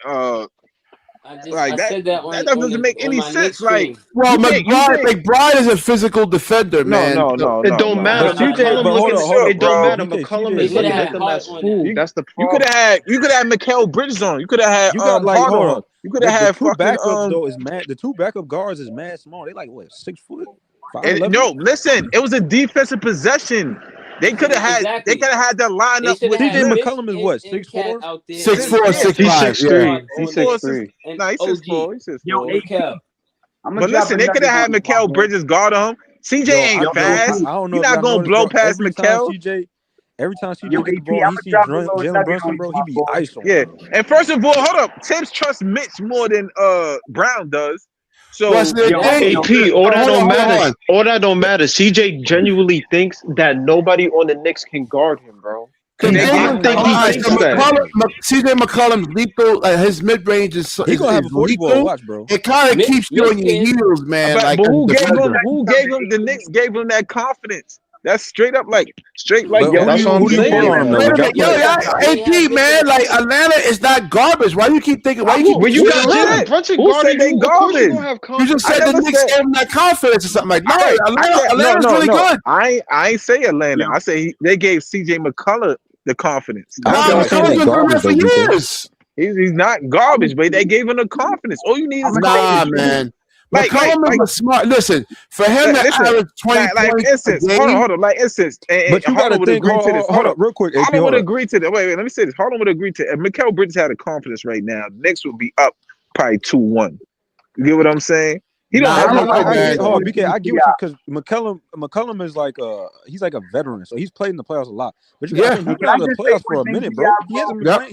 I said that that doesn't make any sense. Like, well, McBride is a physical defender, man. No. It don't matter. McCollum looking short. It don't matter. McCollum is looking at them as food. That's the problem. You could have Mikal Bridges on. You could have had you got like hold on. You could have had two fucking backups though is mad. The two backup guards is mad small. They like what 6 foot? 5'11"? No, listen. It was a defensive possession. They could have had. They could have had the lineup with CJ McCollum is what 6'4", 6'4", 6'5". He's 6'3". No, he's 6'4". He's 6'4". But listen, they could have had Mikal Bridges guard him. CJ ain't fast. I don't know. He's not gonna blow past Mikal. Every time CJ get the ball, he sees Jalen Brunson, bro. He be ice on. Yeah, and first of all, hold up. Tibbs trusts Mitch more than Brown does. So AP, all that don't matter. All that don't matter. CJ genuinely thinks that nobody on the Knicks can guard him, bro. CJ McCollum's lethal. His mid range is He's gonna have a 40 ball. Watch, bro. It kind of keeps you on your heels, man. But who gave him? Who gave him? The Knicks gave him that confidence. That's straight like. Yo, that's what I'm saying. AP, man, like Atlanta is not garbage. Why do you keep thinking? Why you keep? When you got Jalen Brunson guarding, they garbage. You just said the Knicks gave him that confidence or something like. No, Atlanta's really good. I ain't say Atlanta. I say they gave CJ McCollum the confidence. McCollum's been doing that for years. He's not garbage, but they gave him the confidence. All you need is confidence, man. McCollum is smart. Listen, for him to average 20 points a game, hold on, like instance. But you gotta think. Hold up, real quick. Harlem would agree to that. Wait, let me say this. Harlem would agree to. If Mikal Bridges had a confidence right now, the Knicks would be up probably 2-1. You get what I'm saying? He don't have no confidence. BK, I get what you, because McCollum is like he's like a veteran, so he's played in the playoffs a lot. But you got he's been in the playoffs for a minute, bro. He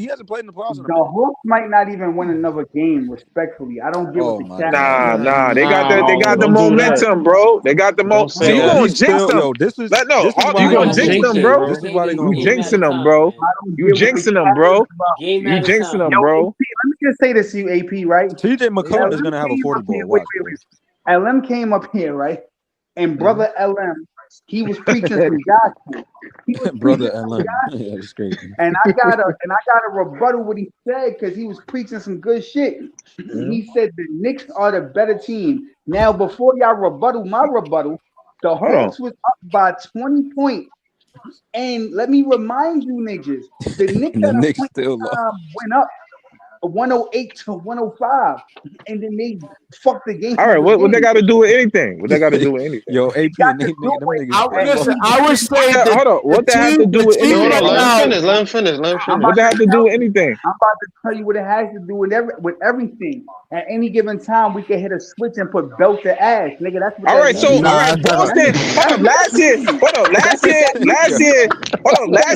hasn't played in the playoffs. The Hawks might not even win another game. Respectfully, I don't give what the cat. Nah. They got the momentum, bro. They got the momentum. So you gonna jinx them? You gonna jinx them, bro? This is why they you jinxing them, bro. You jinxing them, bro. You jinxing them, bro. Let me just say this to you, AP. Right? TJ McCollum is gonna have a 40 ball. LM came up here, right? And brother LM, he was preaching some gospel. Brother LM, yeah, that's great. And I got a rebuttal what he said because he was preaching some good shit. He said the Knicks are the better team. Now, before y'all rebuttal my rebuttal, the Hawks was up by 20 points. And let me remind you niggas, the Knicks still went up 108 to 105, and then they fucked the game. All right, what they got to do with anything? What they got to do with anything? Yo, AP, I would say that. Hold on, what they have to do with anything? Let him finish. What they have to do with anything? I'm about to tell you what it has to do with everything. At any given time, we can hit a switch and put belt to ass, nigga. That's what. All right, so Boston. Last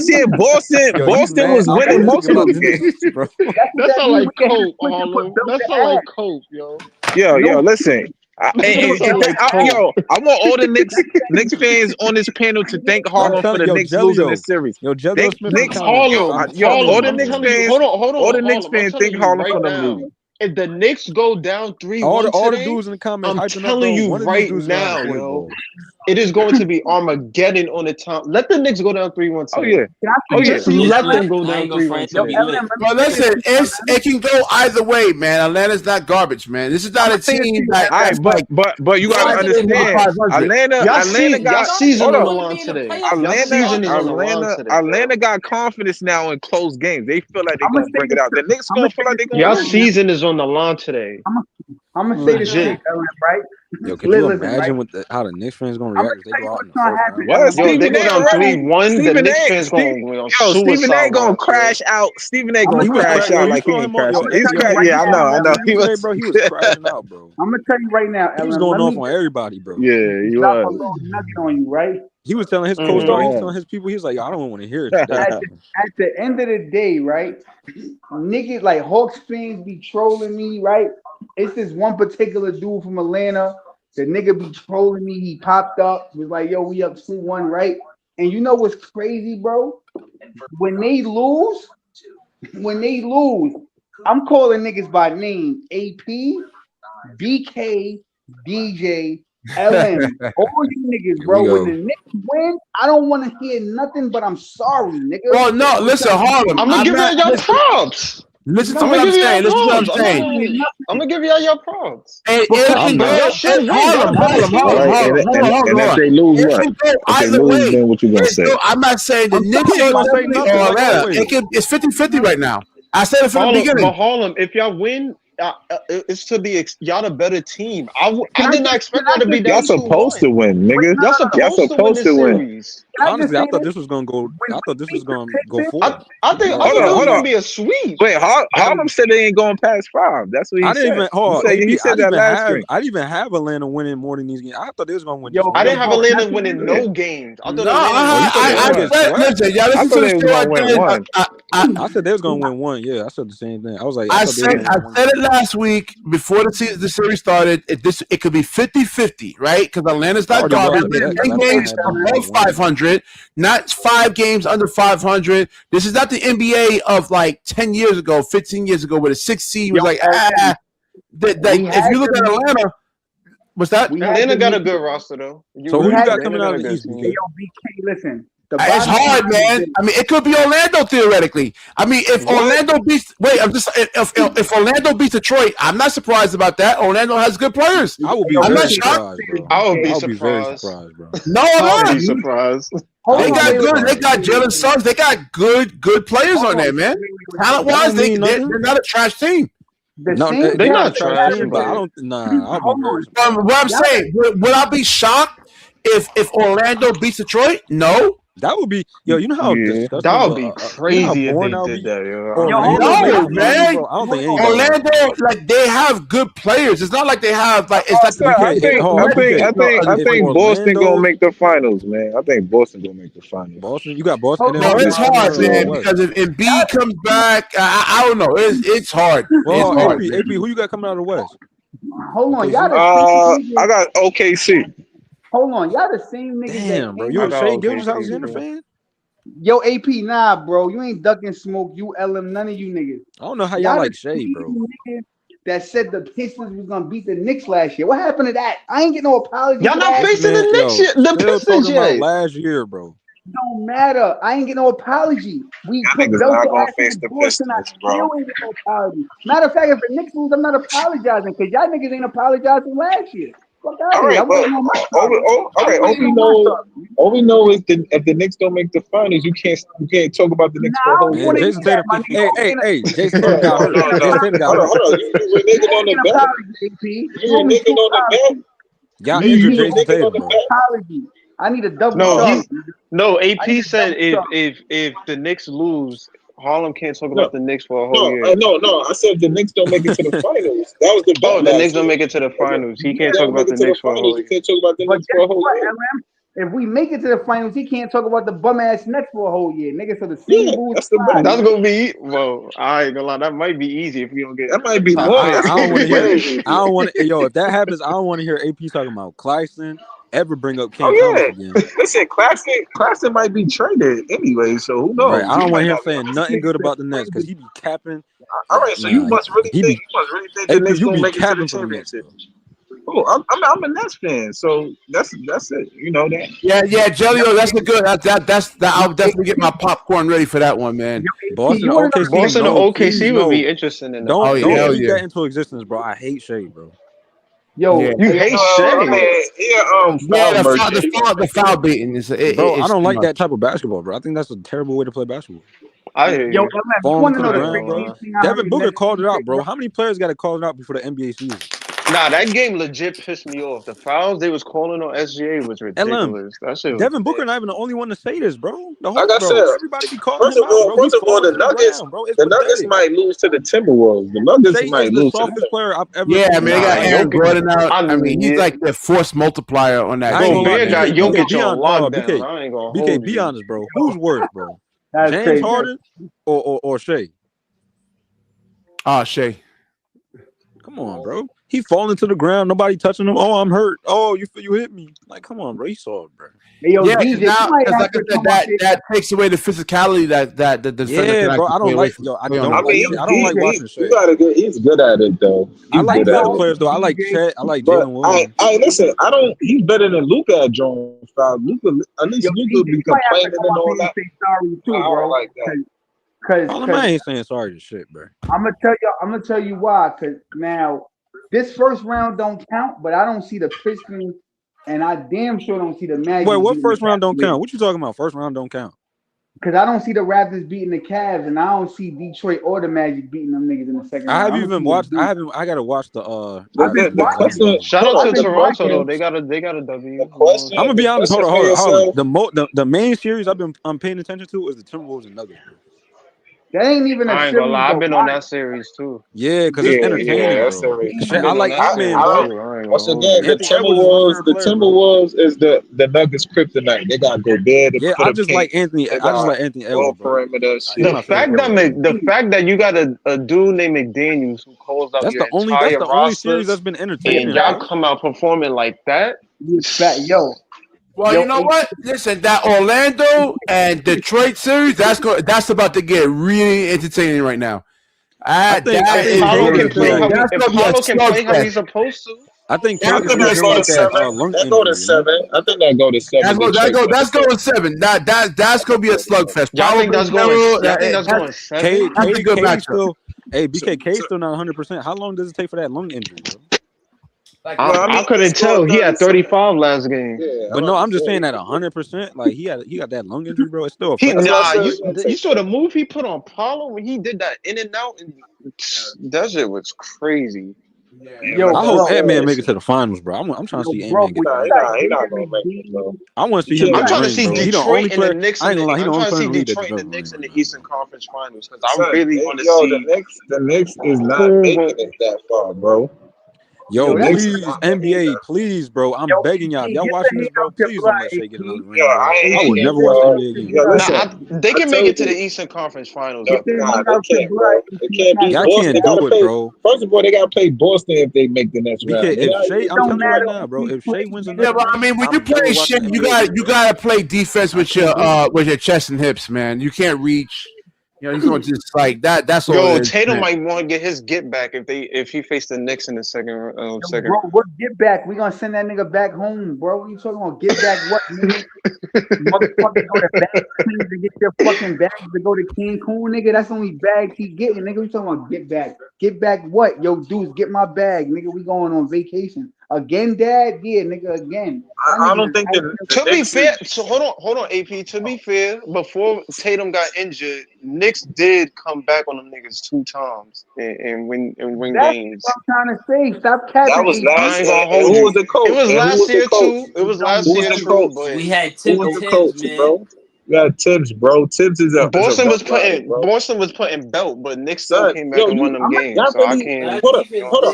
year, Boston was winning most of the games, bro. That's not like coke, Harlem. That's not like coke, yo. Yo, listen. I want all the Knicks fans on this panel to thank Harlem for the Knicks losing this series. Yo, Knicks Harlem. All the Knicks fans. All the Knicks fans thank Harlem for them losing. If the Knicks go down 3-1 all the dudes in the comments, I'm telling you right now, yo, it is going to be Armageddon on the top. Let the Knicks go down 3-1. Oh yeah. Let them go down 3-1. But listen, it can go either way, man. Atlanta's not garbage, man. This is not a team that. But you gotta understand, Atlanta got season on the line today. Atlanta got confidence now in close games. They feel like they're gonna bring it out. The Knicks gonna feel like they're gonna. Y'all season is on the line today. I'm gonna say this shit, right? Yo, can you imagine how the Knicks fans gonna react if they go out in the first round? Yo, they go down 3-1. The Knicks fans gonna Stephen A gonna crash out. Stephen A gonna crash out like he ain't crashing. He's crashing. Yeah, I know. He was crashing out, bro. I'm gonna tell you right now, he was going off on everybody, bro. Yeah, he was. Nugget on you, right? He was telling his co-star, he was telling his people, he was like, I don't want to hear it. At the end of the day, right? Niggas like Hawks fans be trolling me, right? It's this one particular dude from Atlanta. The nigga be trolling me. He popped up, was like, yo, we up 2-1, right? And you know what's crazy, bro? When they lose, I'm calling niggas by name. AP, BK, DJ, LM, all you niggas, bro. When the Knicks win, I don't want to hear nothing, but I'm sorry, nigga. Well, no, listen, Harlem. I'm gonna give y'all props. Listen to what I'm saying. I'm gonna give y'all your props. And if they lose, then what you gonna say? I'm not saying the Knicks ain't gonna say nothing. It's 50-50 right now. I said it from the beginning. But Harlem, if y'all win, it's to be y'all the better team. I did not expect y'all to be. Y'all supposed to win, nigga. Y'all supposed to win. Honestly, I thought this was gonna go. I thought this was gonna go forward. I think it was gonna be a sweep. Wait, Harlem said they ain't going past 5. That's what he said. He said that last stream. I didn't even have Atlanta winning more than these games. I thought they was gonna win. I didn't have Atlanta winning no games. I thought I said they was gonna win one. Yeah, I said the same thing. I was like, I said it last week before the series started. It could be 50-50, right? Because Atlanta's not garbage. 10 games above 500. 500, not 5 games under 500. This is not the NBA of like 10 years ago, 15 years ago, where the 6th seed was if you look at Atlanta, what's that? Atlanta got a good roster though. So who you got coming out of the East? Yo, BK, listen. It's hard, man. I mean, it could be Orlando theoretically. I mean, if Orlando beats, if Orlando beats Detroit, I'm not surprised about that. Orlando has good players. I will be. I'm not surprised, shocked. I would be very surprised, bro. No, I'm I would not. be surprised. They got good. They got Jalen Suggs. They got good players on there, man. Talent wise, they're not a trash team. They're not a trash team, but I don't. I'll be very surprised. What I'm saying, would I be shocked if Orlando beats Detroit? No. That would be, yo. You know how that would be crazy if they did that, yo. No, man. Orlando, like they have good players. It's not like they have like. It's not. I think Boston gonna make the finals, man. I think Boston gonna make the finals. Boston, you got Boston. No, it's hard, man. Because if Embiid comes back, I don't know. It's hard. Well, it's hard. AP, who you got coming out of the West? Hold on, y'all. I got OKC. Hold on, y'all the same niggas. Damn, bro. You a Shea Gilgeous-Alexander fan? Yo, AP, nah, bro. You ain't ducking smoke. You LM, none of you niggas. I don't know how y'all like Shea, bro. That said the Pistons was gonna beat the Knicks last year. What happened to that? I ain't getting no apology. Y'all not facing the Knicks yet. The Pistons yet. Last year, bro. Don't matter. I ain't getting no apology. We put niggas not gonna face the Pistons, bro. Ain't getting no apology. Matter of fact, if the Knicks lose, I'm not apologizing because y'all niggas ain't apologizing last year. All right, all we know is if the Knicks don't make the finals, you can't talk about the Knicks for a whole year. Jason Tatum, hey, Jason Tatum got hurt. Hold on. You were niggas on the bench. You were niggas on the bench. Y'all injured Jason Tatum, bro. I need a double. No, AP said if the Knicks lose, Harlem can't talk about the Knicks for a whole year. No. I said the Knicks don't make it to the finals. That was the the Knicks don't make it to the finals. He can't talk about the Knicks for a whole year. He can't talk about the Knicks for a whole year. If we make it to the finals, he can't talk about the bum ass Nets for a whole year, nigga. So the same rules. That's gonna be I ain't gonna lie. That might be easy if we don't get. That might be more. I don't want to hear. I don't want to. Yo, if that happens, I don't want to hear AP talking about Claxton. Ever bring up Cam Thomas again? Listen, Claxton might be traded anyway, so who knows? Right, I don't want him saying nothing good about the Nets because he be capping. All right, so you must really think the Nets gonna make it to the championship. Oh, I'm a Nets fan, so that's it. You know that. Yeah, Jelio, that's a good. I'll definitely get my popcorn ready for that one, man. Boston or OKC would be interesting in that. Don't lead that into existence, bro. I hate Shea, bro. Yo, you hate Shea. The foul beating is. Bro, I don't like that type of basketball, bro. I think that's a terrible way to play basketball. Yo, falling to the ground, Devin Booker called it out, bro. How many players got to call it out before the NBA season? Nah, that game legit pissed me off. The fouls they was calling on SGA was ridiculous. That shit was Devin Booker not even the only one to say this, bro. Like I said, everybody be calling first of all, the Nuggets might lose to the Timberwolves. The Nuggets might lose. The softest player I've ever. Yeah, I mean, they got Aaron Gordon out. I mean, he's like the force multiplier on that. Gobert got Jokic on lockdown. I ain't gonna BK, be honest, bro. Who's worse, bro? James Harden or Shea? Shea. Come on, bro. He falling to the ground. Nobody touching him. Oh, I'm hurt. Oh, you hit me. Like, come on, bro. He saw it, bro. Hey, yo, yeah, DJ, now, like I said, that takes away the physicality that the defender. Yeah, bro. I don't like. Yo, I don't like watching Shea. He's good at it though. I like the other players though. I like Chet. I like Jalen Williams. Listen. He's better than Luka at drawing foul. At least Luka be complaining and all that. Sorry too, bro. I don't like that. I ain't saying sorry to shit, bro. I'm gonna tell you why. Cause now this first round don't count, but I don't see the Pistons, and I damn sure don't see the Magic. Wait, what first round don't count? What you talking about? First round don't count. Because I don't see the Raptors beating the Cavs, and I don't see Detroit or the Magic beating them niggas in the second round. I haven't even watched. I gotta watch the. Shout out to Toronto though. They got a W. I'm gonna be honest. Hold on. The main series I'm paying attention to is the Timberwolves and Nuggets. That ain't even a I ain't gonna lie. I've been on that series too. Yeah, because it's entertaining. I like Ant-Man, bro. Once again, the Timberwolves is the Nuggets kryptonite. They got Gobert. Yeah, I just like Anthony. Edwards. The fact that you got a dude named McDaniels who calls out your entire only series that's been entertaining. And y'all come out performing like that. Yo, Well, you know what? Listen, that Orlando and Detroit series, that's about to get really entertaining right now. If Paolo can play how he's supposed to. I think I think that go to 7. That go to 7. I think that go to 7. That's going 7. That's going to be a slugfest. Y'all think that's going 7? That's a good matchup. Hey, BK still not 100%. How long does it take for that lung injury, bro? I couldn't tell. He had 35 last game. Yeah, But no, I'm just saying that 100%. Like he got that lung injury, bro. It's still. You saw the move he put on Paulo when he did that in and out, and that shit was crazy. Yo, I hope Ant-Man make it to the finals, bro. I'm trying to see Ant-Man get there. He not gonna make it, bro. I want to see him. I'm trying to see Detroit and the Knicks. I ain't gonna lie, he I'm the trying to see only Detroit and the Knicks in the Eastern Conference Finals because I Son, really want to see. The Knicks is not making it that far, bro. Yo, please, NBA, please, bro. I'm begging y'all. If y'all watching this, bro, please don't let Shea get another ring. I would never watch NBA again. Yo, listen, they can make it to the Eastern Conference Finals. Nah, they can't, bro. They can't beat Y'all Boston. can't do it, bro. First of all, they gotta play Boston if they make the next round. If Shea, I'm telling you right now, bro. If Shea wins the next but I mean, when you play Shea, you gotta play defense with your chest and hips, man. You can't reach. You know, he's going to just like that. That's all. Yo, Tatum might want to get his get back if he faced the Knicks in the second. Bro, what get back? We gonna send that nigga back home, bro. What you talking about? Get back what, nigga? Motherfucker, go to bag to get your fucking bags to go to Cancun, nigga. That's the only bags he getting, nigga. We talking about get back? Get back what? Yo, dudes, get my bag, nigga. We going on vacation again, Dad. Yeah, nigga, again. I don't think that. To be fair, so hold on, AP. To be fair, before Tatum got injured, Knicks did come back on them niggas 2 times and win games. That's what I'm trying to say. Stop catching. That was last year. Who was the coach? It was last year too. It was last year too. But we had Tibbs, man. Bro? We got Tibbs, bro. Tibbs is a Boston was putting belt, but Knicks still came back and won them games. So I can't. Hold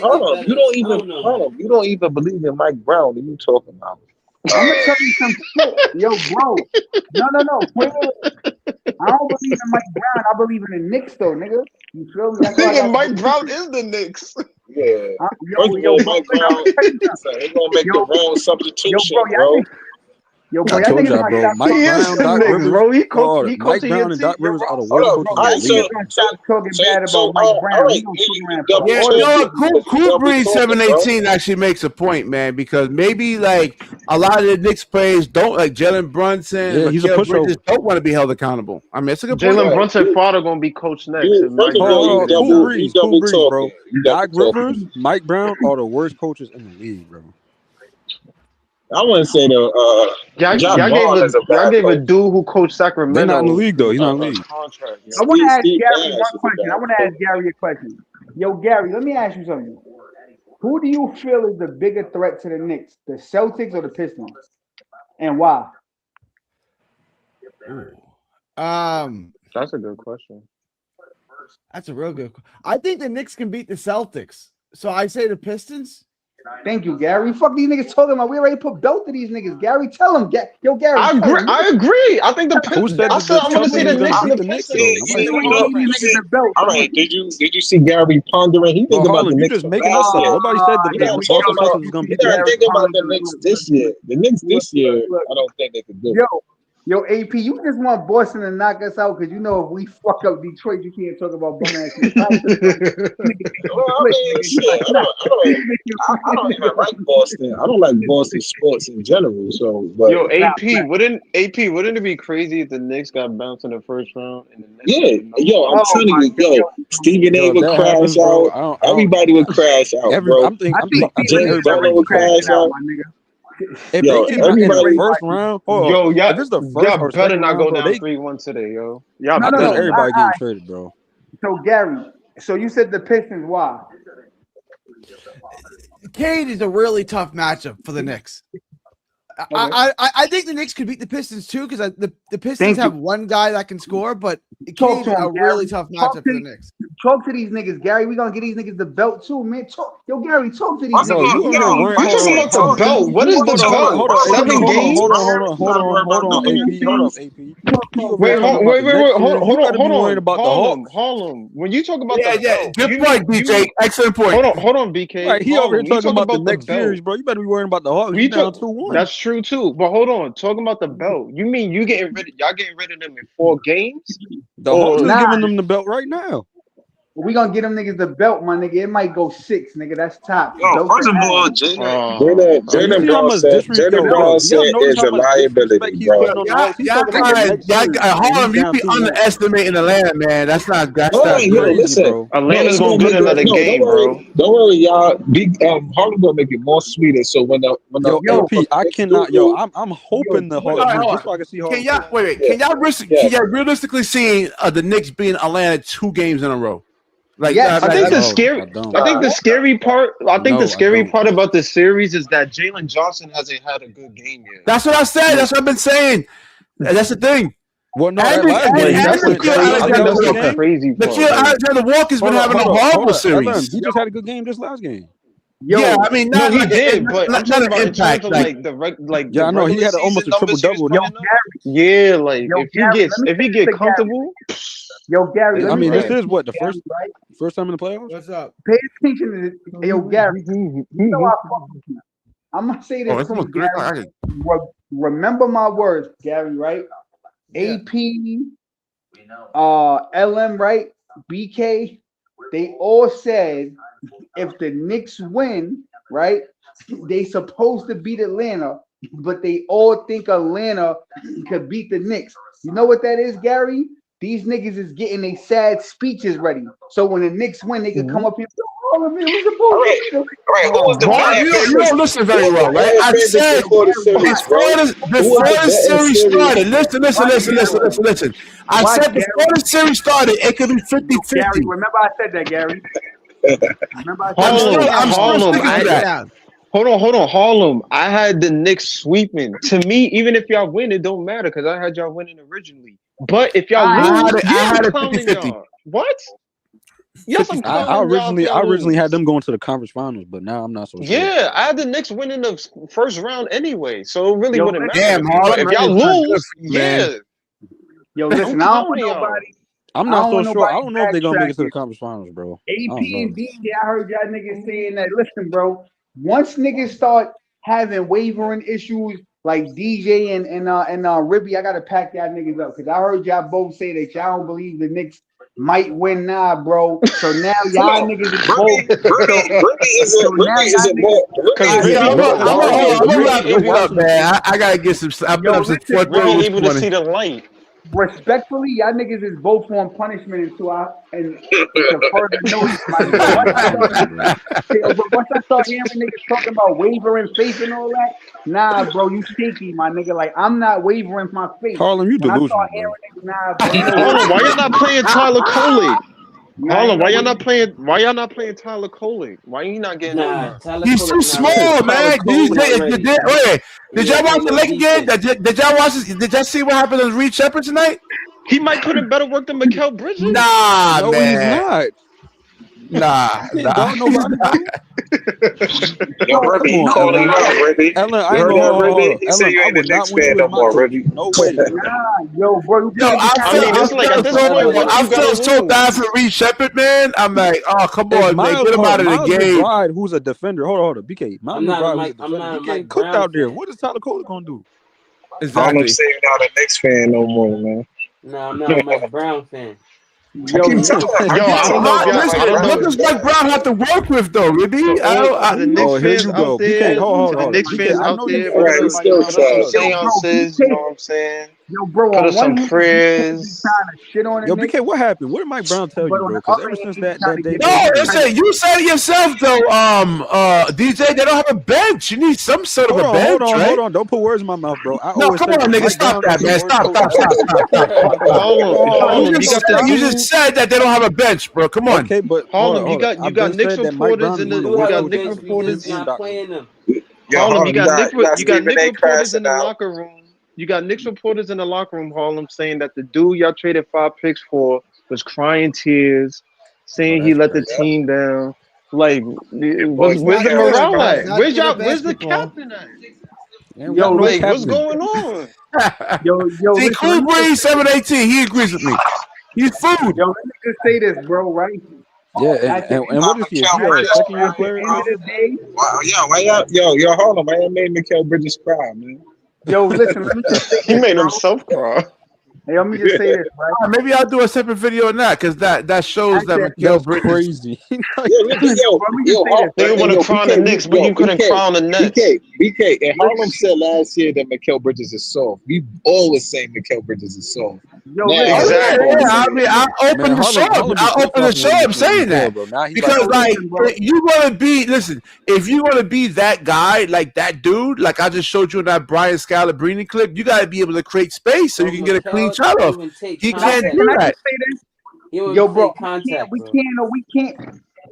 on. You don't even believe in Mike Brown. What are you talking about? I'm gonna tell you some shit, yo, bro. No. Wait. I don't believe in Mike Brown. I believe in the Knicks, though, nigga. You feel me? Nigga, Mike Brown is the Knicks. Yeah. Mike Brown, he's gonna make the wrong substitution, bro. Yo, bro, I told y'all, bro. Mike Brown, Doc Rivers, bro. Mike Brown and Doc Rivers are the worst coaches in the league. Stop talking bad about Mike Brown. Yeah, you know what? Cool Breeze 718 actually makes a point, man, because maybe like a lot of the Knicks players don't like Jalen Brunson. Yeah, he's a pushover. Don't want to be held accountable. I mean, it's a good point. Jalen Brunson father gonna be coach next. Cool Breeze, bro. Doc Rivers, Mike Brown are the worst coaches in the league, bro. I wouldn't say y'all gave a dude who coached Sacramento. They're not in the league though. He's not in the league. I want to ask Gary one question. I want to ask Gary a question. Yo, Gary, let me ask you something. Who do you feel is the bigger threat to the Knicks, the Celtics or the Pistons, and why? That's a good question. That's a real good. I think the Knicks can beat the Celtics, so I say the Pistons. Thank you, Gary. Fuck these niggas talking about. We already put belt to these niggas. Gary, tell them. Yo, Gary. I agree. I think the Pistons. I want to see the Knicks and the Pistons. All right. Did you see Gary pondering? He think about the Knicks. You just making us up. Nobody said the Knicks was going to be. You gotta think about the Knicks this year. The Knicks this year, I don't think they could do it. Yo, AP, you just want Boston to knock us out because you know if we fuck up Detroit, you can't talk about bum ass. I don't even like Boston. I don't like Boston sports in general. So, but yo, AP, wouldn't it be crazy if the Knicks got bounced in the first round? And the Knicks I'm telling you, Stephen A. would crash out. Everybody would crash out, bro. I'm thinking James Harden would crash out. If they keep in the first round, if it's the first y'all better not go down 3-1 today, yo. Y'all everybody getting traded, bro. So Gary, so you said the Pistons, why? Cade is a really tough matchup for the Knicks. I think the Knicks could beat the Pistons too because the Pistons have one guy that can score, but Cade is a really tough matchup for the Knicks. Talk to these niggas, Gary. We gonna get these niggas the belt too, man. Gary, talk to these niggas. You talking about the belt? What is the belt? 7 games? Hold on, AP. Wait, hold on. Worried about the Hawks. Harlem. When you talk about the belt, good point, BK. Excellent point. Hold on, BK. Right, he over here talking about the next belt. series, bro. You better be worrying about the Hawks. You down 2-1. That's true too. But hold on, talking about the belt. You mean y'all getting rid of them in 4 games? The Hawks is giving them the belt right now. We gonna get them niggas the belt, my nigga. It might go 6, nigga. That's top. Yo, first of all, Jalen Brown said is a liability, bro. Harlem, you be underestimating Atlanta, man. That's not crazy, bro. Atlanta's gonna get another game, bro. Don't worry, y'all. Harlem gonna make it more sweeter. So when the AP, I cannot. I'm hoping the Hawks just so I can see Harlem. Can y'all realistically see the Knicks being Atlanta 2 games in a row? I think the scary part about the series is that Jalen Johnson hasn't had a good game yet. That's what I said. That's what I've been saying. That's the thing. Well, no, that's the crazy part. Nikhil Alexander-Walker's been having a horrible series. He just had a good game this last game. Yeah, I mean, he did, but I'm talking about impact. I know he had almost a triple double. Yeah, like if he get comfortable. Yo, Gary. I mean, this is what the first time in the playoffs. What's up? Pay attention to yo, Gary. You know I fuck with you. I'm gonna say this to you, Gary. Remember my words, Gary. Right? AP, LM, right? BK. They all said if the Knicks win, right, they supposed to beat Atlanta, but they all think Atlanta could beat the Knicks. You know what that is, Gary? These niggas is getting their sad speeches ready. So when the Knicks win, they can come up here and say, oh, man, you don't listen very well, right? I said before the series started, listen. I said before the series started, it could be 50-50. Gary, remember I said that, Gary. Hold on, Harlem. I had the Knicks sweeping. To me, even if y'all win, it don't matter because I had y'all winning originally. But if y'all lose, I had it 50-50. What? Yes, I originally had them going to the conference finals, but now I'm not so sure. Yeah, I had the Knicks winning the first round anyway, so it really wouldn't matter. Damn, Harlem, if y'all lose, yeah. Yo, listen, I don't want nobody. I'm not so sure. I don't know if they're gonna make it to the conference finals, bro. AP and DJ, I heard y'all niggas saying that. Listen, bro, once niggas start having wavering issues like DJ and Ribby, I gotta pack y'all niggas up because I heard y'all both say that y'all don't believe the Knicks might win now, bro. So now y'all niggas is both. I gotta get some. I've been up since 4:30. Able to see the light. Respectfully, y'all niggas is both on punishment until I further notice. But once I start hearing niggas talking about wavering faith and all that, nah, bro, you stinky, my nigga. Like I'm not wavering my faith. Harlem, you delusional. Harlem, why y'all not playing Tyler Coley? Harlem, why y'all not playing Tyler Coley? Why you not getting He's too small, man. Did y'all watch the Lakers game? Did y'all watch this? Did y'all see what happened to Reed Shepherd tonight? He might put in better work than Mikal Bridges. Nah, no, man. He's not. Nah. Yo, Ribby, he calling you out, Ribby. Ellen, I ain't gonna Ribby. He said you ain't the Knicks fan no more, Ribby. No way. Yo, bro. I feel so bad for Reed Shepherd, man. I'm like, oh, come on, man. Get him out of the game. McBride, who's a defender. Hold on. BK. Miles McBride, who's a defender. He getting cooked out there. What is Tyler Coley gonna do? Exactly. I'm saying you're not a Knicks fan no more, man. No, I'm not a Mike Brown fan. What does Mike Brown have to work with, though, Ribby? Here you go. The Knicks fans out there. Seances, you know what I'm saying? Yo, bro, put some prayers. Yo, BK, what happened? What did Mike Brown tell you, bro? Because ever since that day. No, listen, you said it yourself, though, DJ, they don't have a bench. You need some sort of a bench, right? Hold on. Don't put words in my mouth, bro. No, come on, nigga. Stop that, man. Stop. You just said that they don't have a bench, bro. Come on. Okay, but Harlem, you got Knicks reporters in the Harlem, you got Knicks reporters in the locker room. You got Knicks reporters in the locker room, Harlem, saying that the dude y'all traded 5 picks for was crying tears, saying he let the team down. Like, where's the morale at? Where's the captain at? Yo, like, what's going on? Yo, see, Cool Breeze 718. He agrees with me. He's food. Yo, let me just say this, bro. Right? Yeah, and what is he? Is he a second-year player? End of the day, Yo, hold on, man. I made Mikal Bridges cry, man. yo, listen, let me just say this, He made bro. himself cry. Hey, let me just say this, right? Maybe I'll do a separate video on that because that shows that Mikal That's Bridges. crazy. They want to cry on the Knicks, but you couldn't cry on the Nets. BK, and Harlem said last year that Mikal Bridges is soft. We always say Mikal Bridges is soft. Yo, Exactly. Yeah, I mean, I open the show. I open the show up saying that because, like, you want to be. Listen, if you want to be that guy, like that dude, like I just showed you in that Brian Scalabrine clip, you got to be able to create space so you can get a clean shot off. He can't do that. Yo, bro,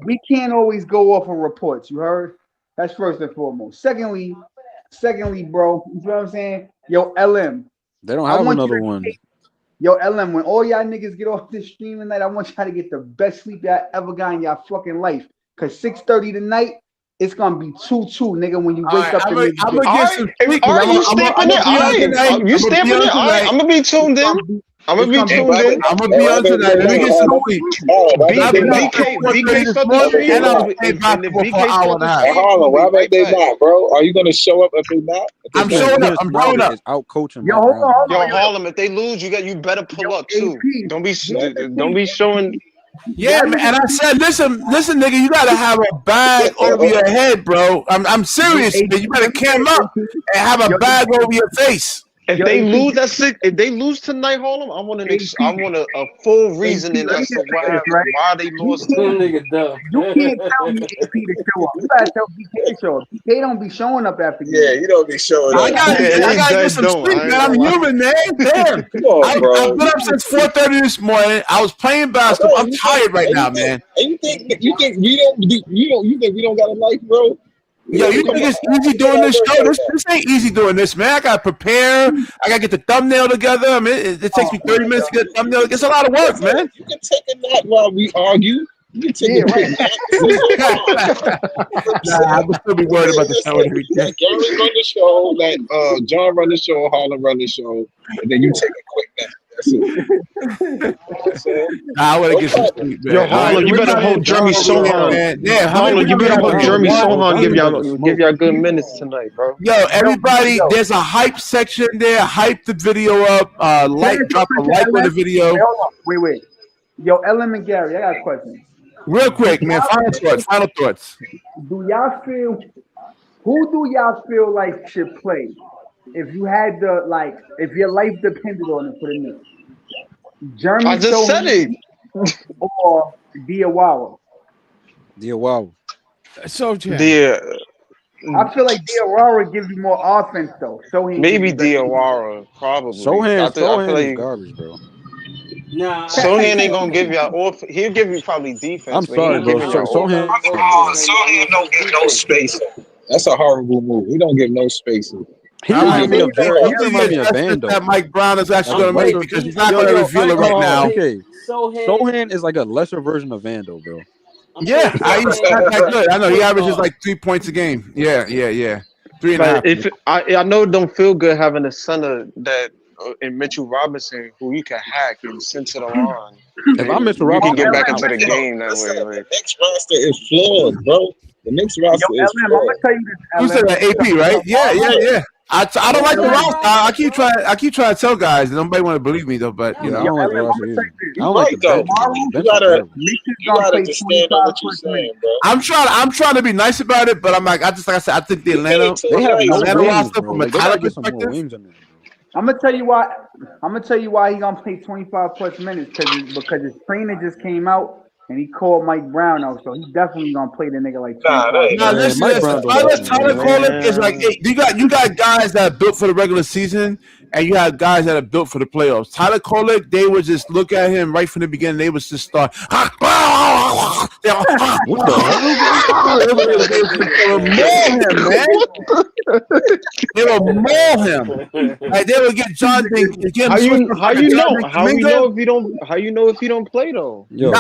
we can't always go off of reports. You heard? That's first and foremost. Secondly, bro, you know what I'm saying? Yo, LM. They don't have another one. Yo, LM, when all y'all niggas get off this stream tonight, I want y'all to get the best sleep y'all ever got in y'all fucking life. Cause 6:30 tonight, it's gonna be 2-2, nigga. When you wake up, I'm gonna get some sleep. All right, you stamping it? All right, you stamping it? All right, I'm gonna be tuned in. I'm gonna be tuned in. I'm gonna be on tonight. Let me get some sleep. BK stuck the stream. And the BK Hold on, why about they not, bro? Are you gonna show up if they not? I'm showing up. I'm showing up. Out coaching. Yo, hold on. Yo, Harlem, if they lose, you better pull up too. Don't be showing. Yeah, man. And I said, listen, nigga, you gotta have a bag over your head, bro. I'm serious. Man. You better cam up and have a bag over your face. If they lose at 6, if they lose tonight, Harlem, I want a full reasoning as to why they lost. You can't tell me AP to show up. You gotta tell BK to show up. BK don't be showing up after you. Yeah, you don't be showing up. I gotta get some sleep, man. I'm human, man. Damn. I've been up since 4:30 this morning. I was playing basketball. I'm tired right now, man. And you think we don't got a life, bro? Yo, you think it's easy doing this show? This ain't easy doing this, man. I gotta prepare. I gotta get the thumbnail together. I mean, it takes me 30 minutes to get the thumbnail. It's a lot of work, man. You can take a nap while we argue. You can take a quick nap. I would still be worried about the show every day. Gary run the show, let John run the show, Harlem run the show, and then you take a quick nap. That's it. I want to get some sleep, man. Yo, Harlem, you better hold Jeremy Sohan. Yeah, Harlem, you better hold Jeremy Sohan. Give y'all good minutes tonight, bro. Yo, everybody, there's a hype section there. Hype the video up. Drop a like on the video. Wait. Yo, LM and Gary, I got a question. Real quick, man. Final thoughts. Who do y'all feel like should play? If you had if your life depended on it for the Knicks, Jeremy I just said it. Or Diawara. So I feel like Diawara gives you more offense though. So maybe Diawara, probably. Sohan is garbage, bro. Nah, Sohan ain't gonna give y'all off. He'll give you probably defense. I'm sorry, bro. Sohan don't give no space. That's a horrible move. He don't give no space. He reminds me of Bando. That Mike Brown is actually going to make because he's not going to reveal it right now. Okay. Sohan is like a lesser version of Vando, bro. Yeah, he's not that good. I know he averages like 3 points a game. Yeah. 3.5. If I know it don't feel good having a center that in Mitchell Robinson who you can hack and send to the line. If I'm Mitchell Robinson, you can get back into the game that way. The Knicks roster is flawed, bro. The Knicks roster is flawed. I'm gonna tell you this. You said that AP, right? Yeah. I don't like the roster. I keep trying to tell guys, and nobody want to believe me though. But you know, I don't like the roster either. I don't like the bench. You gotta just stand on what you're saying, bro. I'm trying to be nice about it, but I'm like I said, I think the Atlanta roster from a talent perspective. I'm gonna tell you why. He gonna play 25 plus minutes because his trainer just came out. And he called Mike Brown out, so he's definitely gonna play the nigga like. Listen. Tyler Colin is like you got guys that are built for the regular season, and you have guys that are built for the playoffs. Tyler Colin, they would just look at him right from the beginning. They would just start. What the hell? They will maul him. Like they would get John. How you know if he don't play though? Yo,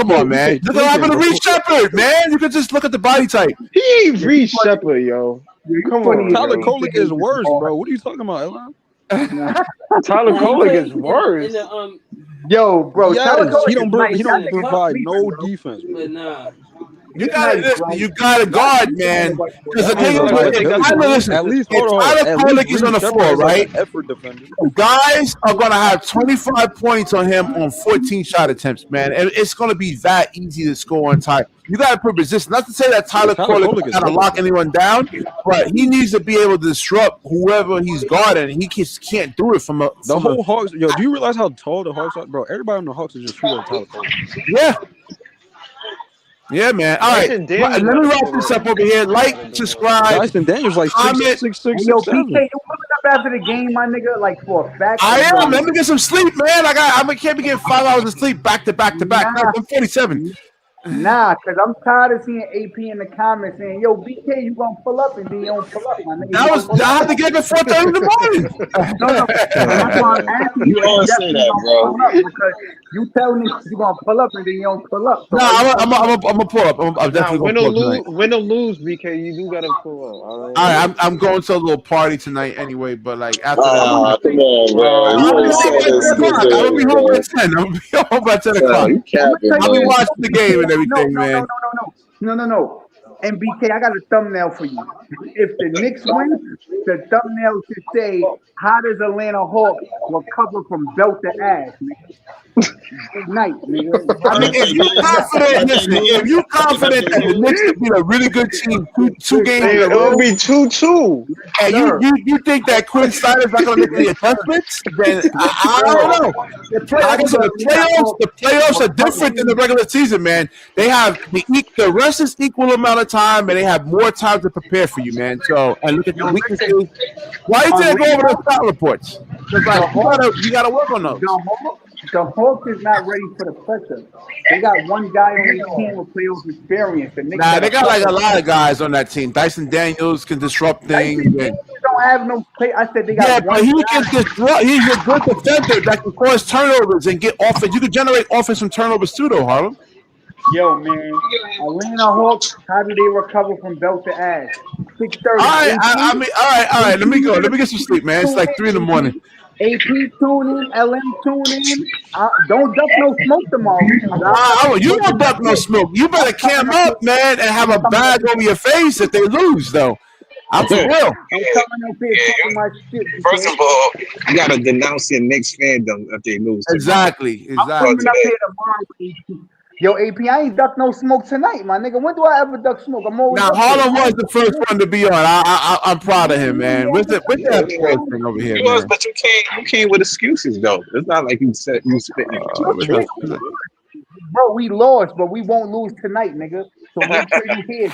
Come on, man. Look what happened to Reece Shepard, man. You can just look at the body type. He ain't Reece Shepard, yo. Come on, Tyler yo. Kolek is worse, bro. What are you talking about, Elon? Tyler Kolek is worse. Yo, bro, yes, Tyler Kolek he don't is provide no defense, bro. But nah. You got to guard, man. Because the thing is, at least Tyler Kolek is on the floor, right? Effort defender. Guys are going to have 25 points on him on 14 shot attempts, man. And it's going to be that easy to score on time. You got to put resistance. Not to say that Tyler Kolek is going to lock anyone down, but he needs to be able to disrupt whoever he's guarding. He just can't do it from the whole Hawks. Yo, do you realize how tall the Hawks are, bro? Everybody on the Hawks is just shooting at Tyler Kolek. Yeah. Yeah, man. All right. Let me wrap this up over here. Like, subscribe. Dyson Daniels like comment. 6'6", Yo, BK, you coming up after the game, my nigga, like for a fact. I am. Let me get some sleep, man. I can't be getting 5 hours of sleep back to back to back. I'm 47. Nah, because I'm tired of seeing AP in the comments saying, yo, BK, you going to pull up, and then you don't pull up, my nigga. I had to get up at 4:30 in the morning. You always say that, bro. Because you tell me you're going to pull up, and then you don't pull up. So I'm going to pull up. I'm definitely going to pull up. Win or lose, BK, you do got to pull up. All right, I'm going to a little party tonight anyway, but like after that. Come on, bro. I'm going to be home by 10. I'm going to be home by 10 o'clock. I'll be watching the game and everything, man. No. And BK, I got a thumbnail for you. If the Knicks win, the thumbnail should say, "How does Atlanta Hawks recover from belt to ass?" Good night, nigga. I mean, if you confident that the Knicks could be a really good team, two games in a row, it'll be 2-2. And you think that Quinn Snyder's not going to make the adjustments? Then I don't know. Like I said, the playoffs are different than the regular season, man. They have the rest is equal amount of time, and they have more time to prepare for you, man. So, and look at the weaknesses. Why did they go over those stat reports? Because like you gotta work on those. The Hawks is not ready for the pressure. They got one guy on the team with playoff experience. They got like a lot of guys on that team. Dyson Daniels can disrupt things. Don't have no play. I said they got but he can disrupt. He's a good defender that can cause turnovers and get offense. You can generate offense from turnovers too, though, Harlem. Yo, man, Atlanta Hawks. How do they recover from belt to ass? 6:30. All right. Let me go. Let me get some sleep, man. It's like 3 in the morning. AP tune in, LM tune in. Don't duck no smoke tomorrow. You don't duck no smoke. You better cam up, man, and have a bag over your face if they lose, though. I'm for real. I'm coming up here talking my shit. First of all, you gotta denounce your Knicks fandom if they lose. Exactly. I'm coming up here tomorrow. Yo, AP, I ain't duck no smoke tonight, my nigga. When do I ever duck smoke? I'm always. Now Harlem was the first one to be on. I'm proud of him, man. With that thing over here, man. But you came with excuses though. It's not like you said you spit. Bro, we lost, but we won't lose tonight, nigga. So make sure you hear.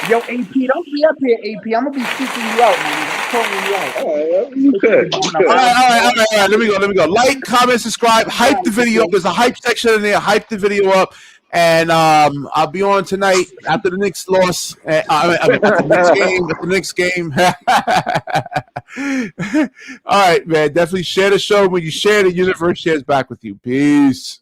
Yo, AP, don't be up here, AP. I'm gonna be seeking you out, man. I'm calling you out. You could. All right. Let me go. Like, comment, subscribe, hype the video. There's a hype section in there. Hype the video up. And I'll be on tonight after the Knicks loss. After the Knicks game. All right, man. Definitely share the show. When you share, the universe shares back with you. Peace.